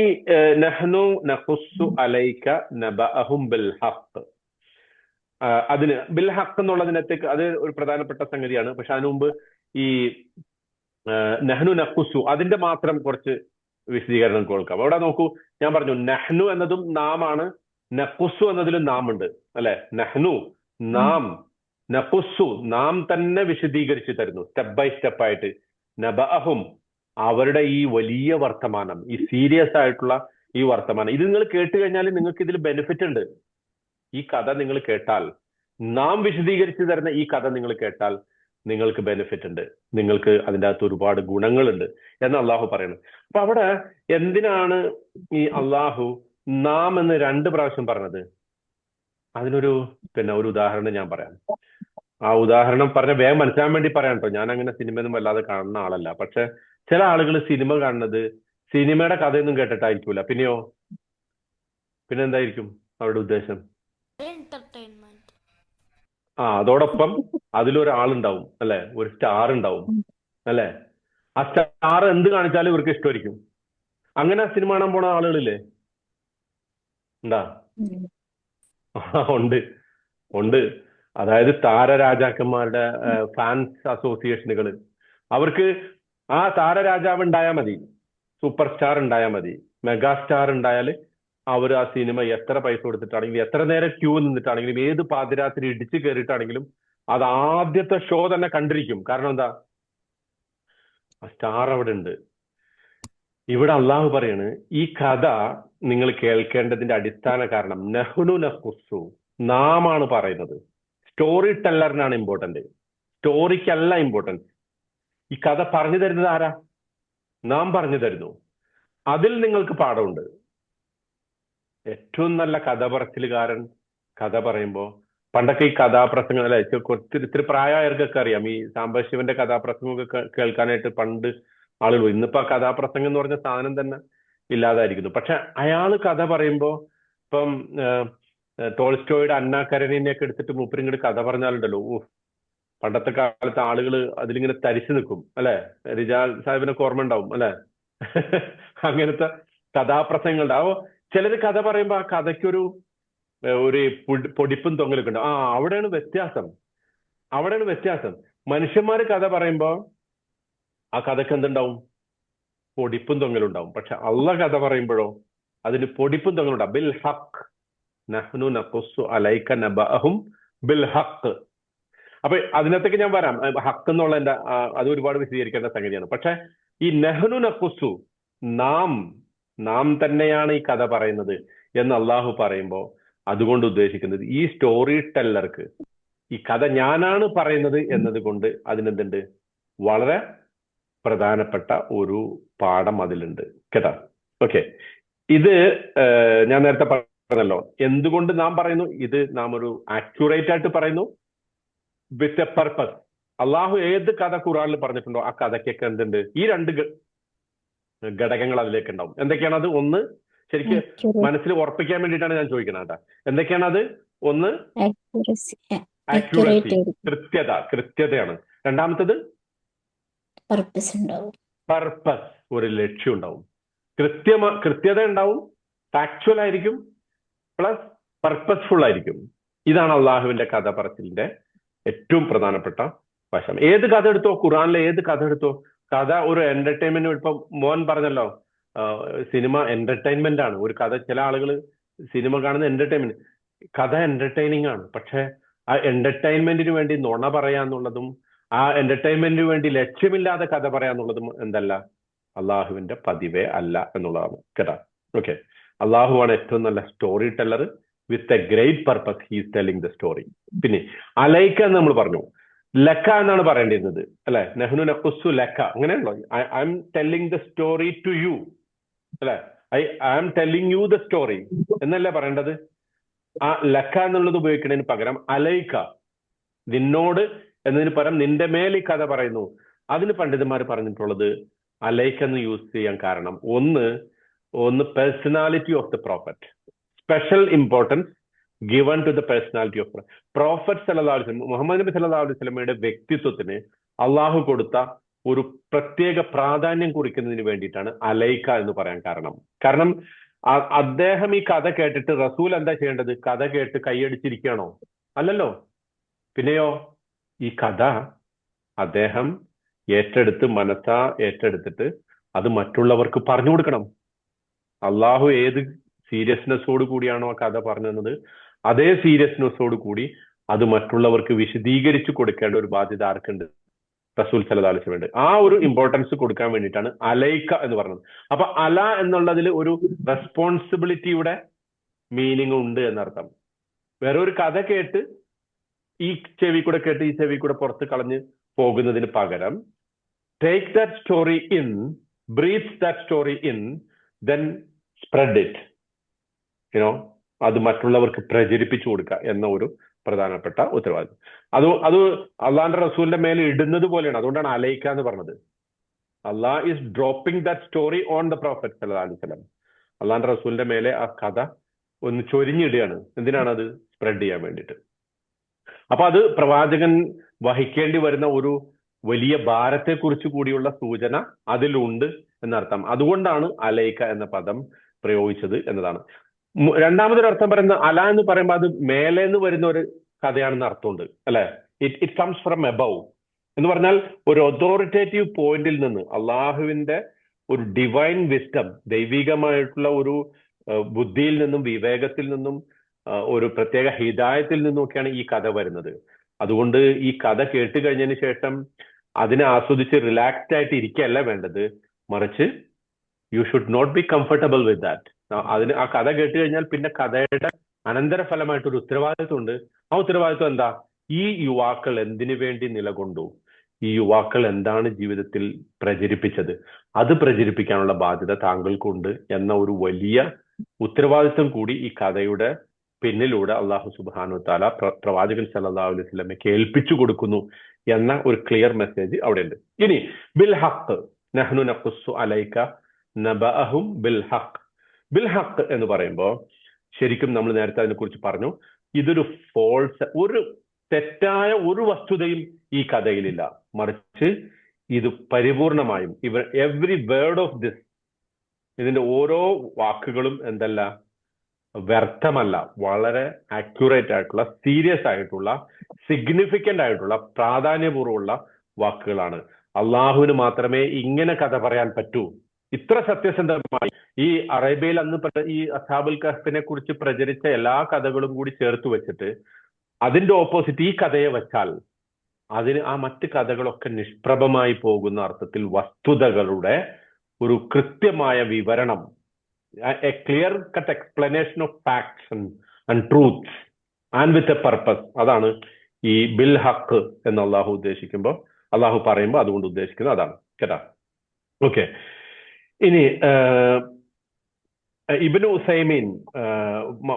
നഹ്നു നഖുസ്സു അലൈക നബഅഹും ബിൽ ഹഖ്, അതിന് ബിൽ ഹക്ക് എന്നുള്ളതിനകത്തേക്ക് അത് ഒരു പ്രധാനപ്പെട്ട സംഗതിയാണ്. പക്ഷെ അതിനു മുമ്പ് ഈ നഹ്നു നഖുസു അതിന്റെ മാത്രം കുറച്ച് വിശദീകരണം കേൾക്കാം. അവിടെ നോക്കൂ, ഞാൻ പറഞ്ഞു നഹ്നു എന്നതും നാമാണ്, നഖുസു എന്നതിലും നാം ഉണ്ട് അല്ലെ. നഹ്നു നാം, നഖുസു നാം തന്നെ വിശദീകരിച്ചു തരുന്നു സ്റ്റെപ്പ് ബൈ സ്റ്റെപ്പ് ആയിട്ട്. നബഅഹും അവരുടെ ഈ വലിയ വർത്തമാനം, ഈ സീരിയസ് ആയിട്ടുള്ള ഈ വർത്തമാനം, ഇത് നിങ്ങൾ കേട്ട് കഴിഞ്ഞാൽ നിങ്ങൾക്ക് ഇതിൽ ബെനിഫിറ്റ് ഉണ്ട്. ഈ കഥ നിങ്ങൾ കേട്ടാൽ, നാം വിശദീകരിച്ചു തരുന്ന ഈ കഥ നിങ്ങൾ കേട്ടാൽ നിങ്ങൾക്ക് ബെനിഫിറ്റ് ഉണ്ട്, നിങ്ങൾക്ക് അതിൻ്റെ അകത്ത് ഒരുപാട് ഗുണങ്ങളുണ്ട് എന്ന് അള്ളാഹു പറയുന്നു. അപ്പൊ അവിടെ എന്തിനാണ് ഈ അള്ളാഹു നാം എന്ന് 2 പ്രാവശ്യം പറഞ്ഞത്? അതിനൊരു ഒരു ഉദാഹരണം ഞാൻ പറയാം. ആ ഉദാഹരണം പറഞ്ഞ വേഗം മനസ്സിലാൻ വേണ്ടി പറയാം കേട്ടോ. ഞാൻ അങ്ങനെ സിനിമയൊന്നും വല്ലാതെ കാണുന്ന ആളല്ല. പക്ഷെ ചില ആളുകൾ സിനിമ കാണുന്നത് സിനിമയുടെ കഥയൊന്നും കേട്ടിട്ടായിരിക്കൂല. പിന്നെയോ, പിന്നെ എന്തായിരിക്കും അവരുടെ ഉദ്ദേശം? അതോടൊപ്പം അതിലൊരാളുണ്ടാവും അല്ലെ, ഒരു സ്റ്റാർ ഉണ്ടാവും അല്ലെ. ആ സ്റ്റാർ എന്ത് കാണിച്ചാലും ഇവർക്ക് ഇഷ്ടമായിരിക്കും. അങ്ങനെ സിനിമ കാണാൻ പോണ ആളുകളില്ലേ? ഉണ്ടാ? ഉണ്ട്. അതായത് താരരാജാക്കന്മാരുടെ ഫാൻസ് അസോസിയേഷനുകൾ, അവർക്ക് ആ താരരാജാവ് ഉണ്ടായാൽ മതി, സൂപ്പർ സ്റ്റാർ ഉണ്ടായാൽ മതി, മെഗാ സ്റ്റാർ ഉണ്ടായാൽ അവർ ആ സിനിമ എത്ര പൈസ കൊടുത്തിട്ടാണെങ്കിലും, എത്ര നേരം ക്യൂ നിന്നിട്ടാണെങ്കിലും, ഏത് പാതിരാത്രി ഇടിച്ചു കയറിയിട്ടാണെങ്കിലും അത് ആദ്യത്തെ ഷോ തന്നെ കണ്ടിരിക്കും. കാരണം എന്താ? ആ സ്റ്റാർ അവിടെ ഉണ്ട്. ഇവിടെ അള്ളാഹു പറയാണ്, ഈ കഥ നിങ്ങൾ കേൾക്കേണ്ടതിന്റെ അടിസ്ഥാന കാരണം നഹ്നു നഖുസ്സു, നാമാണ് പറയുന്നത്. സ്റ്റോറി ടെല്ലറിനാണ് ഇമ്പോർട്ടന്റ്, സ്റ്റോറിക്കല്ല ഇമ്പോർട്ടൻസ്. ഈ കഥ പറഞ്ഞു തരുന്നത് ആരാ? നാം പറഞ്ഞു തരുന്നു. അതിൽ നിങ്ങൾക്ക് പാഠമുണ്ട്. ഏറ്റവും നല്ല കഥ പറച്ചിലുകാരൻ കഥ പറയുമ്പോൾ, പണ്ടൊക്കെ ഈ കഥാപ്രസംഗം അല്ലെ, ഇത്തിരി പ്രായമായവർക്കൊക്കെ അറിയാം, ഈ സാംബശിവന്റെ കഥാപ്രസംഗമൊക്കെ കേൾക്കാനായിട്ട് പണ്ട് ആളുകൾ. ഇന്നിപ്പോ ആ കഥാപ്രസംഗം എന്ന് പറഞ്ഞ സാധനം തന്നെ ഇല്ലാതായിരിക്കുന്നു. പക്ഷെ അയാള് കഥ പറയുമ്പോ, ഇപ്പം ടോൾസ്റ്റോയുടെ അന്നാ കരനീനെയൊക്കെ എടുത്തിട്ട് മൂപ്പരിങ്ങോട്ട് കഥ പറഞ്ഞാലുണ്ടല്ലോ, പണ്ടത്തെ കാലത്ത് ആളുകൾ അതിലിങ്ങനെ തരിച്ചു നിൽക്കും അല്ലെ. റിജാൽ സാഹിബിനൊക്കെ ഓർമ്മ ഉണ്ടാവും അല്ലെ. അങ്ങനത്തെ കഥാപ്രസംഗങ്ങളുണ്ട്. അപ്പോ ചിലര് കഥ പറയുമ്പോ ആ കഥയ്ക്കൊരു പൊടിപ്പും തൊങ്ങലൊക്കെ ഉണ്ട്. അവിടെയാണ് വ്യത്യാസം. മനുഷ്യന്മാര് കഥ പറയുമ്പോ ആ കഥക്ക് എന്തുണ്ടാവും? പൊടിപ്പും തൊങ്ങലുണ്ടാവും. പക്ഷെ അള്ളാഹ് കഥ പറയുമ്പോഴോ അതിന് പൊടിപ്പും തൊങ്ങലുണ്ടാവും. ബിൽ ഹഖ് നഹ്നു നഖുസ്സു അലൈക നബഅഹും ബിൽ ഹഖ്. അപ്പൊ അതിനകത്തേക്ക് ഞാൻ വരാം. ഹക്ക് എന്നുള്ള അത് ഒരുപാട് വിശദീകരിക്കേണ്ട സംഗതിയാണ്. പക്ഷെ ഈ നഹ്നു നഖുസ്സു, നാം തന്നെയാണ് ഈ കഥ പറയുന്നത് എന്ന് അള്ളാഹു പറയുമ്പോ അതുകൊണ്ട് ഉദ്ദേശിക്കുന്നത് ഈ സ്റ്റോറി ടെല്ലർക്ക് ഈ കഥ ഞാനാണ് പറയുന്നത് എന്നതുകൊണ്ട് അതിനെന്തുണ്ട്? വളരെ പ്രധാനപ്പെട്ട ഒരു പാഠം അതിലുണ്ട് കേട്ടോ. ഓക്കെ, ഇത് ഞാൻ നേരത്തെ പറഞ്ഞല്ലോ. എന്തുകൊണ്ട് നാം പറയുന്നു? ഇത് നാം ഒരു ആക്യുറേറ്റ് ആയിട്ട് പറയുന്നു, വിത്ത് എ പർപ്പസ്. അള്ളാഹു ഏത് കഥ ഖുർആനിൽ പറഞ്ഞിട്ടുണ്ടോ ആ കഥയ്ക്കൊക്കെ എന്തുണ്ട്? ഈ 2 ഘടകങ്ങൾ അതിലേക്ക് ഉണ്ടാവും. എന്തൊക്കെയാണ് അത്? ഒന്ന്, ശരിക്ക് മനസ്സിൽ ഉറപ്പിക്കാൻ വേണ്ടിയിട്ടാണ് ഞാൻ ചോദിക്കുന്നത് കേട്ടോ. എന്തൊക്കെയാണ് അത്? ഒന്ന്, ആക്യുറസി, കൃത്യതയാണ്. രണ്ടാമത്തത് പർപ്പസ്, ഒരു ലക്ഷ്യം ഉണ്ടാവും. കൃത്യത ഉണ്ടാവും, ഫാക്ച്വൽ ആയിരിക്കും, പ്ലസ് പർപ്പസ്ഫുൾ ആയിരിക്കും. ഇതാണ് അള്ളാഹുവിന്റെ കഥ പറച്ചിലിന്റെ ഏറ്റവും പ്രധാനപ്പെട്ട വശം. ഏത് കഥ എടുത്തോ, ഖുർആനിലെ ഏത് കഥ എടുത്തോ, കഥ ഒരു എന്റർടൈൻമെന്റ്. ഇപ്പൊ മോൻ പറഞ്ഞല്ലോ, സിനിമ എന്റർടൈൻമെന്റ് ആണ്. ഒരു കഥ, ചില ആളുകൾ സിനിമ കാണുന്ന എന്റർടൈൻമെന്റ്, കഥ എന്റർടൈനിങ് ആണ്. പക്ഷെ ആ എന്റർടൈൻമെന്റിന് വേണ്ടി നുണ പറയാന്നുള്ളതും, ആ എന്റർടൈൻമെന്റിന് വേണ്ടി ലക്ഷ്യമില്ലാതെ കഥ പറയാന്നുള്ളതും എന്തല്ല, അള്ളാഹുവിന്റെ പതിവേ അല്ല എന്നുള്ളതാണ് കേട്ടോ. ഓക്കെ, അള്ളാഹുവാണ് ഏറ്റവും നല്ല story teller. With a great purpose he's telling the story. പിന്നെ അലൈക്ക എന്ന് നമ്മൾ പറഞ്ഞു, ലക്ക എന്നാണ് പറയേണ്ടിരുന്നത് അല്ലെ. നഹ്നു നഖുസ്സു ലക്ക, അങ്ങനെയാണല്ലോ. I am telling the story to you അല്ലെ. I am telling you the story എന്നല്ലേ പറയേണ്ടത്. ആ ലക്ക എന്നുള്ളത് ഉപയോഗിക്കുന്നതിന് പകരം അലൈക്ക, നിന്നോട് എന്നതിന് പകരം നിന്റെ മേൽ ഈ കഥ പറയുന്നു. അതിന് പണ്ഡിതന്മാർ പറഞ്ഞിട്ടുള്ളത് അലൈക്ക എന്ന് യൂസ് ചെയ്യാൻ കാരണം, ഒന്ന് personality of the prophet, special importance given to the personality of Prophet sallallahu alaihi wasallam, Muhammad Nabi സല്ലല്ലാഹു അലൈഹി വസല്ലമയുടെ വ്യക്തിത്വത്തിന് അള്ളാഹു കൊടുത്ത ഒരു പ്രത്യേക പ്രാധാന്യം കുറിക്കുന്നതിന് വേണ്ടിയിട്ടാണ് അലൈക്ക എന്ന് പറയാൻ കാരണം അദ്ദേഹം ഈ കഥ കേട്ടിട്ട് റസൂൽ എന്താ ചെയ്യേണ്ടത്? കഥ കേട്ട് കൈയടിച്ചിരിക്കുകയാണോ? അല്ലല്ലോ. പിന്നെയോ ഈ കഥ അദ്ദേഹം ഏറ്റെടുത്തിട്ട് അത് മറ്റുള്ളവർക്ക് പറഞ്ഞു കൊടുക്കണം. അള്ളാഹു ഏത് സീരിയസ്നെസ്സോട് കൂടിയാണോ ആ കഥ പറഞ്ഞു തന്നത്, അതേ സീരിയസ്നെസ്സോട് കൂടി അത് മറ്റുള്ളവർക്ക് വിശദീകരിച്ചു കൊടുക്കേണ്ട ഒരു ബാധ്യത ആർക്കുണ്ട്? റസൂൽ സല്ലല്ലാഹു അലൈഹി വസല്ലം. ആ ഒരു ഇമ്പോർട്ടൻസ് കൊടുക്കാൻ വേണ്ടിയിട്ടാണ് അലൈക്ക എന്ന് പറഞ്ഞത്. അപ്പൊ അല എന്നുള്ളതിൽ ഒരു റെസ്പോൺസിബിലിറ്റിയുടെ മീനിങ് ഉണ്ട് എന്നർത്ഥം. വേറെ ഒരു കഥ കേട്ട് ഈ ചെവി കൂടെ കേട്ട് ഈ ചെവി കൂടെ പുറത്ത് കളഞ്ഞ് പോകുന്നതിന് പകരം take that story in, breathe that story in, then spread it, you know, അത് മറ്റുള്ളവർക്ക് പ്രചരിപ്പിച്ചു കൊടുക്കുക എന്ന ഒരു പ്രധാനപ്പെട്ട ഉത്തരവാദിത്വം. അത് അള്ളാന്റെ റസൂലിന്റെ മേലെ ഇടുന്നത് പോലെയാണ്. അതുകൊണ്ടാണ് അലൈക്ക എന്ന് പറഞ്ഞത്. Allah is dropping that story on the prophet സല്ലല്ലാഹു അലൈഹി വസല്ലം. അള്ളാന്റെ റസൂലിന്റെ മേലെ ആ കഥ ഒന്ന് ചൊരിഞ്ഞിടുകയാണ്. എന്തിനാണത്? സ്പ്രെഡ് ചെയ്യാൻ വേണ്ടിയിട്ട്. അപ്പൊ അത് പ്രവാചകൻ വഹിക്കേണ്ടി വരുന്ന ഒരു വലിയ ഭാരത്തെക്കുറിച്ച് കൂടിയുള്ള സൂചന അതിലുണ്ട് എന്നർത്ഥം. അതുകൊണ്ടാണ് അലൈക്ക എന്ന പദം പ്രയോഗിച്ചത് എന്നതാണ്. രണ്ടാമതൊരു അർത്ഥം പറയുന്നത് അല എന്ന് പറയുമ്പോൾ അത് മേലെ നിന്ന് വരുന്ന ഒരു കഥയാണെന്ന് അർത്ഥമുണ്ട്, അല്ലെ? ഇറ്റ് കംസ് ഫ്രം എബവ് എന്ന് പറഞ്ഞാൽ ഒരു അതോറിറ്റേറ്റീവ് പോയിന്റിൽ നിന്ന്, അള്ളാഹുവിന്റെ ഒരു ഡിവൈൻ വിസ്ഡം, ദൈവികമായിട്ടുള്ള ഒരു ബുദ്ധിയിൽ നിന്നും വിവേകത്തിൽ നിന്നും ഒരു പ്രത്യേക ഹിദായത്തിൽ നിന്നൊക്കെയാണ് ഈ കഥ വരുന്നത്. അതുകൊണ്ട് ഈ കഥ കേട്ട് കഴിഞ്ഞതിന് ശേഷം അതിനെ ആസ്വദിച്ച് റിലാക്സ്ഡ് ആയിട്ട് ഇരിക്കുകയല്ല വേണ്ടത്, മറിച്ച് you should not be comfortable with that. ആ കഥ കേട്ട് കഴിഞ്ഞാൽ പിന്നെ കഥയുടെ അനന്തരഫലമായിട്ടൊരു ഉത്തരവാദിത്വം ഉണ്ട്. ആ ഉത്തരവാദിത്വം എന്താ? ഈ യുവാക്കൾ എന്തിനു വേണ്ടി നിലകൊണ്ടു, ഈ യുവാക്കൾ എന്താണ് ജീവിതത്തിൽ പ്രചരിപ്പിച്ചത്, അത് പ്രചരിപ്പിക്കാനുള്ള ബാധ്യത താങ്കൾക്കുണ്ട് എന്ന ഒരു വലിയ ഉത്തരവാദിത്വം കൂടി ഈ കഥയുടെ പിന്നിലൂടെ അള്ളാഹു സുബ്ഹാനഹു വ തആല പ്രവാചകൻ സല്ലല്ലാഹു അലൈഹി വസല്ലമയ്ക്ക് ഏൽപ്പിച്ചു കൊടുക്കുന്നു എന്ന ഒരു ക്ലിയർ മെസ്സേജ് അവിടെ ഉണ്ട്. ഇനി ബിൽ ഹഖ് നഹ്നു നഖുസ്സു അലൈക നബഅഹും ബിൽ ഹഖ്. ബിൽ ഹഖ് എന്ന് പറയുമ്പോൾ ശരിക്കും നമ്മൾ നേരത്തെ അതിനെക്കുറിച്ച് പറഞ്ഞു, ഇതൊരു ഒരു തെറ്റായ ഒരു വസ്തുതയും ഈ കഥയിലില്ല, മറിച്ച് ഇത് പരിപൂർണമായും എവറി വേർഡ് ഓഫ് ദിസ്, ഇതിന്റെ ഓരോ വാക്കുകളും എന്തല്ല, വ്യർത്ഥമല്ല, വളരെ ആക്യുറേറ്റ് ആയിട്ടുള്ള, സീരിയസ് ആയിട്ടുള്ള, സിഗ്നിഫിക്കന്റ് ആയിട്ടുള്ള, പ്രാധാന്യപൂർവ്വമുള്ള വാക്കുകളാണ്. അള്ളാഹുവിന് മാത്രമേ ഇങ്ങനെ കഥ പറയാൻ പറ്റൂ. ഇത്ര സത്യസന്ധമായി ഈ അറേബ്യയിൽ അന്ന് ഈ അസ്ഹാബുൽ കഹ്ഫിനെ കുറിച്ച് പ്രചരിച്ച എല്ലാ കഥകളും കൂടി ചേർത്ത് വെച്ചിട്ട് അതിന്റെ ഓപ്പോസിറ്റ് ഈ കഥയെ വെച്ചാൽ ആ മറ്റ് കഥകളൊക്കെ നിഷ്പ്രഭമായി പോകുന്ന അർത്ഥത്തിൽ വസ്തുതകളുടെ ഒരു കൃത്യമായ വിവരണം, A clear cut explanation of facts and truths and with a purpose, അതാണ് ഈ ബിൽ ഹഖ് എന്ന് അള്ളാഹു പറയുമ്പോൾ അതുകൊണ്ട് ഉദ്ദേശിക്കുന്നത് അതാണ് കേട്ടാ. ഓക്കെ. ഇനി ഇബ്നു ഉസൈമീൻ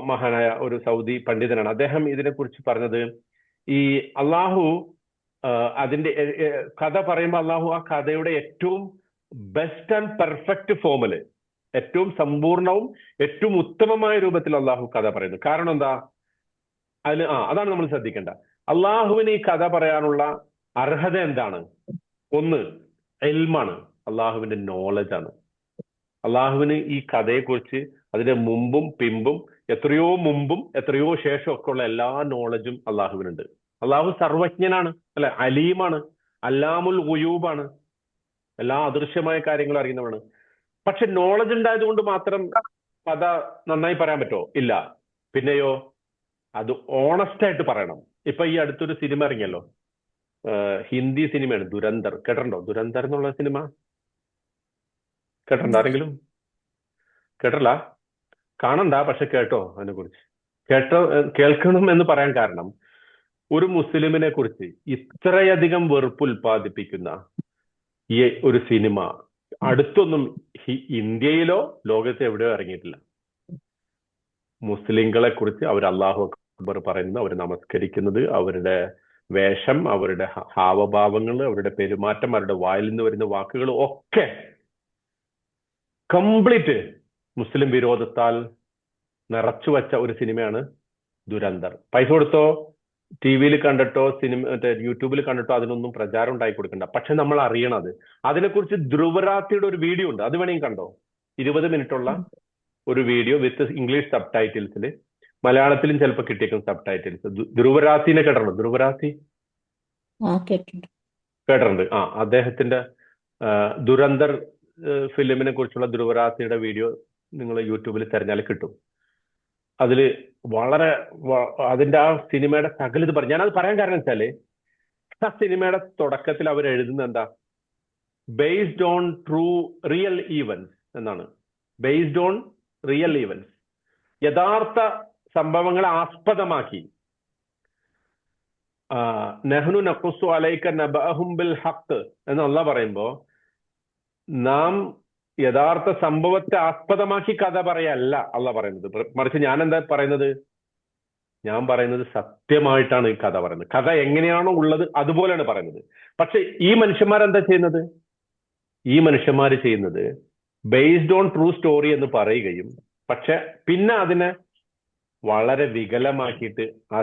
മഹാനായ ഒരു സൗദി പണ്ഡിതനാണ്. അദ്ദേഹം ഇതിനെക്കുറിച്ച് പറഞ്ഞത്, ഈ അള്ളാഹു അതിന്റെ കഥ പറയുമ്പോൾ അള്ളാഹു ആ കഥയുടെ ഏറ്റവും ബെസ്റ്റ് ആൻഡ് പെർഫെക്റ്റ് ഫോമില്, ഏറ്റവും സമ്പൂർണവും ഏറ്റവും ഉത്തമമായ രൂപത്തിൽ അള്ളാഹു കഥ പറയുന്നു. കാരണം എന്താ? അതാണ് നമ്മൾ ശ്രദ്ധിക്കേണ്ട. അള്ളാഹുവിന് ഈ കഥ പറയാനുള്ള അർഹത എന്താണ്? ഒന്ന് ഇൽമാണ്, അള്ളാഹുവിന്റെ നോളജാണ്. അള്ളാഹുവിന് ഈ കഥയെക്കുറിച്ച് അതിന്റെ മുമ്പും പിമ്പും, എത്രയോ മുമ്പും എത്രയോ ശേഷം ഒക്കെ ഉള്ള എല്ലാ നോളജും അള്ളാഹുവിനുണ്ട്. അള്ളാഹു സർവജ്ഞനാണ്, അല്ലെ? അലീമാണ്, അല്ലാമുൽ ഗുയൂബാണ്, എല്ലാ അദൃശ്യമായ കാര്യങ്ങളും അറിയുന്നവനാണ്. പക്ഷെ നോളജ് ഉണ്ടായത് കൊണ്ട് മാത്രം കഥ നന്നായി പറയാൻ പറ്റുമോ? ഇല്ല. പിന്നെയോ അത് ഓണസ്റ്റ് ആയിട്ട് പറയണം. ഇപ്പൊ ഈ അടുത്തൊരു സിനിമ ഇറങ്ങിയല്ലോ, ഹിന്ദി സിനിമയാണ് ദുരന്തർ. കേട്ടിട്ടുണ്ടോ? ദുരന്തർ എന്നുള്ള സിനിമ കേട്ടിട്ടുണ്ടോ? ആരെങ്കിലും കേട്ടില്ല? കാണണ്ട, പക്ഷെ കേട്ടോ. അതിനെ കുറിച്ച് കേൾക്കണം എന്ന് പറയാൻ കാരണം, ഒരു മുസ്ലിമിനെ കുറിച്ച് ഇത്രയധികം വെറുപ്പ് ഉൽപ്പാദിപ്പിക്കുന്ന ഈ ഒരു സിനിമ അടുത്തൊന്നും ഇന്ത്യയിലോ ലോകത്ത് എവിടെയോ ഇറങ്ങിയിട്ടില്ല. മുസ്ലിങ്ങളെ കുറിച്ച് അവർ അല്ലാഹു അക്ബർ പറയുന്നത്, അവർ നമസ്കരിക്കുന്നത്, അവരുടെ വേഷം, അവരുടെ ഹാവഭാവങ്ങൾ, അവരുടെ പെരുമാറ്റം, അവരുടെ വായിൽ നിന്ന് വരുന്ന വാക്കുകൾ ഒക്കെ കംപ്ലീറ്റ് മുസ്ലിം വിരോധത്താൽ നിറച്ചു വച്ച ഒരു സിനിമയാണ് ദുരന്തർ. പൈസ കൊടുത്തോ, ടി വിയിൽ കണ്ടിട്ടോ, യൂട്യൂബിൽ കണ്ടിട്ടോ അതിനൊന്നും പ്രചാരം ഉണ്ടായി കൊടുക്കണ്ട. പക്ഷെ നമ്മൾ അറിയണത് അതിനെക്കുറിച്ച് ധ്രുവറാത്തിയുടെ ഒരു വീഡിയോ ഉണ്ട്, അത് വേണമെങ്കിൽ കണ്ടോ. 20 മിനിറ്റുള്ള ഒരു വീഡിയോ വിത്ത് ഇംഗ്ലീഷ് സബ് ടൈറ്റിൽസിൽ മലയാളത്തിലും ചിലപ്പോൾ കിട്ടിയേക്കും സബ് ടൈറ്റിൽസ്. ധ്രുവരാത്തിനെ കേട്ടിട്ടുണ്ടോ? ധ്രുവരാത്തി കേട്ടിട്ടുണ്ട്. കേട്ടിട്ടുണ്ട്. അദ്ദേഹത്തിന്റെ ദുരന്തർ ഫിലിമിനെ കുറിച്ചുള്ള ധ്രുവരാത്തിയുടെ വീഡിയോ നിങ്ങൾ യൂട്യൂബിൽ തെരഞ്ഞാൽ കിട്ടും. അതില് വളരെ അതിന്റെ ആ സിനിമയുടെ സകലിത് പറഞ്ഞു. ഞാനത് പറയാൻ കാരണം വെച്ചാല് ആ സിനിമയുടെ തുടക്കത്തിൽ അവർ എഴുതുന്നത് എന്താ? Based on true real events എന്നാണ്. ബേസ്ഡ് ഓൺ റിയൽ ഈവൻസ്, യഥാർത്ഥ സംഭവങ്ങളെ ആസ്പദമാക്കി. നെഹ്നു നഖുസ്സു അലൈക നബഅഹും ബിൽ ഹഖ് എന്നല്ല പറയുമ്പോ നാം യഥാർത്ഥ സംഭവത്തെ ആസ്പദമാക്കി കഥ പറയല്ല അല്ല പറയുന്നത്. മറിച്ച് ഞാൻ എന്താ പറയുന്നത്? ഞാൻ പറയുന്നത് സത്യമായിട്ടാണ് ഈ കഥ പറയുന്നത്. കഥ എങ്ങനെയാണോ ഉള്ളത് അതുപോലെയാണ് പറയുന്നത്. പക്ഷെ ഈ മനുഷ്യന്മാരെന്താ ചെയ്യുന്നത്? ഈ മനുഷ്യന്മാർ ചെയ്യുന്നത് ബേസ്ഡ് ഓൺ ട്രൂ സ്റ്റോറി എന്ന് പറയുകയും പക്ഷെ പിന്നെ അതിനെ വളരെ വികലമാക്കിയിട്ട് ആ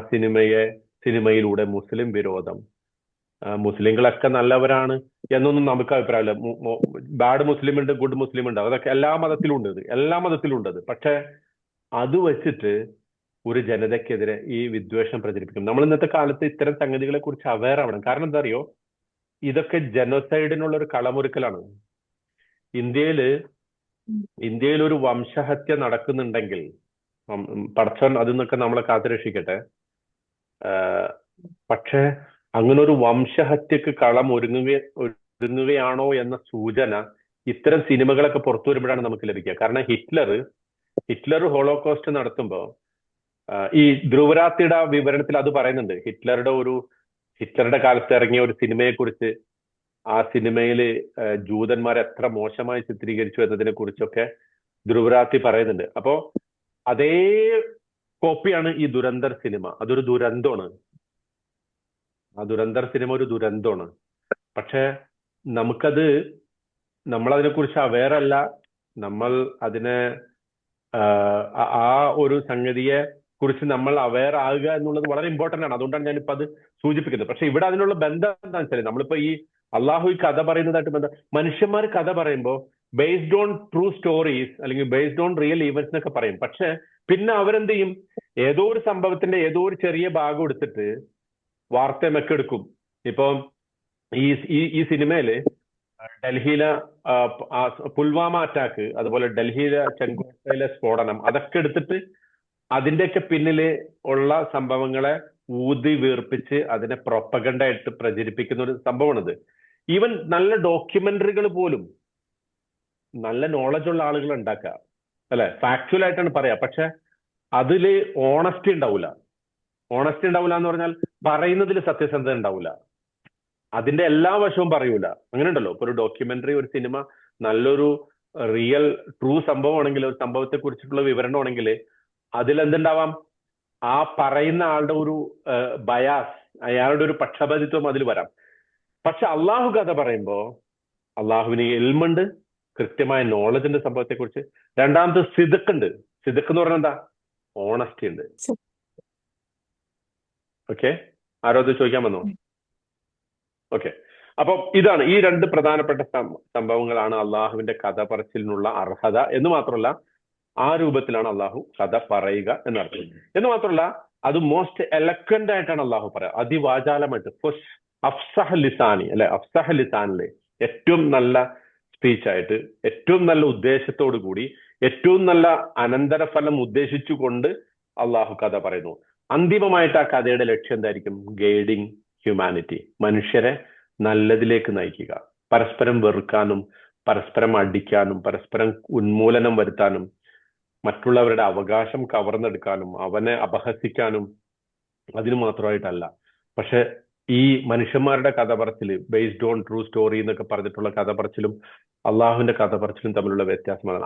സിനിമയിലൂടെ മുസ്ലിം വിരോധം, മുസ്ലിങ്ങളൊക്കെ നല്ലവരാണ് എന്നൊന്നും നമുക്ക് അഭിപ്രായമില്ല. ബാഡ് മുസ്ലിം ഉണ്ട്, ഗുഡ് മുസ്ലിം ഉണ്ട്, അതൊക്കെ എല്ലാ മതത്തിലും ഉണ്ട്. പക്ഷെ അത് വെച്ചിട്ട് ഒരു ജനതയ്ക്കെതിരെ ഈ വിദ്വേഷം പ്രചരിപ്പിക്കും. നമ്മൾ ഇന്നത്തെ കാലത്ത് ഇത്തരം സംഗതികളെ കുറിച്ച് അവെയർ ആവണം. കാരണം എന്താ അറിയോ? ഇതൊക്കെ ജനോസൈഡിനുള്ള ഒരു കളമൊരുക്കലാണ്. ഇന്ത്യയിൽ ഒരു വംശഹത്യ നടക്കുന്നുണ്ടെങ്കിൽ പടച്ചോൻ അതിൽ നിന്നൊക്കെ നമ്മളെ കാത്തുരക്ഷിക്കട്ടെ. പക്ഷെ അങ്ങനെ ഒരു വംശഹത്യക്ക് കളം ഒരുങ്ങുകയാണോ എന്ന സൂചന ഇത്തരം സിനിമകളൊക്കെ പുറത്തു വരുമ്പോഴാണ് നമുക്ക് ലഭിക്കുക. കാരണം ഹിറ്റ്ലർ ഹോളോകോസ്റ്റ് നടത്തുമ്പോ ഈ ധ്രുവരാത്തിയുടെ വിവരണത്തിൽ അത് പറയുന്നുണ്ട്. ഹിറ്റ്ലറുടെ കാലത്ത് ഇറങ്ങിയ ഒരു സിനിമയെ കുറിച്ച്, ആ സിനിമയില് ജൂതന്മാരെ എത്ര മോശമായി ചിത്രീകരിച്ചു എന്നതിനെ കുറിച്ചൊക്കെ ധ്രുവരാത്തി പറയുന്നുണ്ട്. അപ്പോ അതേ കോപ്പിയാണ് ഈ ദുരന്തർ സിനിമ. അതൊരു ദുരന്തമാണ്. ആ ദുരന്തർ സിനിമ ഒരു ദുരന്തമാണ്. പക്ഷെ നമ്മളതിനെ കുറിച്ച് അവെയർ അല്ല. നമ്മൾ അതിനെ ആ ഒരു സംഗതിയെ കുറിച്ച് നമ്മൾ അവെയർ ആകുക എന്നുള്ളത് വളരെ ഇമ്പോർട്ടന്റ് ആണ്. അതുകൊണ്ടാണ് ഞാനിപ്പോ അത് സൂചിപ്പിക്കുന്നത്. പക്ഷെ ഇവിടെ അതിനുള്ള ബന്ധം എന്താണെന്ന് വെച്ചാൽ, നമ്മളിപ്പോ ഈ അള്ളാഹു ഈ കഥ പറയുന്നതായിട്ട് ബന്ധം, മനുഷ്യന്മാർ കഥ പറയുമ്പോൾ ബേസ്ഡ് ഓൺ ട്രൂ സ്റ്റോറീസ് അല്ലെങ്കിൽ ബേസ്ഡ് ഓൺ റിയൽ ഈവൻസ് എന്നൊക്കെ പറയും. പക്ഷെ പിന്നെ അവരെന്ത് ചെയ്യും? ഏതോ ഒരു സംഭവത്തിന്റെ ഏതോ ഒരു ചെറിയ ഭാഗം എടുത്തിട്ട് വാർത്തയൊക്കെ എടുക്കും. ഇപ്പൊ ഈ സിനിമയില് ഡൽഹിയിലെ പുൽവാമ അറ്റാക്ക്, അതുപോലെ ഡൽഹിയിലെ ചെങ്കോട്ടയിലെ സ്ഫോടനം, അതൊക്കെ എടുത്തിട്ട് അതിന്റെയൊക്കെ പിന്നില് ഉള്ള സംഭവങ്ങളെ ഊതി വീർപ്പിച്ച് അതിനെ പ്രൊപ്പഗണ്ട ആയിട്ട് പ്രചരിപ്പിക്കുന്ന ഒരു സംഭവമാണിത്. ഈവൻ നല്ല ഡോക്യുമെന്ററികൾ പോലും നല്ല നോളജ് ഉള്ള ആളുകൾ ഉണ്ടാക്കുക, അല്ലെ? ഫാക്ച്വൽ ആയിട്ടാണ് പറയാ. പക്ഷെ അതില് ഓണസ്റ്റി ഉണ്ടാവില്ല എന്ന് പറഞ്ഞാൽ പറയുന്നതിൽ സത്യസന്ധത ഉണ്ടാവില്ല. അതിന്റെ എല്ലാ വശവും പറയൂല. അങ്ങനെ ഉണ്ടല്ലോ. ഇപ്പൊ ഒരു ഡോക്യുമെന്ററി, ഒരു സിനിമ നല്ലൊരു റിയൽ ട്രൂ സംഭവമാണെങ്കിൽ, ഒരു സംഭവത്തെ കുറിച്ചിട്ടുള്ള വിവരണമാണെങ്കിൽ അതിലെന്തുണ്ടാവാം? ആ പറയുന്ന ആളുടെ ഒരു ബയാസ്, അയാളുടെ ഒരു പക്ഷപാതിത്വം അതിൽ വരാം. പക്ഷെ അള്ളാഹു കഥ പറയുമ്പോ അള്ളാഹുവിന് ഇൽമുണ്ട്, കൃത്യമായ നോളജ് ഉണ്ട് സംഭവത്തെ കുറിച്ച്. രണ്ടാമത് സിദഖ് ഉണ്ട്. സിദഖ് എന്ന് പറഞ്ഞാൽ എന്താ? ഓണസ്റ്റി ഉണ്ട്. ഓക്കെ, ആരോ അത് ചോദിക്കാൻ വന്നോ? ഓക്കെ, അപ്പൊ ഇതാണ് ഈ രണ്ട് പ്രധാനപ്പെട്ട സംഭവങ്ങളാണ് അള്ളാഹുവിന്റെ കഥ പറച്ചിലിനുള്ള അർഹത. എന്ന് മാത്രമല്ല, ആ രൂപത്തിലാണ് അള്ളാഹു കഥ പറയുക എന്നർത്ഥം. എന്ന് മാത്രമല്ല, അത് മോസ്റ്റ് എലക്വന്റ് ആയിട്ടാണ് അള്ളാഹു പറയുക, അതിവാചാലമായിട്ട്. അഫ്സഹ ലിസാനി, അല്ലെ? അഫ്സഹ ലിസാനിലെ ഏറ്റവും നല്ല സ്പീച്ചായിട്ട്, ഏറ്റവും നല്ല ഉദ്ദേശത്തോടു കൂടി, ഏറ്റവും നല്ല അനന്തരഫലം ഉദ്ദേശിച്ചുകൊണ്ട് അള്ളാഹു കഥ പറയുന്നു. അന്തിമമായിട്ട് ആ കഥയുടെ ലക്ഷ്യം എന്തായിരിക്കും? ഗൈഡിങ് ഹ്യൂമാനിറ്റി, മനുഷ്യരെ നല്ലതിലേക്ക് നയിക്കുക. പരസ്പരം വെറുക്കാനും പരസ്പരം അടിക്കാനും പരസ്പരം ഉന്മൂലനം വരുത്താനും മറ്റുള്ളവരുടെ അവകാശം കവർന്നെടുക്കാനും അവനെ അപഹസിക്കാനും അതിന് മാത്രമായിട്ടല്ല. പക്ഷെ ഈ മനുഷ്യന്മാരുടെ കഥ പറച്ചില്, ബേസ്ഡ് ഓൺ ട്രൂ സ്റ്റോറി എന്നൊക്കെ പറഞ്ഞിട്ടുള്ള കഥ പറച്ചിലും അള്ളാഹുവിന്റെ കഥ പറച്ചിലും തമ്മിലുള്ള വ്യത്യാസമാണ്.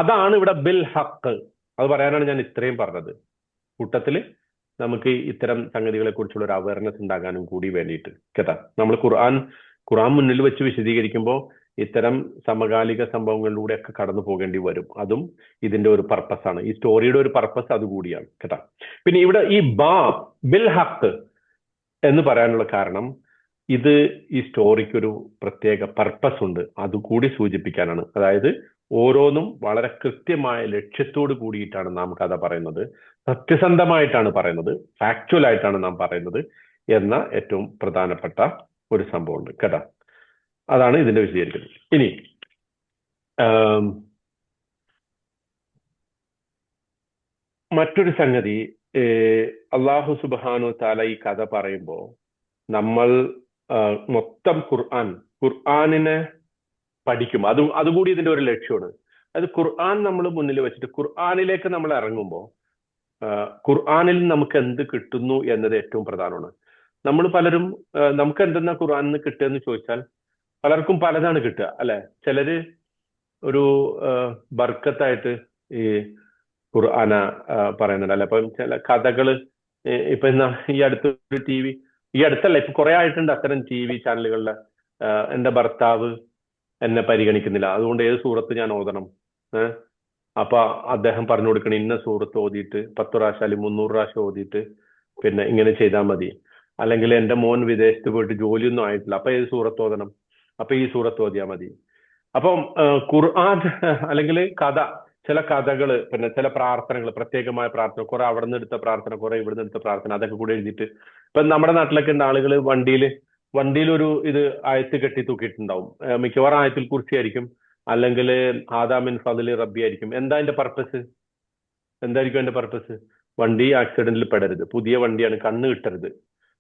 അതാണ് ഇവിടെ ബിൽ ഹക്ക്. അത് പറയാനാണ് ഞാൻ ഇത്രയും പറഞ്ഞത്. കൂട്ടത്തില് നമുക്ക് ഇത്തരം സംഗതികളെ കുറിച്ചുള്ള ഒരു അവയർനെസ് ഉണ്ടാകാനും കൂടി വേണ്ടിയിട്ട് കേട്ടാ. നമ്മൾ ഖുർആൻ മുന്നിൽ വെച്ച് വിശദീകരിക്കുമ്പോൾ ഇത്തരം സമകാലിക സംഭവങ്ങളിലൂടെയൊക്കെ കടന്നു പോകേണ്ടി വരും. അതും ഇതിന്റെ ഒരു പർപ്പസാണ്. ഈ സ്റ്റോറിയുടെ ഒരു പർപ്പസ് അതുകൂടിയാണ് കേട്ടാ. പിന്നെ ഇവിടെ ഈ ബിൽ ഹക്ക് എന്ന് പറയാനുള്ള കാരണം, ഇത് ഈ സ്റ്റോറിക്ക് ഒരു പ്രത്യേക പർപ്പസ് ഉണ്ട്, അതുകൂടി സൂചിപ്പിക്കാനാണ്. അതായത് ഓരോന്നും വളരെ കൃത്യമായ ലക്ഷ്യത്തോട് കൂടിയിട്ടാണ് നാം കഥ പറയുന്നത്, സത്യസന്ധമായിട്ടാണ് പറയുന്നത്, ഫാക്ച്വൽ ആയിട്ടാണ് നാം പറയുന്നത് എന്ന ഏറ്റവും പ്രധാനപ്പെട്ട ഒരു സംഭവമുണ്ട് കേട്ടോ. അതാണ് ഇതിന്റെ വിശദീകരിക്കുന്നത്. ഇനി മറ്റൊരു സംഗതി, അള്ളാഹു സുബ്ഹാനഹു തആല ഈ കഥ പറയുമ്പോൾ നമ്മൾ മൊത്തം ഖുർആനിനെ പഠിക്കും. അതുകൂടി ഇതിന്റെ ഒരു ലക്ഷ്യമാണ്. അത് ഖുർആൻ നമ്മൾ മുന്നിൽ വെച്ചിട്ട് ഖുർആനിലേക്ക് നമ്മൾ ഇറങ്ങുമ്പോൾ ഖുർആനിൽ നമുക്ക് എന്ത് കിട്ടുന്നു എന്നത് ഏറ്റവും പ്രധാനമാണ്. നമ്മൾ പലരും നമുക്ക് എന്തെന്നാ ഖുർആനിൽ നിന്ന് കിട്ടുക എന്ന് ചോദിച്ചാൽ പലർക്കും പലതാണ് കിട്ടുക അല്ലെ. ചിലര് ഒരു ബർക്കത്തായിട്ട് ഈ ഖുർആന പറയുന്നുണ്ട് അല്ലെ. അപ്പം ചില കഥകള് ഇപ്പൊ എന്നാ ഈ അടുത്തൊരു ഈ അടുത്തല്ല, ഇപ്പൊ കുറെ ആയിട്ടുണ്ട് അത്തരം TV ചാനലുകളില് എന്റെ ഭർത്താവ് എന്നെ പരിഗണിക്കുന്നില്ല, അതുകൊണ്ട് ഏത് സൂറത്ത് ഞാൻ ഓതണം, അപ്പൊ അദ്ദേഹം പറഞ്ഞു കൊടുക്കണം ഇന്ന സൂറത്ത് ഓതിയിട്ട് 10 പ്രാവശ്യം അല്ലെങ്കിൽ 300 പ്രാവശ്യം ഓതിയിട്ട് പിന്നെ ഇങ്ങനെ ചെയ്താൽ മതി. അല്ലെങ്കിൽ എന്റെ മോൻ വിദേശത്ത് പോയിട്ട് ജോലിയൊന്നും ആയിട്ടില്ല, അപ്പൊ ഏത് സൂറത്ത് ഓതണം, അപ്പൊ ഈ സൂറത്ത് ഓതിയാൽ മതി. അപ്പം ഖുർആൻ അല്ലെങ്കിൽ ചില കഥകള്, പിന്നെ ചില പ്രാർത്ഥനകൾ, പ്രത്യേകമായ പ്രാർത്ഥന, കുറെ അവിടെ നിന്ന് എടുത്ത പ്രാർത്ഥന, കുറെ ഇവിടെ നിന്ന് എടുത്ത പ്രാർത്ഥന, അതൊക്കെ കൂടെ എഴുതിയിട്ട് ഇപ്പൊ നമ്മുടെ നാട്ടിലൊക്കെ ഉണ്ട് ആളുകൾ വണ്ടിയിൽ ഇത് ആയത്ത് കെട്ടി തൂക്കിയിട്ടുണ്ടാവും. മിക്കവാറും ആയത്തിൽ കുറിച്ച് ആയിരിക്കും, അല്ലെങ്കിൽ ആദാമിൻ ഫദ്ലി റബ്ബി ആയിരിക്കും. എന്തായിരിക്കും അതിന്റെ പർപ്പസ്? വണ്ടി ആക്സിഡന്റിൽ പെടരുത്, പുതിയ വണ്ടിയാണ്, കണ്ണ് കിട്ടരുത്.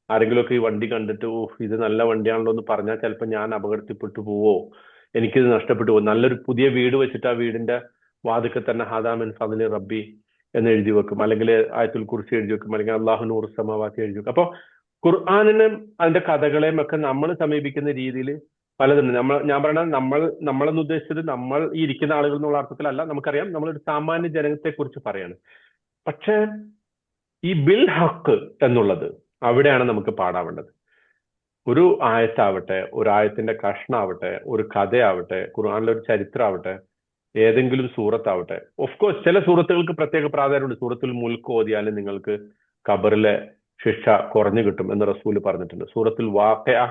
ആരെങ്കിലുമൊക്കെ ഈ വണ്ടി കണ്ടിട്ട് ഇത് നല്ല വണ്ടിയാണല്ലോ എന്ന് പറഞ്ഞാൽ ചിലപ്പോൾ ഞാൻ അപകടത്തിൽപ്പെട്ടു പോവോ, എനിക്കിത് നഷ്ടപ്പെട്ടു പോകും. നല്ലൊരു പുതിയ വീട് വെച്ചിട്ട് ആ വീടിന്റെ വാതിക്കെ തന്നെ ഹാദാമിൻ ഫദ്ലി റബ്ബി എന്ന് എഴുതി വെക്കും, അല്ലെങ്കിൽ ആയത്തുൽ കുർസി എഴുതി വെക്കും, അല്ലെങ്കിൽ അല്ലാഹു നൂറു സമാവാതി എഴുതി വെക്കും. അപ്പൊ ഖുർആനിനും അതിന്റെ കഥകളെയും ഒക്കെ നമ്മൾ സമീപിക്കുന്ന രീതിയിൽ പലതുണ്ട്. ഞാൻ പറയണത് നമ്മളെന്ന് ഉദ്ദേശിച്ചത് നമ്മൾ ഈ ഇരിക്കുന്ന ആളുകൾ എന്നുള്ള അർത്ഥത്തിലല്ല. നമുക്കറിയാം നമ്മളൊരു സാമാന്യ ജനത്തെ കുറിച്ച് പറയാണ്. പക്ഷെ ഈ ബിൽ ഹക്ക് എന്നുള്ളത് അവിടെയാണ് നമുക്ക് പാടാവേണ്ടത്. ഒരു ആയത്താവട്ടെ, ഒരു ആയത്തിന്റെ കഷ്ണാവട്ടെ, ഒരു കഥയാവട്ടെ, ഖുർആനിലെ ഒരു ചരിത്രമാവട്ടെ, ഏതെങ്കിലും സൂറത്താവട്ടെ. ഓഫ് കോഴ്സ് ചില സൂറത്തുകൾക്ക് പ്രത്യേക പ്രാധാന്യമുണ്ട്. സൂറത്തുൽ മുൽക്ക് ഓതിയാലും നിങ്ങൾക്ക് ഖബറിലെ ശിക്ഷ കുറഞ്ഞു കിട്ടും എന്ന് റസൂൽ പറഞ്ഞിട്ടുണ്ട്. സൂറത്തുൽ വാഖിഅ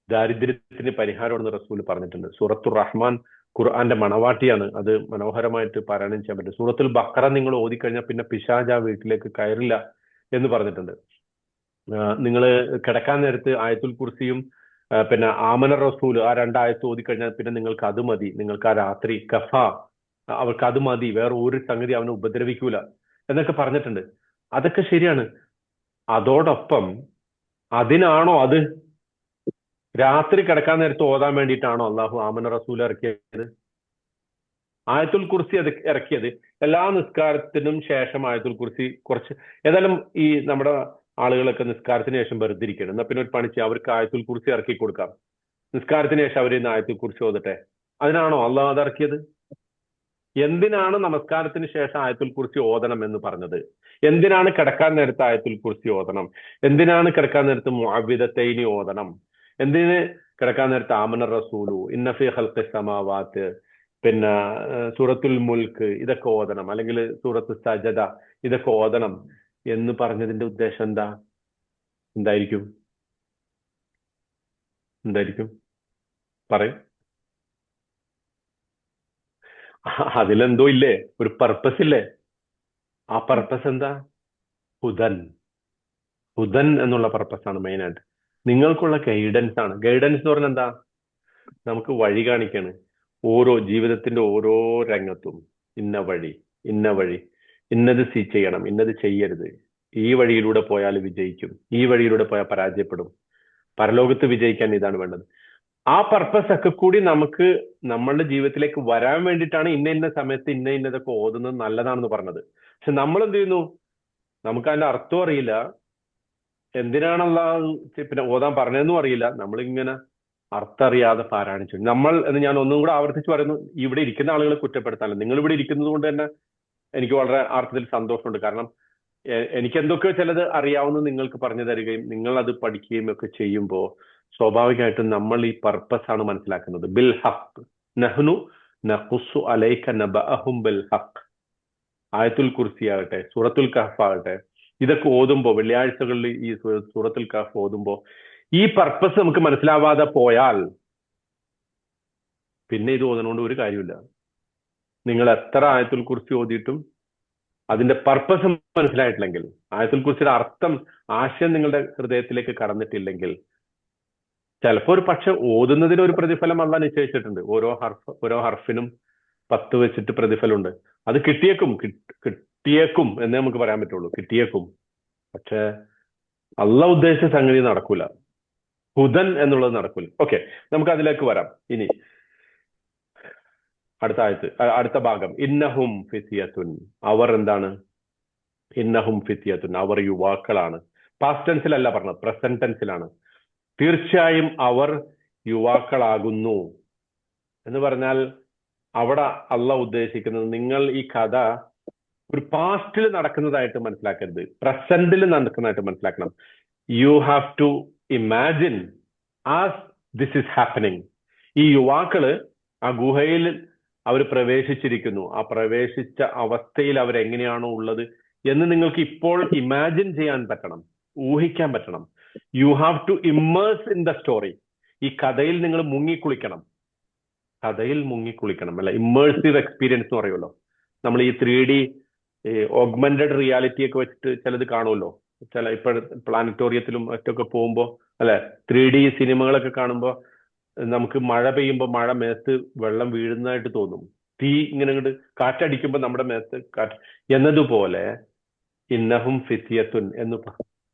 ദാരിദ്ര്യത്തിന് പരിഹാരമാണെന്ന് റസൂൽ പറഞ്ഞിട്ടുണ്ട്. സൂറത്തുർ റഹ്മാൻ ഖുർആന്റെ മണവാട്ടിയാണ്, അത് മനോഹരമായിട്ട് പാരായണം ചെയ്യാൻ പറ്റും. സൂറത്തുൽ ബഖറ നിങ്ങൾ ഓതിക്കഴിഞ്ഞാൽ പിന്നെ പിശാച് ആ വീട്ടിലേക്ക് കയറില്ല എന്ന് പറഞ്ഞിട്ടുണ്ട്. നിങ്ങൾ കിടക്കാൻ നേരത്ത് ആയത്തുൽ കുർസിയും പിന്നെ ആമന റസൂൽ ആ 2 ആയത്ത് ഓതിക്കഴിഞ്ഞാൽ പിന്നെ നിങ്ങൾക്ക് അത് മതി. നിങ്ങൾക്ക് ആ രാത്രി കഫ, അവർക്ക് അത് മതി, വേറെ ഒരു സംഗതി അവനെ ഉപദ്രവിക്കൂല എന്നൊക്കെ പറഞ്ഞിട്ടുണ്ട്. അതൊക്കെ ശരിയാണ്. അതോടൊപ്പം അതിനാണോ അത് രാത്രി കിടക്കാൻ നേരത്ത് ഓതാൻ വേണ്ടിയിട്ടാണോ അള്ളാഹു ആമന റസൂൽ ഇറക്കിയത്? ആയത്തുൽ കുർസി അത് ഇറക്കിയത് എല്ലാ നിസ്കാരത്തിനും ശേഷം ആയത്തുൽ കുർസി കുറച്ച്, ഏതായാലും ഈ നമ്മുടെ ആളുകളൊക്കെ നിസ്കാരത്തിന് ശേഷം വെറുതെ ഇരിക്കണം, എന്നാ പിന്നെ ഒരു പണി ചെയ്യാം, അവർക്ക് ആയത്തുൽ കുർസി ഇറക്കി കൊടുക്കാം, നിസ്കാരത്തിന് ശേഷം അവർ ഇന്ന് ആയത്തുൽ കുർസി ഓതട്ടെ. അതിനാണോ അള്ളാഹു അത് ഇറക്കിയത്? എന്തിനാണ് നമസ്കാരത്തിന് ശേഷം ആയത്തുൽ കുർസി ഓതണം എന്ന് പറഞ്ഞത്? എന്തിനാണ് കിടക്കാൻ നേരത്ത് ആയത്തുൽ കുർസി ഓതണം? എന്തിനാണ് കിടക്കാൻ നേരത്ത് മുഅവ്വിദത്തൈനി ഓതണം? എന്തിന് കിടക്കാൻ നേരത്ത് ആമന റസൂലു, ഇന്ന ഫീ ഖൽഖിസ് സമാവാത്ത്, പിന്നെ സൂറത്തുൽ മുൽക്ക് ഇതൊക്കെ ഓതണം, അല്ലെങ്കിൽ സൂറത്തു സജദ ഇതൊക്കെ ഓതണം എന്ന് പറഞ്ഞതിന്റെ ഉദ്ദേശം എന്തായിരിക്കും? പറയും. അതിലെന്തോ ഇല്ലേ, ഒരു പർപ്പസ് ഇല്ലേ? ആ പർപ്പസ് എന്താ? ഹുദൻ എന്നുള്ള പർപ്പസാണ് മെയിനായിട്ട്. നിങ്ങൾക്കുള്ള ഗൈഡൻസ് ആണ്. ഗൈഡൻസ് എന്ന് പറഞ്ഞാൽ എന്താ? നമുക്ക് വഴി കാണിക്കാണ്. ഓരോ ജീവിതത്തിന്റെ ഓരോ രംഗത്തും ഇന്ന വഴി, ഇന്നത് ചെയ്യണം, ഇന്നത് ചെയ്യരുത്, ഈ വഴിയിലൂടെ പോയാൽ വിജയിക്കും, ഈ വഴിയിലൂടെ പോയാൽ പരാജയപ്പെടും, പരലോകത്ത് വിജയിക്കാൻ ഇതാണ് വേണ്ടത്. ആ പർപ്പസ് ഒക്കെ കൂടി നമുക്ക് നമ്മളുടെ ജീവിതത്തിലേക്ക് വരാൻ വേണ്ടിയിട്ടാണ് ഇന്ന സമയത്ത് ഇന്നതൊക്കെ ഓതുന്നത് നല്ലതാണെന്ന് പറഞ്ഞത്. പക്ഷെ നമ്മൾ എന്ത് ചെയ്യുന്നു? നമുക്ക് അതിന്റെ അർത്ഥം അറിയില്ല, എന്തിനാണല്ല പിന്നെ ഓതാൻ പറഞ്ഞതെന്നും അറിയില്ല. നമ്മളിങ്ങനെ അർത്ഥം അറിയാതെ പാരായണിച്ചു എന്ന് ഞാൻ ഒന്നും കൂടെ ആവർത്തിച്ച് പറയുന്നു. ഇവിടെ ഇരിക്കുന്ന ആളുകളെ കുറ്റപ്പെടുത്താനല്ല, നിങ്ങൾ ഇവിടെ ഇരിക്കുന്നത് കൊണ്ട് തന്നെ എനിക്ക് വളരെ അർത്ഥത്തിൽ സന്തോഷമുണ്ട്. കാരണം എനിക്ക് എന്തൊക്കെയോ ചിലത് അറിയാവുന്ന നിങ്ങൾക്ക് പറഞ്ഞു തരികയും നിങ്ങൾ അത് പഠിക്കുകയും ഒക്കെ ചെയ്യുമ്പോൾ സ്വാഭാവികമായിട്ടും നമ്മൾ ഈ പർപ്പസ് ആണ് മനസ്സിലാക്കുന്നത്. ബിൽ ഹഖ് നഹ്നു നഖുസ്സു അലൈക നബഅഹും ബിൽ ഹഖ്. ആയത്തുൽ കുർസി ആകട്ടെ, സൂറത്തുൽ കഹ്ഫ് ആകട്ടെ, ഇതൊക്കെ ഓതുമ്പോൾ വെള്ളിയാഴ്ചകളിൽ ഈ സൂറത്തുൽ കഹ്ഫ് ഓതുമ്പോൾ ഈ പർപ്പസ് നമുക്ക് മനസ്സിലാവാതെ പോയാൽ പിന്നെ ഇത് ഓതുന്നതുകൊണ്ട് ഒരു കാര്യമില്ല. നിങ്ങൾ എത്ര ആയത്തുൽ കുർസി ഓതിയിട്ടും അതിന്റെ പർപ്പസ് മനസ്സിലായിട്ടില്ലെങ്കിൽ, ആയത്തുൽ കുർസിയുടെ അർത്ഥം, ആശയം നിങ്ങളുടെ ഹൃദയത്തിലേക്ക് കടന്നിട്ടില്ലെങ്കിൽ, ചിലപ്പോൾ ഒരു പക്ഷെ ഓതുന്നതിന് ഒരു പ്രതിഫലം അള്ളാഹ് നിശ്ചയിച്ചിട്ടുണ്ട്. ഓരോ ഹർഫിനും 10 വെച്ചിട്ട് പ്രതിഫലമുണ്ട്. അത് കിട്ടിയേക്കും എന്നേ നമുക്ക് പറയാൻ പറ്റുള്ളൂ. കിട്ടിയേക്കും. പക്ഷെ അള്ളാഹ് ഉദ്ദേശിച്ച സംഗതി നടക്കൂല. ഹുദൻ എന്നുള്ളത് നടക്കൂല. ഓക്കെ, നമുക്ക് അതിലേക്ക് വരാം. ഇനി അടുത്ത ഭാഗം, ഇന്നഹും ഫിത്യത്തുൻ. അവർ എന്താണ്? ഇന്നഹും ഫിത്യത്തുൻ, അവർ യുവാക്കളാണ്. പാസ്റ്റ് ടെൻസിലല്ല പറഞ്ഞത്, പ്രസന്റ് ടെൻസിലാണ്. തീർച്ചയായും അവർ യുവാക്കളാകുന്നു എന്ന് പറഞ്ഞാൽ അവിടെ അള്ളാഹ് ഉദ്ദേശിക്കുന്നത്, നിങ്ങൾ ഈ കഥ ഒരു പാസ്റ്റിൽ നടക്കുന്നതായിട്ട് മനസ്സിലാക്കരുത്, പ്രസന്റിൽ നടക്കുന്നതായിട്ട് മനസ്സിലാക്കണം. You have to imagine as this is happening. ഈ യുവാക്കള് ആ ഗുഹയിൽ അവർ പ്രവേശിച്ചിരിക്കുന്നു. ആ പ്രവേശിച്ച അവസ്ഥയിൽ അവരെങ്ങനെയാണോ ഉള്ളത് എന്ന് നിങ്ങൾക്ക് ഇപ്പോൾ ഇമാജിൻ ചെയ്യാൻ പറ്റണം, ഊഹിക്കാൻ പറ്റണം. You have to immerse in the story. ഈ കഥയിൽ നിങ്ങൾ മുങ്ങിക്കുളിക്കണം. അല്ല, ഇമ്മേഴ്സീവ് എക്സ്പീരിയൻസ് എന്ന് പറയുമല്ലോ. നമ്മൾ ഈ 3D ഓഗ്മെന്റഡ് റിയാലിറ്റി ഒക്കെ വെച്ചിട്ട് ചിലത് കാണുമല്ലോ. ഇപ്പൊ പ്ലാനറ്റോറിയത്തിലും മറ്റൊക്കെ പോകുമ്പോൾ അല്ലെ, 3D സിനിമകളൊക്കെ കാണുമ്പോൾ നമുക്ക് മഴ പെയ്യുമ്പോൾ മഴ മേത്ത് വെള്ളം വീഴുന്നതായിട്ട് തോന്നും. തീ ഇങ്ങനെ കാറ്റടിക്കുമ്പോൾ നമ്മുടെ മേത്ത് കാറ്റ് എന്നതുപോലെ ഇന്നഹും ഫിത്യത്തുൻ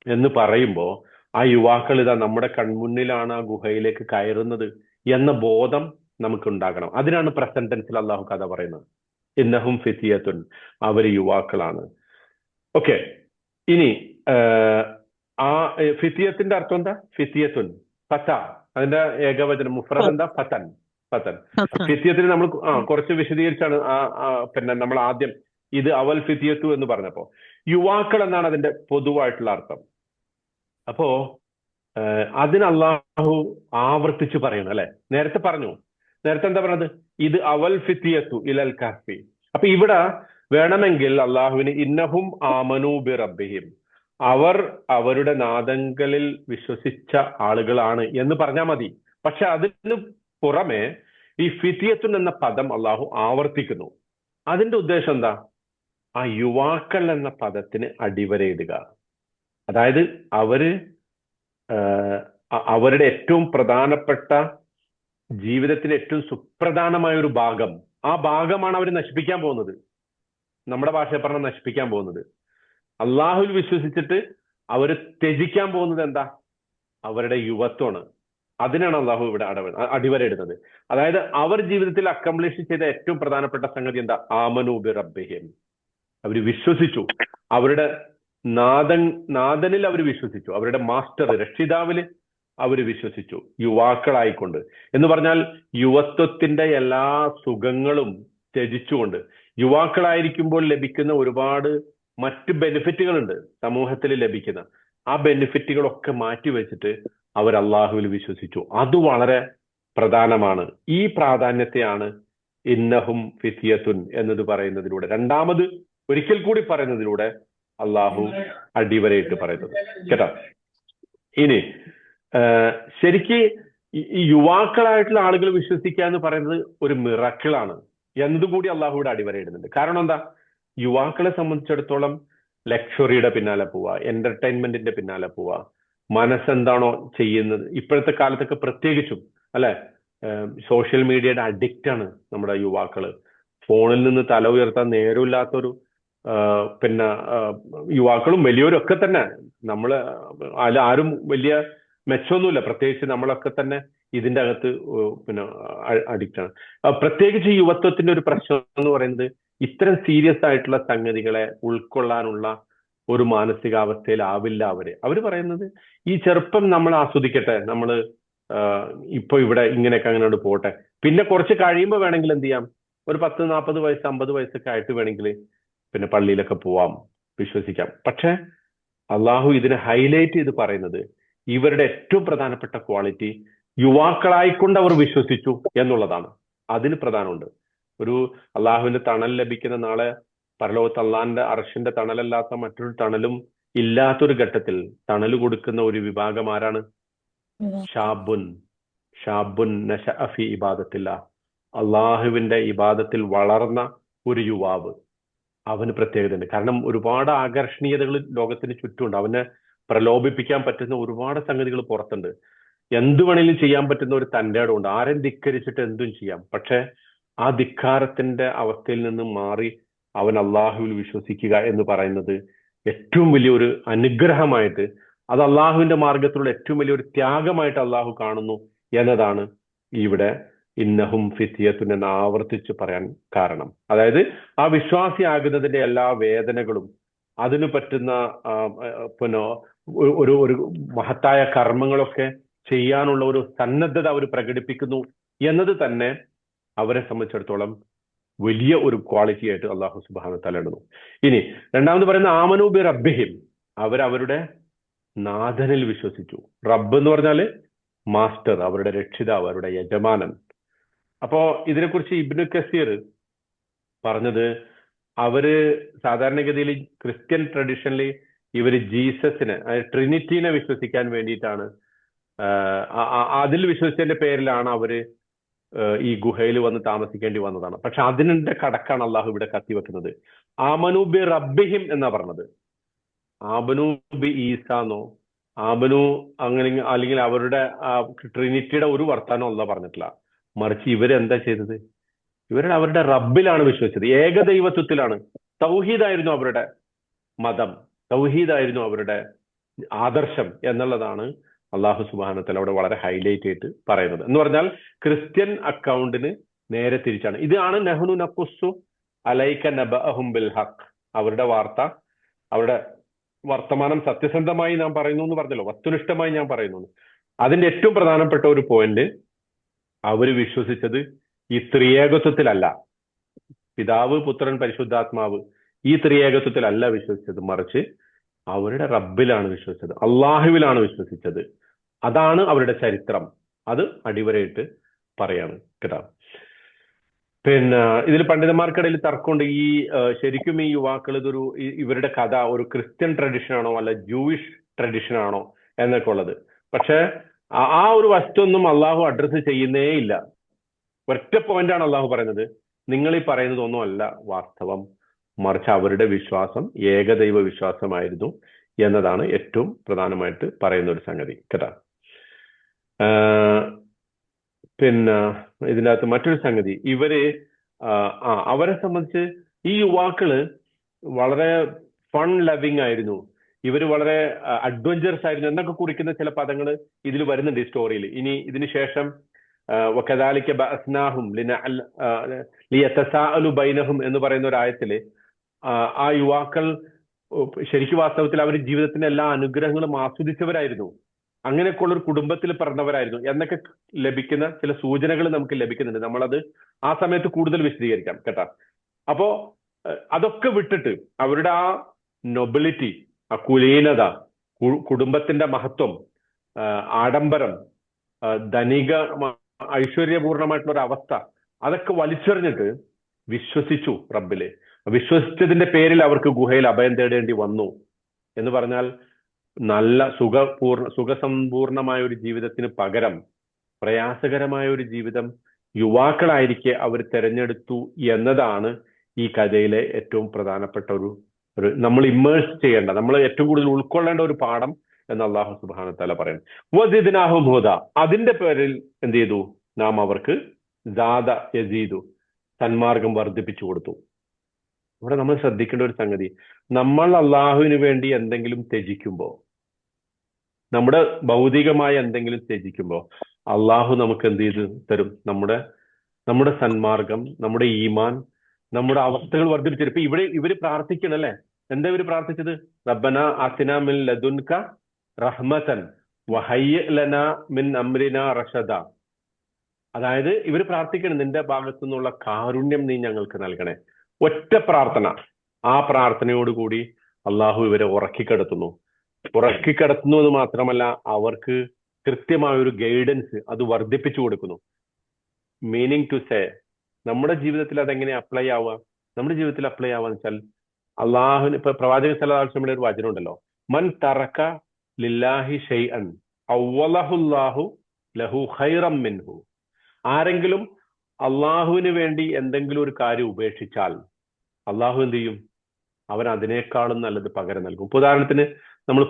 എന്ന് പറയുമ്പോൾ ആ യുവാക്കൾ ഇതാ നമ്മുടെ കൺമുന്നിലാണ് ആ ഗുഹയിലേക്ക് കയറുന്നത് എന്ന ബോധം നമുക്ക് ഉണ്ടാകണം. അതിനാണ് പ്രസന്റ് ടെൻസിൽ അള്ളാഹു കഥ പറയുന്നത്. ഇന്നഹും ഫിത്യത്തുൻ, അവർ യുവാക്കളാണ്. ഓക്കെ, ഇനി ആ ഫിത്യത്തിന്റെ അർത്ഥം എന്താ? ഫിത്യത്തുൻ, ഫത. അതിന്റെ ഏകവചനം മുഫ്രദ് എന്താ? ഫതൻ. ഫിത്യത്തിന് നമ്മൾ കുറച്ച് വിശദീകരിച്ചാണ് പിന്നെ നമ്മൾ ആദ്യം ഇത് അവൽ ഫിത്യത്തു എന്ന് പറഞ്ഞപ്പോ യുവാക്കൾ എന്നാണ് അതിന്റെ പൊതുവായിട്ടുള്ള അർത്ഥം. അപ്പോ അതിന് അള്ളാഹു ആവർത്തിച്ച് പറയണം അല്ലെ. നേരത്തെ എന്താ പറഞ്ഞത്? ഇത് അവൽ ഫിത്യത്തു ഇലൽ കഹ്ഫി. അപ്പൊ ഇവിടെ വേണമെങ്കിൽ അള്ളാഹുവിന് ഇന്നഹും ആമനൂ ബി റബ്ബിഹിം, അവർ അവരുടെ നാദങ്ങളിൽ വിശ്വസിച്ച ആളുകളാണ് എന്ന് പറഞ്ഞാൽ മതി. പക്ഷെ അതിന് പുറമെ ഈ ഫിത്യത്തുൻ എന്ന പദം അള്ളാഹു ആവർത്തിക്കുന്നു. അതിന്റെ ഉദ്ദേശം എന്താ? ആ യുവാക്കൾ എന്ന പദത്തിന് അടിവരയിടുക. അതായത് അവരുടെ ഏറ്റവും പ്രധാനപ്പെട്ട ജീവിതത്തിന് ഏറ്റവും സുപ്രധാനമായ ഒരു ഭാഗം, ആ ഭാഗമാണ് അവർ നശിപ്പിക്കാൻ പോകുന്നത്. നമ്മുടെ ഭാഷയെ പറഞ്ഞാൽ നശിപ്പിക്കാൻ പോകുന്നത്. അള്ളാഹുവിൽ വിശ്വസിച്ചിട്ട് അവർ ത്യജിക്കാൻ പോകുന്നത് എന്താ? അവരുടെ യുവത്വമാണ്. അതിനാണ് അള്ളാഹു ഇവിടെ അടിവരയിടുന്നത്. അതായത് അവർ ജീവിതത്തിൽ അക്കംപ്ലിഷ് ചെയ്ത ഏറ്റവും പ്രധാനപ്പെട്ട സംഗതി എന്താ? ആമനൂ ബി റബ്ബിഹിം, അവർ വിശ്വസിച്ചു. അവരുടെ നാഥനിൽ അവർ വിശ്വസിച്ചു. അവരുടെ മാസ്റ്റർ, രക്ഷിതാവിൽ അവർ വിശ്വസിച്ചു, യുവാക്കളായിക്കൊണ്ട്. എന്ന് പറഞ്ഞാൽ യുവത്വത്തിന്റെ എല്ലാ സുഖങ്ങളും ത്യജിച്ചുകൊണ്ട്. യുവാക്കളായിരിക്കുമ്പോൾ ലഭിക്കുന്ന ഒരുപാട് മറ്റ് ബെനിഫിറ്റുകളുണ്ട് സമൂഹത്തിൽ ലഭിക്കുന്ന. ആ ബെനിഫിറ്റുകളൊക്കെ മാറ്റിവെച്ചിട്ട് അവർ അള്ളാഹുവിൽ വിശ്വസിച്ചു. അത് വളരെ പ്രധാനമാണ്. ഈ പ്രാധാന്യത്തെയാണ് ഇന്നഹും ഫിത്യത്തുൻ എന്നത് പറയുന്നതിലൂടെ, രണ്ടാമത് ഒരിക്കൽ കൂടി പറയുന്നതിലൂടെ അള്ളാഹു അടിവരയിട്ട് പറയുന്നത് കേട്ടോ. ഇനി ശരിക്ക് ഈ യുവാക്കളായിട്ടുള്ള ആളുകൾ വിശ്വസിക്കുക എന്ന് പറയുന്നത് ഒരു മിറക്കിളാണ് എന്നതുകൂടി അള്ളാഹു ഇവിടെ അടിവരയിടുന്നുണ്ട്. കാരണം എന്താ? യുവാക്കളെ സംബന്ധിച്ചിടത്തോളം ലക്ഷറിയുടെ പിന്നാലെ പോവുക, എന്റർടൈൻമെന്റിന്റെ പിന്നാലെ പോവുക, മനസ്സെന്താണോ ചെയ്യുന്നത്. ഇപ്പോഴത്തെ കാലത്തൊക്കെ പ്രത്യേകിച്ചും അല്ലെ, സോഷ്യൽ മീഡിയയുടെ അഡിക്റ്റ് ആണ് നമ്മുടെ യുവാക്കള്. ഫോണിൽ നിന്ന് തല ഉയർത്താൻ നേരമില്ലാത്തൊരു പിന്നെ യുവാക്കളും വലിയവരും ഒക്കെ തന്നെ. നമ്മള് ആരും വലിയ മെച്ചമൊന്നുമില്ല, പ്രത്യേകിച്ച് നമ്മളൊക്കെ തന്നെ ഇതിന്റെ അകത്ത് പിന്നെ അഡിക്റ്റ് ആണ്. പ്രത്യേകിച്ച് യുവത്വത്തിന്റെ ഒരു പ്രശ്നം എന്ന് പറയുന്നത് ഇത്തരം സീരിയസ് ആയിട്ടുള്ള സംഗതികളെ ഉൾക്കൊള്ളാനുള്ള ഒരു മാനസികാവസ്ഥയിലാവില്ല അവര് പറയുന്നത് ഈ ചെറുപ്പം നമ്മൾ ആസ്വദിക്കട്ടെ, നമ്മള് ഇപ്പൊ ഇവിടെ ഇങ്ങനെയൊക്കെ അങ്ങനെ പോട്ടെ, പിന്നെ കുറച്ച് കഴിയുമ്പോൾ വേണമെങ്കിൽ എന്ത് ചെയ്യാം, ഒരു 10-40 വയസ്സ് 50 വയസ്സൊക്കെ ആയിട്ട് വേണമെങ്കിൽ പിന്നെ പള്ളിയിലൊക്കെ പോവാം, വിശ്വസിക്കാം. പക്ഷെ അള്ളാഹു ഇതിനെ ഹൈലൈറ്റ് ചെയ്ത് പറയുന്നത് ഇവരുടെ ഏറ്റവും പ്രധാനപ്പെട്ട ക്വാളിറ്റി യുവാക്കളായിക്കൊണ്ട് അവർ വിശ്വസിച്ചു എന്നുള്ളതാണ്. അതിന് പ്രധാനമുണ്ട്. ഒരു അള്ളാഹുവിന്റെ തണൽ ലഭിക്കുന്ന നാളെ പരലോകത്ത് അള്ളാഹിന്റെ അർശിന്റെ തണലല്ലാത്ത മറ്റൊരു തണലും ഇല്ലാത്തൊരു ഘട്ടത്തിൽ തണൽ കൊടുക്കുന്ന ഒരു വിഭാഗം ആരാണ്? ഷാബുൻ നശഅ ഫീ ഇബാദത്തില്ലാ, അള്ളാഹുവിന്റെ ഇബാദത്തിൽ വളർന്ന ഒരു യുവാവ്, അവന് പ്രത്യേകതയുണ്ട്. കാരണം ഒരുപാട് ആകർഷണീയതകൾ ലോകത്തിന് ചുറ്റുമുണ്ട്. അവനെ പ്രലോഭിപ്പിക്കാൻ പറ്റുന്ന ഒരുപാട് സംഗതികൾ പുറത്തുണ്ട്. എന്തു വേണേലും ചെയ്യാൻ പറ്റുന്ന ഒരു തൻ്റെ ഇടമുണ്ട്. ആരെയും ധിക്കരിച്ചിട്ട് എന്തും ചെയ്യാം. പക്ഷെ ആ ധിക്കാരത്തിന്റെ അവസ്ഥയിൽ നിന്ന് മാറി അവൻ അള്ളാഹുവിൽ വിശ്വസിക്കുക എന്ന് പറയുന്നത് ഏറ്റവും വലിയൊരു അനുഗ്രഹമായിട്ട്, അത് അള്ളാഹുവിന്റെ മാർഗത്തിലുള്ള ഏറ്റവും വലിയൊരു ത്യാഗമായിട്ട് അള്ളാഹു കാണുന്നു എന്നതാണ് ഇവിടെ ഇന്നഹും ഫിത്തിയത്തുൻ എന്ന് ആവർത്തിച്ച് പറയാൻ കാരണം. അതായത് ആ വിശ്വാസിയാകുന്നതിന്റെ എല്ലാ വേദനകളും അതിന് പറ്റുന്ന പിന്നെ ഒരു മഹത്തായ കർമ്മങ്ങളൊക്കെ ചെയ്യാനുള്ള ഒരു സന്നദ്ധത അവർ പ്രകടിപ്പിക്കുന്നു എന്നത് തന്നെ അവരെ സംബന്ധിച്ചിടത്തോളം വലിയ ഒരു ക്വാളിറ്റി ആയിട്ട് അള്ളാഹു സുബ്ഹാനഹു വ തആല ഇടുന്നു. ഇനി രണ്ടാമത് പറയുന്ന ആമനൂ ബി റബ്ബിഹിം, അവരവരുടെ നാഥനിൽ വിശ്വസിച്ചു. റബ്ബ് എന്ന് പറഞ്ഞാല് മാസ്റ്റർ, അവരുടെ രക്ഷിതാവ്, അവരുടെ യജമാനൻ. അപ്പോ ഇതിനെക്കുറിച്ച് ഇബ്നു കസീർ പറഞ്ഞത്, അവര് സാധാരണഗതിയിൽ ക്രിസ്ത്യൻ ട്രഡീഷനിൽ ഇവര് ജീസസിനെ, ട്രിനിറ്റീനെ വിശ്വസിക്കാൻ വേണ്ടിയിട്ടാണ്, അതിൽ വിശ്വസിച്ചതിന്റെ പേരിലാണ് അവര് ഈ ഗുഹയിൽ വന്ന് താമസിക്കേണ്ടി വന്നതാണ്. പക്ഷെ അതിന്റെ കടക്കാണ് അള്ളാഹു ഇവിടെ കത്തിവെക്കുന്നത്. ആമനൂ ബി റബ്ബിഹിം എന്നാ പറഞ്ഞത്. ആമനൂ ബി ഈസാന്നോ ആമനു അങ്ങനെ അല്ലെങ്കിൽ അവരുടെ ട്രിനിറ്റിയുടെ ഒരു വർത്താനം അല്ലാഹു പറഞ്ഞിട്ടില്ല. മറിച്ച് ഇവരെന്താ ചെയ്തത്? അവരുടെ റബ്ബിലാണ് വിശ്വസിച്ചത്, ഏകദൈവത്വത്തിലാണ്. തൗഹീദായിരുന്നു അവരുടെ മതം, തൗഹീദായിരുന്നു അവരുടെ ആദർശം എന്നുള്ളതാണ് അള്ളാഹു സുബ്ഹാനഹു വ തആല അവിടെ വളരെ ഹൈലൈറ്റ് ആയിട്ട് പറയുന്നത്. എന്ന് പറഞ്ഞാൽ ക്രിസ്ത്യൻ അക്കൗണ്ടിന് നേരെ തിരിച്ചാണ്. ഇതാണ് നഹ്നു നഖുസ്സു അലൈക നബഅഹും ബിൽ ഹഖ്. അവരുടെ വാർത്ത, അവരുടെ വർത്തമാനം സത്യസന്ധമായി നാം പറയുന്നു എന്ന് പറഞ്ഞല്ലോ, വസ്തുനിഷ്ഠമായി ഞാൻ പറയുന്നു. അതിന്റെ ഏറ്റവും പ്രധാനപ്പെട്ട ഒരു പോയിന്റ്, അവര് വിശ്വസിച്ചത് ഈ ത്രിയേകത്വത്തിലല്ല, പിതാവ് പുത്രൻ പരിശുദ്ധാത്മാവ് ഈ ത്രിയേകത്വത്തിലല്ല വിശ്വസിച്ചത്, മറിച്ച് അവരുടെ റബ്ബിലാണ് വിശ്വസിച്ചത്, അള്ളാഹുവിലാണ് വിശ്വസിച്ചത്. അതാണ് അവരുടെ ചരിത്രം. അത് അടിവരയിട്ട് പറയാണ് കേട്ടോ. പിന്നെ ഇതിൽ പണ്ഡിതന്മാർക്കിടയിൽ തർക്കമുണ്ട്. ഈ ശരിക്കും ഈ യുവാക്കൾ ഇവരുടെ കഥ ഒരു ക്രിസ്ത്യൻ ട്രഡീഷൻ ആണോ അല്ല ജൂയിഷ് ട്രഡീഷൻ ആണോ എന്നൊക്കെ ഉള്ളത്. പക്ഷെ ആ ഒരു വസ്തുവൊന്നും അള്ളാഹു അഡ്രസ്സ് ചെയ്യുന്നേ ഇല്ല. ഒറ്റ പോയിന്റാണ് അള്ളാഹു പറയുന്നത്, നിങ്ങൾ ഈ പറയുന്നതൊന്നും അല്ല വാസ്തവം, മറിച്ച് അവരുടെ വിശ്വാസം ഏകദൈവ വിശ്വാസമായിരുന്നു എന്നതാണ് ഏറ്റവും പ്രധാനമായിട്ട് പറയുന്ന ഒരു സംഗതി കേട്ടോ. പിന്നെ ഇതിനകത്ത് മറ്റൊരു സംഗതി, അവരെ സംബന്ധിച്ച് ഈ യുവാക്കള് വളരെ ഫൺ ലവിങ് ആയിരുന്നു, ഇവര് വളരെ അഡ്വഞ്ചറസ് ആയിരുന്നു എന്നൊക്കെ കുറിക്കുന്ന ചില പദങ്ങൾ ഇതിൽ വരുന്നുണ്ട് ഈ സ്റ്റോറിയിൽ. ഇനി ഇതിന് ശേഷം വകദാലിക ബഅസ്നാഹും ലിയതസാഅലു ബൈനഹും എന്ന് പറയുന്ന ഒരു ആയത്തില് ആ യുവാക്കൾ ശരിക്കും വാസ്തവത്തിൽ അവർ ജീവിതത്തിന്റെ എല്ലാ അനുഗ്രഹങ്ങളും ആസ്വദിച്ചവരായിരുന്നു, അങ്ങനെയൊക്കെയുള്ള ഒരു കുടുംബത്തിൽ പിറന്നവരായിരുന്നു എന്നൊക്കെ ലഭിക്കുന്ന ചില സൂചനകൾ നമുക്ക് ലഭിക്കുന്നുണ്ട്. നമ്മളത് ആ സമയത്ത് കൂടുതൽ വിശദീകരിക്കാം കേട്ടോ. അപ്പോ അതൊക്കെ വിട്ടിട്ട് അവരുടെ ആ നൊബിലിറ്റി, ആ കുലീനത, കുടുംബത്തിന്റെ മഹത്വം, ആഡംബരം, ധനിക ഐശ്വര്യപൂർണമായിട്ടുള്ള ഒരു അവസ്ഥ, അതൊക്കെ വലിച്ചെറിഞ്ഞിട്ട് വിശ്വസിച്ചു റബ്ബില്. വിശ്വസിച്ചതിന്റെ പേരിൽ അവർക്ക് ഗുഹയിൽ അഭയം തേടേണ്ടി വന്നു എന്ന് പറഞ്ഞാൽ നല്ല സുഖസമ്പൂർണമായ ഒരു ജീവിതത്തിന് പകരം പ്രയാസകരമായ ഒരു ജീവിതം യുവാക്കളായിരിക്കെ അവർ തെരഞ്ഞെടുത്തു എന്നതാണ് ഈ കഥയിലെ ഏറ്റവും പ്രധാനപ്പെട്ട ഒരു നമ്മൾ ഇമ്മേഴ്സ് ചെയ്യേണ്ട, നമ്മൾ ഏറ്റവും കൂടുതൽ ഉൾക്കൊള്ളേണ്ട ഒരു പാഠം എന്ന് അള്ളാഹു സുബ്ഹാനഹു വ തആല പറയുന്നു. വസിദ്നാഹും ഹുദ, അതിന്റെ പേരിൽ എന്ത് ചെയ്തു? നാം അവർക്ക് സാദ യസീദു, സന്മാർഗം വർദ്ധിപ്പിച്ചു കൊടുത്തു. ഇവിടെ നമ്മൾ ശ്രദ്ധിക്കേണ്ട ഒരു സംഗതി, നമ്മൾ അള്ളാഹുവിന് വേണ്ടി എന്തെങ്കിലും ത്യജിക്കുമ്പോൾ, നമ്മുടെ ഭൗതികമായ എന്തെങ്കിലും ത്യജിക്കുമ്പോൾ അള്ളാഹു നമുക്ക് എന്ത് ചെയ്ത് തരും? നമ്മുടെ സന്മാർഗം, നമ്മുടെ ഈമാൻ, നമ്മുടെ അവസ്ഥകൾ വർദ്ധിപ്പിച്ചു. ഇപ്പൊ ഇവര് പ്രാർത്ഥിക്കണല്ലേ, എന്താ ഇവര് പ്രാർത്ഥിച്ചത്? റബ്ബന ആതിനാ മിൻ ലദുൻക റഹ്മതൻ വഹയ്യിഅ ലനാ മിൻ അംരിനാ റഷദ. അതായത് ഇവര് പ്രാർത്ഥിക്കണം, നിന്റെ ഭാഗത്തു നിന്നുള്ള കാരുണ്യം നീ ഞങ്ങൾക്ക് നൽകണേ. ഒറ്റ പ്രാർത്ഥന. ആ പ്രാർത്ഥനയോടുകൂടി അള്ളാഹു ഇവരെ ഉറക്കിക്കിടത്തുന്നു എന്ന് മാത്രമല്ല, അവർക്ക് കൃത്യമായ ഒരു ഗൈഡൻസ് അത് വർദ്ധിപ്പിച്ചു കൊടുക്കുന്നു. മീനിങ് ടു സേ, നമ്മുടെ ജീവിതത്തിൽ അതെങ്ങനെ അപ്ലൈ ആവുക? നമ്മുടെ ജീവിതത്തിൽ അപ്ലൈ ആവാന്ന് വെച്ചാൽ അള്ളാഹുവിന്, ഇപ്പൊ പ്രവാചകൻ സല്ലല്ലാഹു അലൈഹി വസല്ലമയുടെ ഒരു വചനം ഉണ്ടല്ലോ, മൻ തറക ലില്ലാഹി ഷൈഅൻ അവ്വലഹുല്ലാഹു ലഹു ഖൈറം മിൻഹു. ആരെങ്കിലും അള്ളാഹുവിന് വേണ്ടി എന്തെങ്കിലും ഒരു കാര്യം ഉപേക്ഷിച്ചാൽ, അള്ളാഹു എന്ത് ചെയ്യും? അവൻ അതിനേക്കാളും നല്ലത് പകരം നൽകും. ഇപ്പൊ ഉദാഹരണത്തിന് നമ്മൾ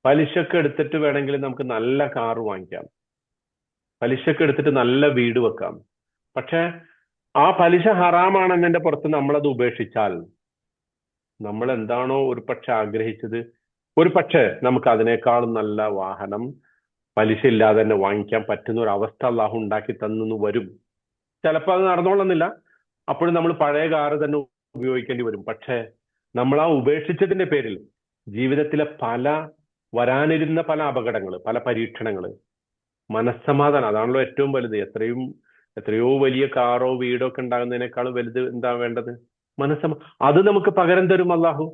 പലിശക്ക് എടുത്തിട്ട് വേണമെങ്കിൽ നമുക്ക് നല്ല കാറ് വാങ്ങിക്കാം, പലിശക്ക് എടുത്തിട്ട് നല്ല വീട് വെക്കാം. പക്ഷെ ആ പലിശ ഹറാമാണെന്നതിന്റെ പുറത്ത് നമ്മളത് ഉപേക്ഷിച്ചാൽ നമ്മൾ എന്താണോ ഒരു പക്ഷെ ആഗ്രഹിച്ചത്, ഒരു പക്ഷേ നമുക്ക് അതിനേക്കാളും നല്ല വാഹനം പലിശ ഇല്ലാതെ തന്നെ വാങ്ങിക്കാൻ പറ്റുന്ന ഒരു അവസ്ഥ അള്ളാഹു ഉണ്ടാക്കി തന്നു വരും. ചിലപ്പോൾ അത് നടന്നോളുന്നില്ല, അപ്പോഴും നമ്മൾ പഴയ കാറ് തന്നെ ഉപയോഗിക്കേണ്ടി വരും. പക്ഷേ നമ്മൾ ആ ഉപേക്ഷിച്ചതിന്റെ പേരിൽ ജീവിതത്തിലെ വരാനിരുന്ന പല അപകടങ്ങൾ, പല പരീക്ഷണങ്ങൾ, മനസ്സമാധാനം, അതാണല്ലോ ഏറ്റവും വലുത്. എത്രയോ വലിയ കാറോ വീടോ ഒക്കെ ഉണ്ടാകുന്നതിനേക്കാളും വലുത് എന്താ വേണ്ടത്? അത് നമുക്ക് പകരം തരും അള്ളാഹു.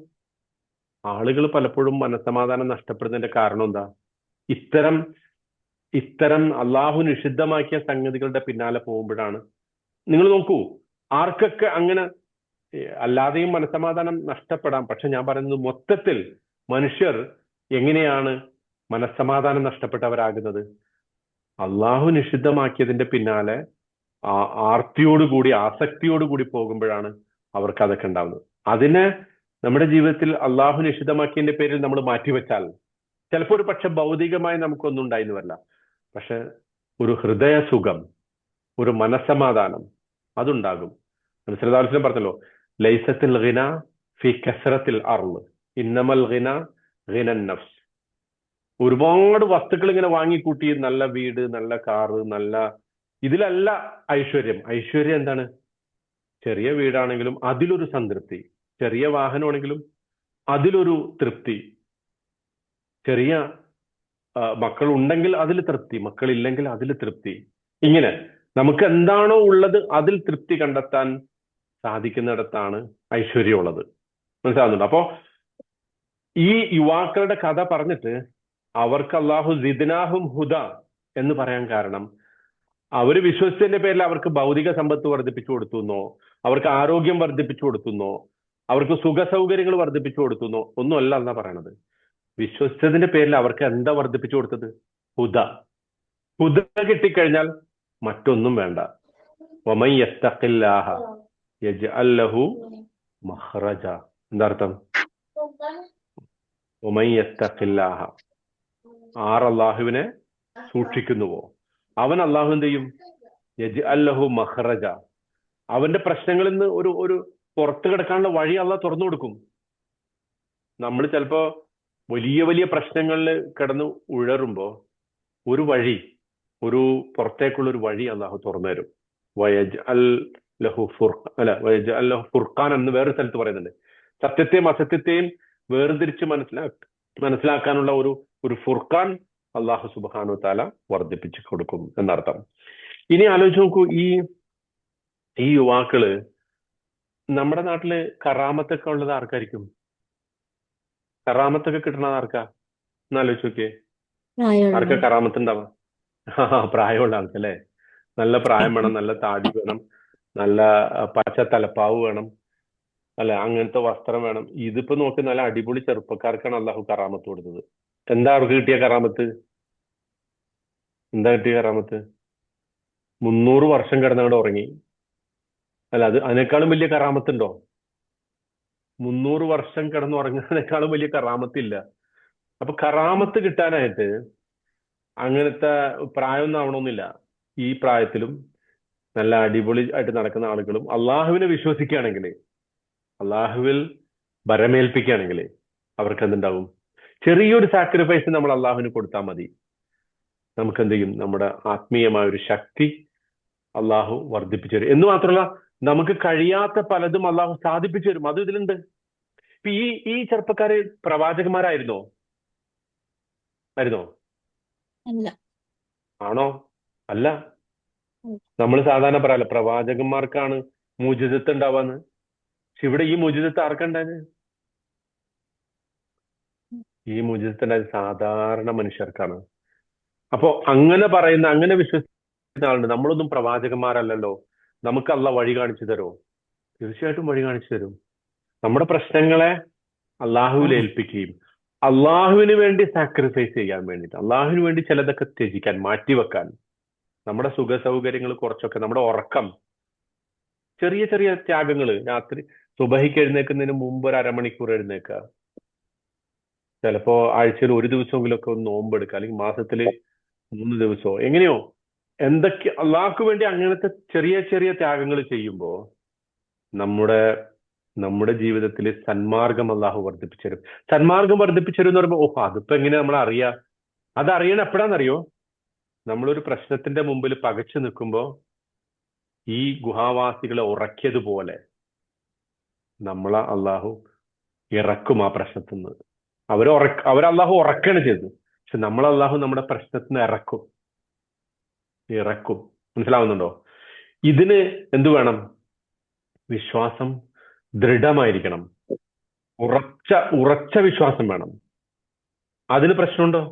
ആളുകൾ പലപ്പോഴും മനസ്സമാധാനം നഷ്ടപ്പെടുന്നതിന്റെ കാരണം എന്താ? ഇത്തരം അള്ളാഹു നിഷിദ്ധമാക്കിയ സംഗതികളുടെ പിന്നാലെ പോകുമ്പോഴാണ്. നിങ്ങൾ നോക്കൂ, ആർക്കൊക്കെ അങ്ങനെ അല്ലാതെയും മനസ്സമാധാനം നഷ്ടപ്പെടാം. പക്ഷെ ഞാൻ പറയുന്നത് മൊത്തത്തിൽ മനുഷ്യർ എങ്ങനെയാണ് മനസ്സമാധാനം നഷ്ടപ്പെട്ടവരാകുന്നത്? അള്ളാഹു നിഷിദ്ധമാക്കിയതിന്റെ പിന്നാലെ ആർത്തിയോടുകൂടി, ആസക്തിയോടുകൂടി പോകുമ്പോഴാണ് അവർക്ക് അതൊക്കെ ഉണ്ടാവുന്നത്. അതിനെ നമ്മുടെ ജീവിതത്തിൽ അള്ളാഹു നിഷിദ്ധമാക്കിയതിന്റെ പേരിൽ നമ്മൾ മാറ്റിവെച്ചാൽ ചിലപ്പോൾ ഒരു പക്ഷെ ഭൗതികമായി നമുക്കൊന്നും ഉണ്ടായിന്ന് വരില്ല, പക്ഷെ ഒരു ഹൃദയ സുഖം, ഒരു മനസ്സമാധാനം അതുണ്ടാകും. മനസ്സിലാവശ്യം പറഞ്ഞല്ലോ, ലൈസത്തിൽ ഗിന ഫി കസ്റത്തിൽ അർള് ഇന്നമൽ ഗിന ഗിനൻ നഫ്സ്. ഒരുപാട് വസ്തുക്കൾ ഇങ്ങനെ വാങ്ങിക്കൂട്ടി, നല്ല വീട്, നല്ല കാറ്, ഇതിലല്ല ഐശ്വര്യം. ഐശ്വര്യം എന്താണ്? ചെറിയ വീടാണെങ്കിലും അതിലൊരു സംതൃപ്തി, ചെറിയ വാഹനമാണെങ്കിലും അതിലൊരു തൃപ്തി, ചെറിയ മക്കൾ ഉണ്ടെങ്കിൽ അതിൽ തൃപ്തി, മക്കളില്ലെങ്കിൽ അതിൽ തൃപ്തി. ഇങ്ങനെ നമുക്ക് എന്താണോ ഉള്ളത് അതിൽ തൃപ്തി കണ്ടെത്താൻ സാധിക്കുന്നിടത്താണ് ഐശ്വര്യമുള്ളത്. മനസ്സിലാവുന്നുണ്ട്? അപ്പോ ഈ യുവാക്കളുടെ കഥ പറഞ്ഞിട്ട് അവർക്ക് അള്ളാഹു സിദ്നാഹും ഹുദ എന്ന് പറയാൻ കാരണം, അവര് വിശ്വസിച്ചതിന്റെ പേരിൽ അവർക്ക് ഭൗതിക സമ്പത്ത് വർദ്ധിപ്പിച്ചു കൊടുത്തുന്നോ, അവർക്ക് ആരോഗ്യം വർദ്ധിപ്പിച്ചു കൊടുത്തുന്നോ, അവർക്ക് സുഖ സൗകര്യങ്ങൾ വർദ്ധിപ്പിച്ചു കൊടുത്തുന്നോ ഒന്നുമല്ല എന്നാ പറയണത്. വിശ്വസിച്ചതിന്റെ പേരിൽ അവർക്ക് എന്താ വർദ്ധിപ്പിച്ചു കൊടുത്തത്? ഹുദ കിട്ടിക്കഴിഞ്ഞാൽ മറ്റൊന്നും വേണ്ട. വമൻ യത്തഖില്ലാഹ യജ്അൽ ലഹു മഖ്റജ. എന്താ അർത്ഥം? വമൻ യത്തഖില്ലാഹ, ആർ അള്ളാഹുവിനെ സൂക്ഷിക്കുന്നുവോ അവൻ അള്ളാഹു എന്ത് ചെയ്യും? യജ്അൽ ലഹു മഖ്റജ, അവന്റെ പ്രശ്നങ്ങളിൽ നിന്ന് ഒരു പുറത്തു കിടക്കാനുള്ള വഴി അള്ളാഹ് തുറന്നു കൊടുക്കും. നമ്മൾ ചിലപ്പോ വലിയ വലിയ പ്രശ്നങ്ങളിൽ കിടന്ന് ഉഴറുമ്പോ ഒരു പുറത്തേക്കുള്ള ഒരു വഴി അള്ളാഹു തുറന്നു തരും. വയജ്അൽ ലഹു ഫുർഖാൻ എന്ന് വേറൊരു സ്ഥലത്ത് പറയുന്നുണ്ട്. സത്യത്തെയും അസത്യത്തെയും വേർതിരിച്ച് മനസ്സിലാക്കാനുള്ള ഒരു ഫുർഖാൻ അള്ളാഹു സുബ്ഹാനഹു വ തആല വർദ്ധിപ്പിച്ചു കൊടുക്കും എന്നർത്ഥം. ഇനി ആലോചിച്ച് നോക്കൂ, ഈ യുവാക്കള് നമ്മുടെ നാട്ടില് കറാമത്തൊക്കെ ഉള്ളത് ആർക്കായിരിക്കും? കറാമത്തൊക്കെ കിട്ടണത് ആർക്കാ? എന്നാലോചിച്ച് നോക്കിയേ, ആർക്കാ കറാമത്ത് ഉണ്ടാവാ? പ്രായമുള്ള ആൾക്കല്ലേ? നല്ല പ്രായം വേണം, നല്ല താടി വേണം, നല്ല പച്ച തലപ്പാവ് വേണം, അല്ലെ? അങ്ങനത്തെ വസ്ത്രം വേണം. ഇതിപ്പോ നോക്കി നല്ല അടിപൊളി ചെറുപ്പക്കാർക്കാണ് അള്ളാഹു കറാമത്ത് കൊടുത്തത്. എന്താ അവർക്ക് കിട്ടിയ കറാമത്ത്? 300 വർഷം കിടന്നവിടെ ഉറങ്ങി. അല്ല, അതിനേക്കാളും വലിയ കറാമത്തുണ്ടോ? 300 വർഷം കിടന്നുറങ്ങുന്നതിനേക്കാളും വലിയ കറാമത്തില്ല. അപ്പൊ കറാമത്ത് കിട്ടാനായിട്ട് അങ്ങനത്തെ പ്രായമൊന്നും ആവണമെന്നില്ല. ഈ പ്രായത്തിലും നല്ല അടിപൊളി ആയിട്ട് നടക്കുന്ന ആളുകളും അള്ളാഹുവിനെ വിശ്വസിക്കുകയാണെങ്കിൽ, അള്ളാഹുവിൽ ഭരമേൽപ്പിക്കുകയാണെങ്കിൽ അവർക്ക് എന്തുണ്ടാവും? ചെറിയൊരു സാക്രിഫൈസ് നമ്മൾ അള്ളാഹുവിന് കൊടുത്താൽ മതി. നമുക്ക് എന്ത് ചെയ്യും? നമ്മുടെ ആത്മീയമായ ഒരു ശക്തി അള്ളാഹു വർദ്ധിപ്പിച്ചു തരും. എന്ന് മാത്രമല്ല, നമുക്ക് കഴിയാത്ത പലതും അള്ളാഹു സാധിപ്പിച്ചു തരും. അത് ഇതിലുണ്ട്. ഇപ്പൊ ഈ ചെറുപ്പക്കാര് പ്രവാചകന്മാരായിരുന്നോ? ആണോ? അല്ല. നമ്മൾ സാധാരണ പറയല്ല പ്രവാചകന്മാർക്കാണ് മുജിദത്ത് ഉണ്ടാവാന്ന്. പക്ഷെ ഇവിടെ ഈ മുജിദത്ത് ആർക്കുണ്ടായത്? ഈ മുജിദത്ത് ഉണ്ടായത് സാധാരണ മനുഷ്യർക്കാണ്. അപ്പോ അങ്ങനെ വിശ്വസിക്കുന്ന ആളുണ്ട്. നമ്മളൊന്നും പ്രവാചകന്മാരല്ലല്ലോ, നമുക്ക് അള്ളാഹ് വഴി കാണിച്ചു തരുമോ? തീർച്ചയായിട്ടും വഴി കാണിച്ചു തരും. നമ്മുടെ പ്രശ്നങ്ങളെ അള്ളാഹുവിൽ ഏൽപ്പിക്കുകയും അള്ളാഹുവിന് വേണ്ടി സാക്രിഫൈസ് ചെയ്യാൻ വേണ്ടിയിട്ട്, അള്ളാഹുവിന് വേണ്ടി ചിലതൊക്കെ ത്യജിക്കാൻ, മാറ്റിവെക്കാൻ, നമ്മുടെ സുഖ സൗകര്യങ്ങൾ കുറച്ചൊക്കെ, നമ്മുടെ ഉറക്കം, ചെറിയ ചെറിയ ത്യാഗങ്ങൾ. രാത്രി സുബഹിക്ക് എഴുന്നേൽക്കുന്നതിന് മുമ്പ് ഒരു അരമണിക്കൂർ എഴുന്നേക്കുക, ചിലപ്പോ ആഴ്ചയിൽ ഒരു ദിവസമെങ്കിലും ഒക്കെ ഒന്ന് നോമ്പെടുക്കുക, അല്ലെങ്കിൽ മാസത്തില് 3 ദിവസമോ എങ്ങനെയോ എന്തൊക്കെ അള്ളാഹ്ക്ക് വേണ്ടി അങ്ങനത്തെ ചെറിയ ചെറിയ ത്യാഗങ്ങൾ ചെയ്യുമ്പോ നമ്മുടെ നമ്മുടെ ജീവിതത്തിൽ സന്മാർഗം അള്ളാഹു വർദ്ധിപ്പിച്ചു. സന്മാർഗം വർദ്ധിപ്പിച്ചു എന്ന് പറയുമ്പോൾ ഓഹോ അതിപ്പോ എങ്ങനെ നമ്മൾ അറിയാ? അതറിയണം എപ്പോഴാണെന്നറിയോ? നമ്മളൊരു പ്രശ്നത്തിന്റെ മുമ്പിൽ പകച്ചു നിൽക്കുമ്പോ ഈ ഗുഹാവാസികളെ ഉറക്കിയതുപോലെ നമ്മളെ അള്ളാഹു ഇറക്കും ആ പ്രശ്നത്തിൽ നിന്ന്. അവരല്ലാഹു ഉറക്കാണ് ചെയ്തത്, പക്ഷെ നമ്മളല്ലാഹു നമ്മുടെ പ്രശ്നത്തിൽ നിന്ന് ഇറക്കും. മനസ്സിലാവുന്നുണ്ടോ? ഇതിന് എന്തു വേണം? വിശ്വാസം ദൃഢമായിരിക്കണം, ഉറച്ച വിശ്വാസം വേണം. അതിന് പ്രശ്നമുണ്ടോ?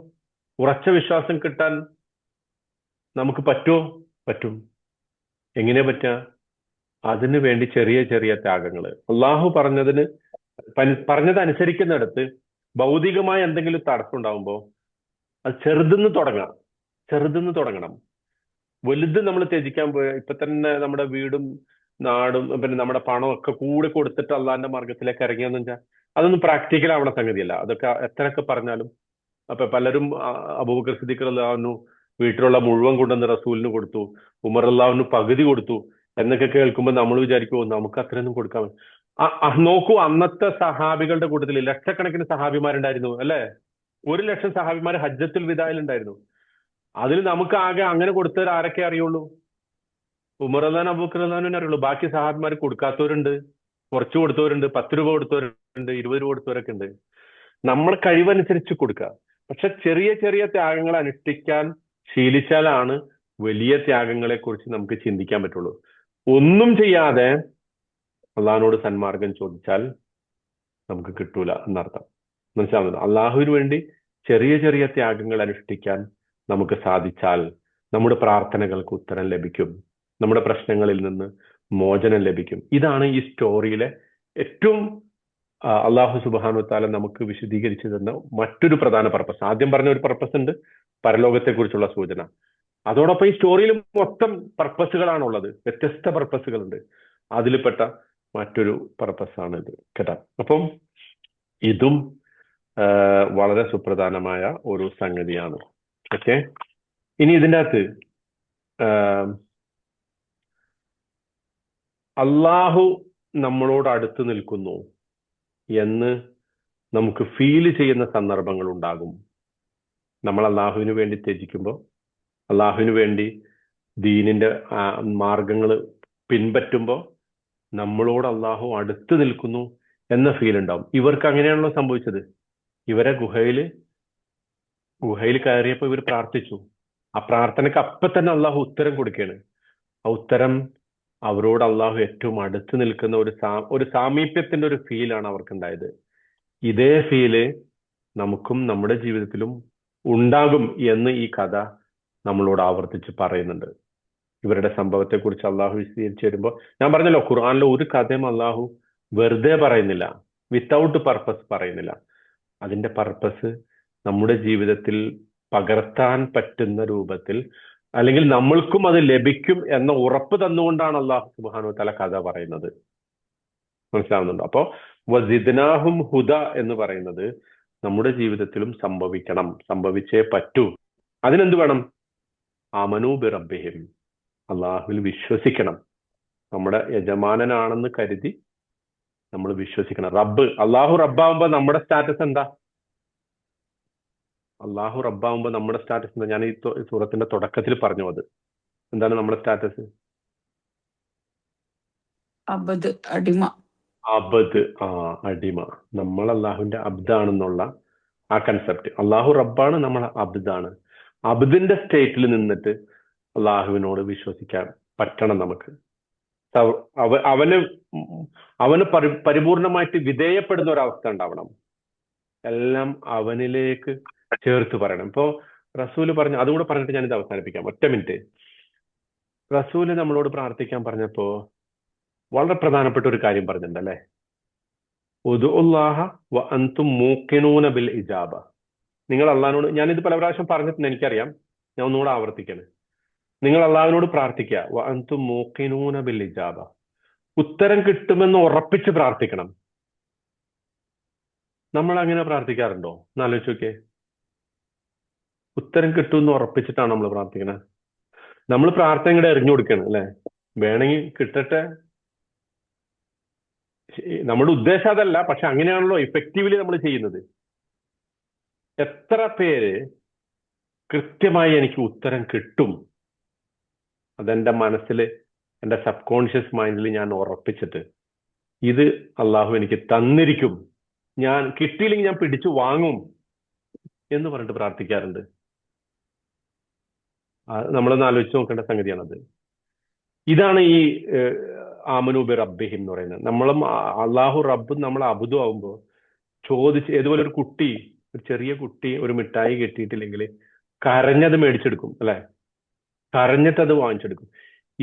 ഉറച്ച വിശ്വാസം കിട്ടാൻ നമുക്ക് പറ്റുമോ? പറ്റും. എങ്ങനെ പറ്റുക? അതിനു വേണ്ടി ചെറിയ ചെറിയ ത്യാഗങ്ങൾ. അള്ളാഹു പറഞ്ഞത് അനുസരിക്കുന്നിടത്ത് ഭൗതികമായ എന്തെങ്കിലും തടസ്സം ഉണ്ടാകുമ്പോൾ അത് ചെറുതെന്ന് തുടങ്ങണം. വലുത് നമ്മൾ ത്യജിക്കാൻ പോയ ഇപ്പൊ തന്നെ നമ്മുടെ വീടും നാടും പിന്നെ നമ്മുടെ പണവും ഒക്കെ കൂടി കൊടുത്തിട്ട് അള്ളാഹിന്റെ മാർഗത്തിലേക്ക് ഇറങ്ങിയെന്ന് വെച്ചാൽ അതൊന്നും പ്രാക്ടിക്കൽ ആവണ സംഗതിയല്ല. അതൊക്കെ എത്രയൊക്കെ പറഞ്ഞാലും അപ്പൊ പലരും അബൂബക്കർ സിദ്ദീഖ് റളിയല്ലാഹു വീട്ടിലുള്ള മുഴുവൻ കൊണ്ടുവന്ന് റസൂലിന് കൊടുത്തു, ഉമർ റളിയല്ലാഹു പകുതി കൊടുത്തു എന്നൊക്കെ കേൾക്കുമ്പോൾ നമ്മൾ വിചാരിക്കുമോ നമുക്ക് അത്രയൊന്നും കൊടുക്കാൻ. നോക്കൂ, അന്നത്തെ സഹാബികളുടെ കൂട്ടത്തിൽ ലക്ഷക്കണക്കിന് സഹാബിമാരുണ്ടായിരുന്നു അല്ലെ? 1,00,000 സഹാബിമാർ ഹജ്ജത്തുൽ വിദായിലുണ്ടായിരുന്നു. അതിൽ നമുക്ക് ആകെ അങ്ങനെ കൊടുത്തവർ ആരൊക്കെ അറിയുള്ളൂ? ഉമർ റളിയല്ലാഹു അബൂബക്കർ റളിയല്ലാഹുവിനെ അറിയുള്ളൂ. ബാക്കി സഹാബിമാർ കൊടുക്കാത്തവരുണ്ട്, കുറച്ച് കൊടുത്തവരുണ്ട്, 10 രൂപ കൊടുത്തവരുണ്ട്, 20 രൂപ കൊടുത്തവരൊക്കെ ഉണ്ട്. നമ്മൾ കഴിവനുസരിച്ച് കൊടുക്കുക. പക്ഷെ ചെറിയ ചെറിയ ത്യാഗങ്ങൾ അനുഷ്ഠിക്കാൻ ശീലിച്ചാലാണ് വലിയ ത്യാഗങ്ങളെ കുറിച്ച് നമുക്ക് ചിന്തിക്കാൻ പറ്റുള്ളൂ. ഒന്നും ചെയ്യാതെ അള്ളാഹിനോട് സന്മാർഗം ചോദിച്ചാൽ നമുക്ക് കിട്ടൂല എന്നർത്ഥം. മനസ്സിലാവുന്നുണ്ടോ? അള്ളാഹുവിന് വേണ്ടി ചെറിയ ചെറിയ ത്യാഗങ്ങൾ അനുഷ്ഠിക്കാൻ നമുക്ക് സാധിച്ചാൽ നമ്മുടെ പ്രാർത്ഥനകൾക്ക് ഉത്തരം ലഭിക്കും, നമ്മുടെ പ്രശ്നങ്ങളിൽ നിന്ന് മോചനം ലഭിക്കും. ഇതാണ് ഈ സ്റ്റോറിയിലെ ഏറ്റവും അള്ളാഹു സുബ്ഹാനഹു വതആല നമുക്ക് വിശദീകരിച്ചു തന്ന മറ്റൊരു പ്രധാന പർപ്പസ്. ആദ്യം പറഞ്ഞ ഒരു പർപ്പസ് ഉണ്ട്, പരലോകത്തെ കുറിച്ചുള്ള സൂചന. അതോടൊപ്പം ഈ സ്റ്റോറിയിൽ മൊത്തം പർപ്പസുകളാണുള്ളത്, വ്യത്യസ്ത പർപ്പസുകളുണ്ട്. അതിൽപ്പെട്ട മറ്റൊരു പർപ്പസാണ് ഇത് കേട്ടോ. അപ്പം ഇതും വളരെ സുപ്രധാനമായ ഒരു സംഗതിയാണ്. ഓക്കെ, ഇനി ഇതിൻ്റെ അകത്ത് അള്ളാഹു നമ്മളോട് അടുത്ത് നിൽക്കുന്നു എന്ന് നമുക്ക് ഫീൽ ചെയ്യുന്ന സന്ദർഭങ്ങൾ ഉണ്ടാകും. നമ്മൾ അള്ളാഹുവിന് വേണ്ടി ത്യജിക്കുമ്പോൾ, അള്ളാഹുവിന് വേണ്ടി ദീനിന്റെ മാർഗങ്ങൾ പിൻപറ്റുമ്പോൾ നമ്മളോട് അള്ളാഹു അടുത്ത് നിൽക്കുന്നു എന്ന ഫീൽ ഉണ്ടാവും. ഇവർക്ക് അങ്ങനെയാണല്ലോ സംഭവിച്ചത്. ഇവരെ ഗുഹയിൽ കയറിയപ്പോൾ ഇവർ പ്രാർത്ഥിച്ചു. ആ പ്രാർത്ഥനയ്ക്ക് അപ്പൊ തന്നെ അള്ളാഹു ഉത്തരം കൊടുക്കുകയാണ്. ആ ഉത്തരം അവരോട് അള്ളാഹു ഏറ്റവും അടുത്ത് നിൽക്കുന്ന ഒരു സാമീപ്യത്തിന്റെ ഒരു ഫീലാണ് അവർക്കുണ്ടായത്. ഇതേ ഫീല് നമുക്കും നമ്മുടെ ജീവിതത്തിലും ഉണ്ടാകും എന്ന് ഈ കഥ നമ്മളോട് ആവർത്തിച്ച് പറയുന്നുണ്ട്. ഇവരുടെ സംഭവത്തെ കുറിച്ച് അള്ളാഹു വിശദീകരിച്ചു വരുമ്പോൾ ഞാൻ പറഞ്ഞല്ലോ, ഖുർആനിലെ ഒരു കഥയും അള്ളാഹു വെറുതെ പറയുന്നില്ല, വിത്തൗട്ട് പർപ്പസ് പറയുന്നില്ല. അതിന്റെ പർപ്പസ് നമ്മുടെ ജീവിതത്തിൽ പകർത്താൻ പറ്റുന്ന രൂപത്തിൽ, അല്ലെങ്കിൽ നമ്മൾക്കും അത് ലഭിക്കും എന്ന ഉറപ്പ് തന്നുകൊണ്ടാണ് അള്ളാഹു സുബ്ഹാനഹു വതആല കഥ പറയുന്നത്. മനസ്സിലാവുന്നുണ്ടോ? അപ്പോ വസിദ്നാഹും ഹുദ എന്ന് പറയുന്നത് നമ്മുടെ ജീവിതത്തിലും സംഭവിച്ചേ പറ്റൂ. അതിനെന്ത് വേണം? ആമനൂ ബി റബ്ബിഹിം, അള്ളാഹുവിൽ വിശ്വസിക്കണം. നമ്മുടെ യജമാനനാണെന്ന് കരുതി നമ്മൾ വിശ്വസിക്കണം. അള്ളാഹു റബ്ബാവുമ്പോ നമ്മുടെ സ്റ്റാറ്റസ് എന്താ? ഞാൻ ഈ സൂറത്തിന്റെ തുടക്കത്തിൽ പറഞ്ഞു. അത് എന്താണ് നമ്മുടെ സ്റ്റാറ്റസ്? അടിമ. നമ്മൾ അള്ളാഹുവിന്റെ അബ്ദാണെന്നുള്ള ആ കൺസെപ്റ്റ്. അള്ളാഹു റബ്ബാണ്, നമ്മൾ അബ്ദാണ്. അബ്ദിന്റെ സ്റ്റേറ്റിൽ നിന്നിട്ട് അള്ളാഹുവിനോട് വിശ്വസിക്കാൻ പറ്റണം നമുക്ക്. അവന് പരിപൂർണമായിട്ട് വിധേയപ്പെടുന്ന ഒരവസ്ഥ ഉണ്ടാവണം. എല്ലാം അവനിലേക്ക് ചേർത്ത് പറയണം. ഇപ്പോ റസൂല് പറഞ്ഞു, അതുകൂടെ പറഞ്ഞിട്ട് ഞാനിത് അവസാനിപ്പിക്കാം, 1 മിനിറ്റ്. റസൂല് നമ്മളോട് പ്രാർത്ഥിക്കാൻ പറഞ്ഞപ്പോ വളരെ പ്രധാനപ്പെട്ട ഒരു കാര്യം പറഞ്ഞിട്ടുണ്ട് അല്ലെ? ഉദുല്ലാഹ വ അൻതും മൂഖിനൂന ബിൽ ഇജാബ. നിങ്ങൾ അള്ളാഹിനോട്, ഞാനിത് പല പ്രാവശ്യം പറഞ്ഞിട്ടുണ്ട് എനിക്കറിയാം, ഞാൻ ഒന്നുകൂടെ ആവർത്തിക്കാണ്. നിങ്ങൾ അള്ളാഹിനോട് പ്രാർത്ഥിക്കുക, വ അൻതും മൂഖിനൂന ബിൽ ഇജാബ, ഉത്തരം കിട്ടുമെന്ന് ഉറപ്പിച്ച് പ്രാർത്ഥിക്കണം. നമ്മൾ അങ്ങനെ പ്രാർത്ഥിക്കാറുണ്ടോ? എന്നാലോചിച്ച് നോക്കിയേ. ഉത്തരം കിട്ടുമെന്ന് ഉറപ്പിച്ചിട്ടാണ് നമ്മൾ പ്രാർത്ഥിക്കുന്നത്. നമ്മൾ പ്രാർത്ഥന ഇങ്ങോട്ട് എറിഞ്ഞു കൊടുക്കണം അല്ലെ, വേണമെങ്കിൽ കിട്ടട്ടെ. നമ്മുടെ ഉദ്ദേശം അതല്ല, പക്ഷെ അങ്ങനെയാണല്ലോ ഇഫക്റ്റീവ്ലി നമ്മൾ ചെയ്യുന്നത്. എത്ര പേര് കൃത്യമായി എനിക്ക് ഉത്തരം കിട്ടും, അതെന്റെ മനസ്സിൽ, എൻ്റെ സബ് കോൺഷ്യസ് മൈൻഡിൽ ഞാൻ ഉറപ്പിച്ചിട്ട് ഇത് അള്ളാഹു എനിക്ക് തന്നിരിക്കും, ഞാൻ കിട്ടിയില്ലെങ്കിൽ ഞാൻ പിടിച്ചു വാങ്ങും എന്ന് പറഞ്ഞിട്ട് പ്രാർത്ഥിക്കാറുണ്ട്. നമ്മളൊന്ന് ആലോചിച്ച് നോക്കേണ്ട സംഗതിയാണത്. ഇതാണ് ഈ ആമനൂബി റബ്ബിഹിം എന്ന് പറയുന്നത്. നമ്മളും അള്ളാഹു റബ്ബും നമ്മൾ അബുദു ആവുമ്പോൾ ചോദിച്ച്, ഏതുപോലെ ഒരു കുട്ടി, ഒരു ചെറിയ കുട്ടി ഒരു മിഠായി കിട്ടിയിട്ടില്ലെങ്കിൽ കരഞ്ഞത് മേടിച്ചെടുക്കും അല്ലെ, കരഞ്ഞിട്ട് അത് വാങ്ങിച്ചെടുക്കും.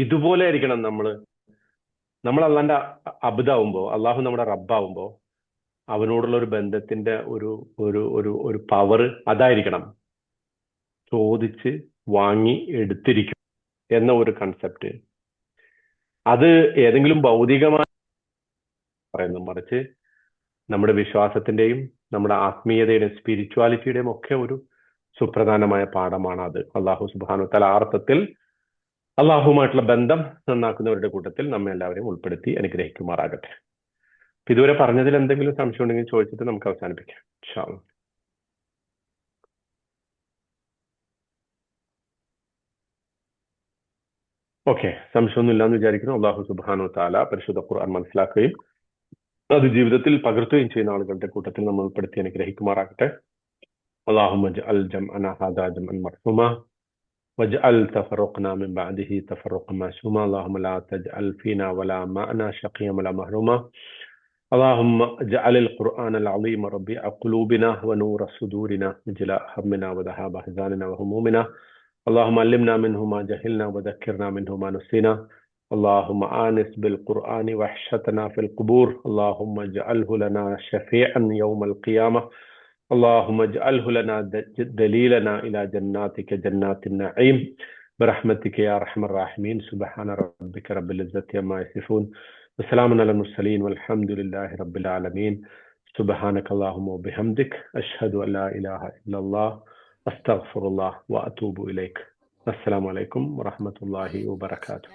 ഇതുപോലെ ആയിരിക്കണം നമ്മൾ അള്ളാന്റെ അബുദാവുമ്പോ, അള്ളാഹു നമ്മുടെ റബ്ബാവുമ്പോ അവനോടുള്ള ഒരു ബന്ധത്തിന്റെ ഒരു ഒരു ഒരു ഒരു പവർ അതായിരിക്കണം. ചോദിച്ച് വാങ്ങി എടുത്തിരിക്കും എന്ന ഒരു കൺസെപ്റ്റ്. അത് ഏതെങ്കിലും ഭൗതികമായി പറയുന്നു, മറിച്ച് നമ്മുടെ വിശ്വാസത്തിന്റെയും നമ്മുടെ ആത്മീയതയുടെയും സ്പിരിച്വാലിറ്റിയുടെയും ഒക്കെ ഒരു സുപ്രധാനമായ പാഠമാണ് അത്. അള്ളാഹു സുബ്ഹാനഹു വ തആല അർത്ഥത്തിൽ അള്ളാഹുമായിട്ടുള്ള ബന്ധം നന്നാക്കുന്നവരുടെ കൂട്ടത്തിൽ നമ്മെ എല്ലാവരെയും ഉൾപ്പെടുത്തി അനുഗ്രഹിക്കുമാറാകട്ടെ. ഇതുവരെ പറഞ്ഞതിൽ എന്തെങ്കിലും സംശയം ഉണ്ടെങ്കിൽ ചോദിച്ചിട്ട് നമുക്ക് അവസാനിപ്പിക്കാം. ഇൻഷാ അല്ലാഹ്. ഓക്കെ, സംശയമൊന്നും ഇല്ലാന്ന് വിചാരിക്കുന്നു. അള്ളാഹു സുബ്ഹാനഹു വ തആല പരിശുദ്ധ ഖുർആൻ മനസ്സിലാക്കുകയും അത് ജീവിതത്തിൽ പകർത്തുകയും ചെയ്യുന്ന ആളുകളുടെ കൂട്ടത്തിൽ നമ്മൾ ഉൾപ്പെടുത്തി അനുഗ്രഹിക്കുമാറാകട്ടെ. അല്ലാഹുമ്മ ജഅൽ ജംഅനാ ഹാദാ ജംഅൻ മർഹൂമാ വജ്അൽ തഫറഖനാ മിൻ ബഅദിഹി തഫറഖൻ മഅ്സൂമാ. അല്ലാഹുമ്മ ലാ തജ്അൽ ഫീനാ വലാ മഅനാ ശഖിയ്യൻ വലാ മഹ്റൂമാ. اللهم اجعل القرآن العظيم ربيع قلوبنا ونور صدورنا وجلاء همنا وذهاب أحزاننا وهمومنا. اللهم علمنا منه ما جهلنا وذكرنا منه ما نسينا. اللهم آنس بالقرآن وحشتنا في القبور. اللهم اجعله لنا شفيعا يوم القيامة. اللهم اجعله لنا دليلنا إلى جناتك جنات النعيم برحمتك يا أرحم الراحمين. سبحان ربك رب العزة عما يصفون وسلام على المرسلين والحمد لله رب العالمين. سبحانك اللهم وبحمدك أشهد أن لا إله إلا الله أستغفر الله وأتوب إليك. السلام عليكم ورحمة الله وبركاته.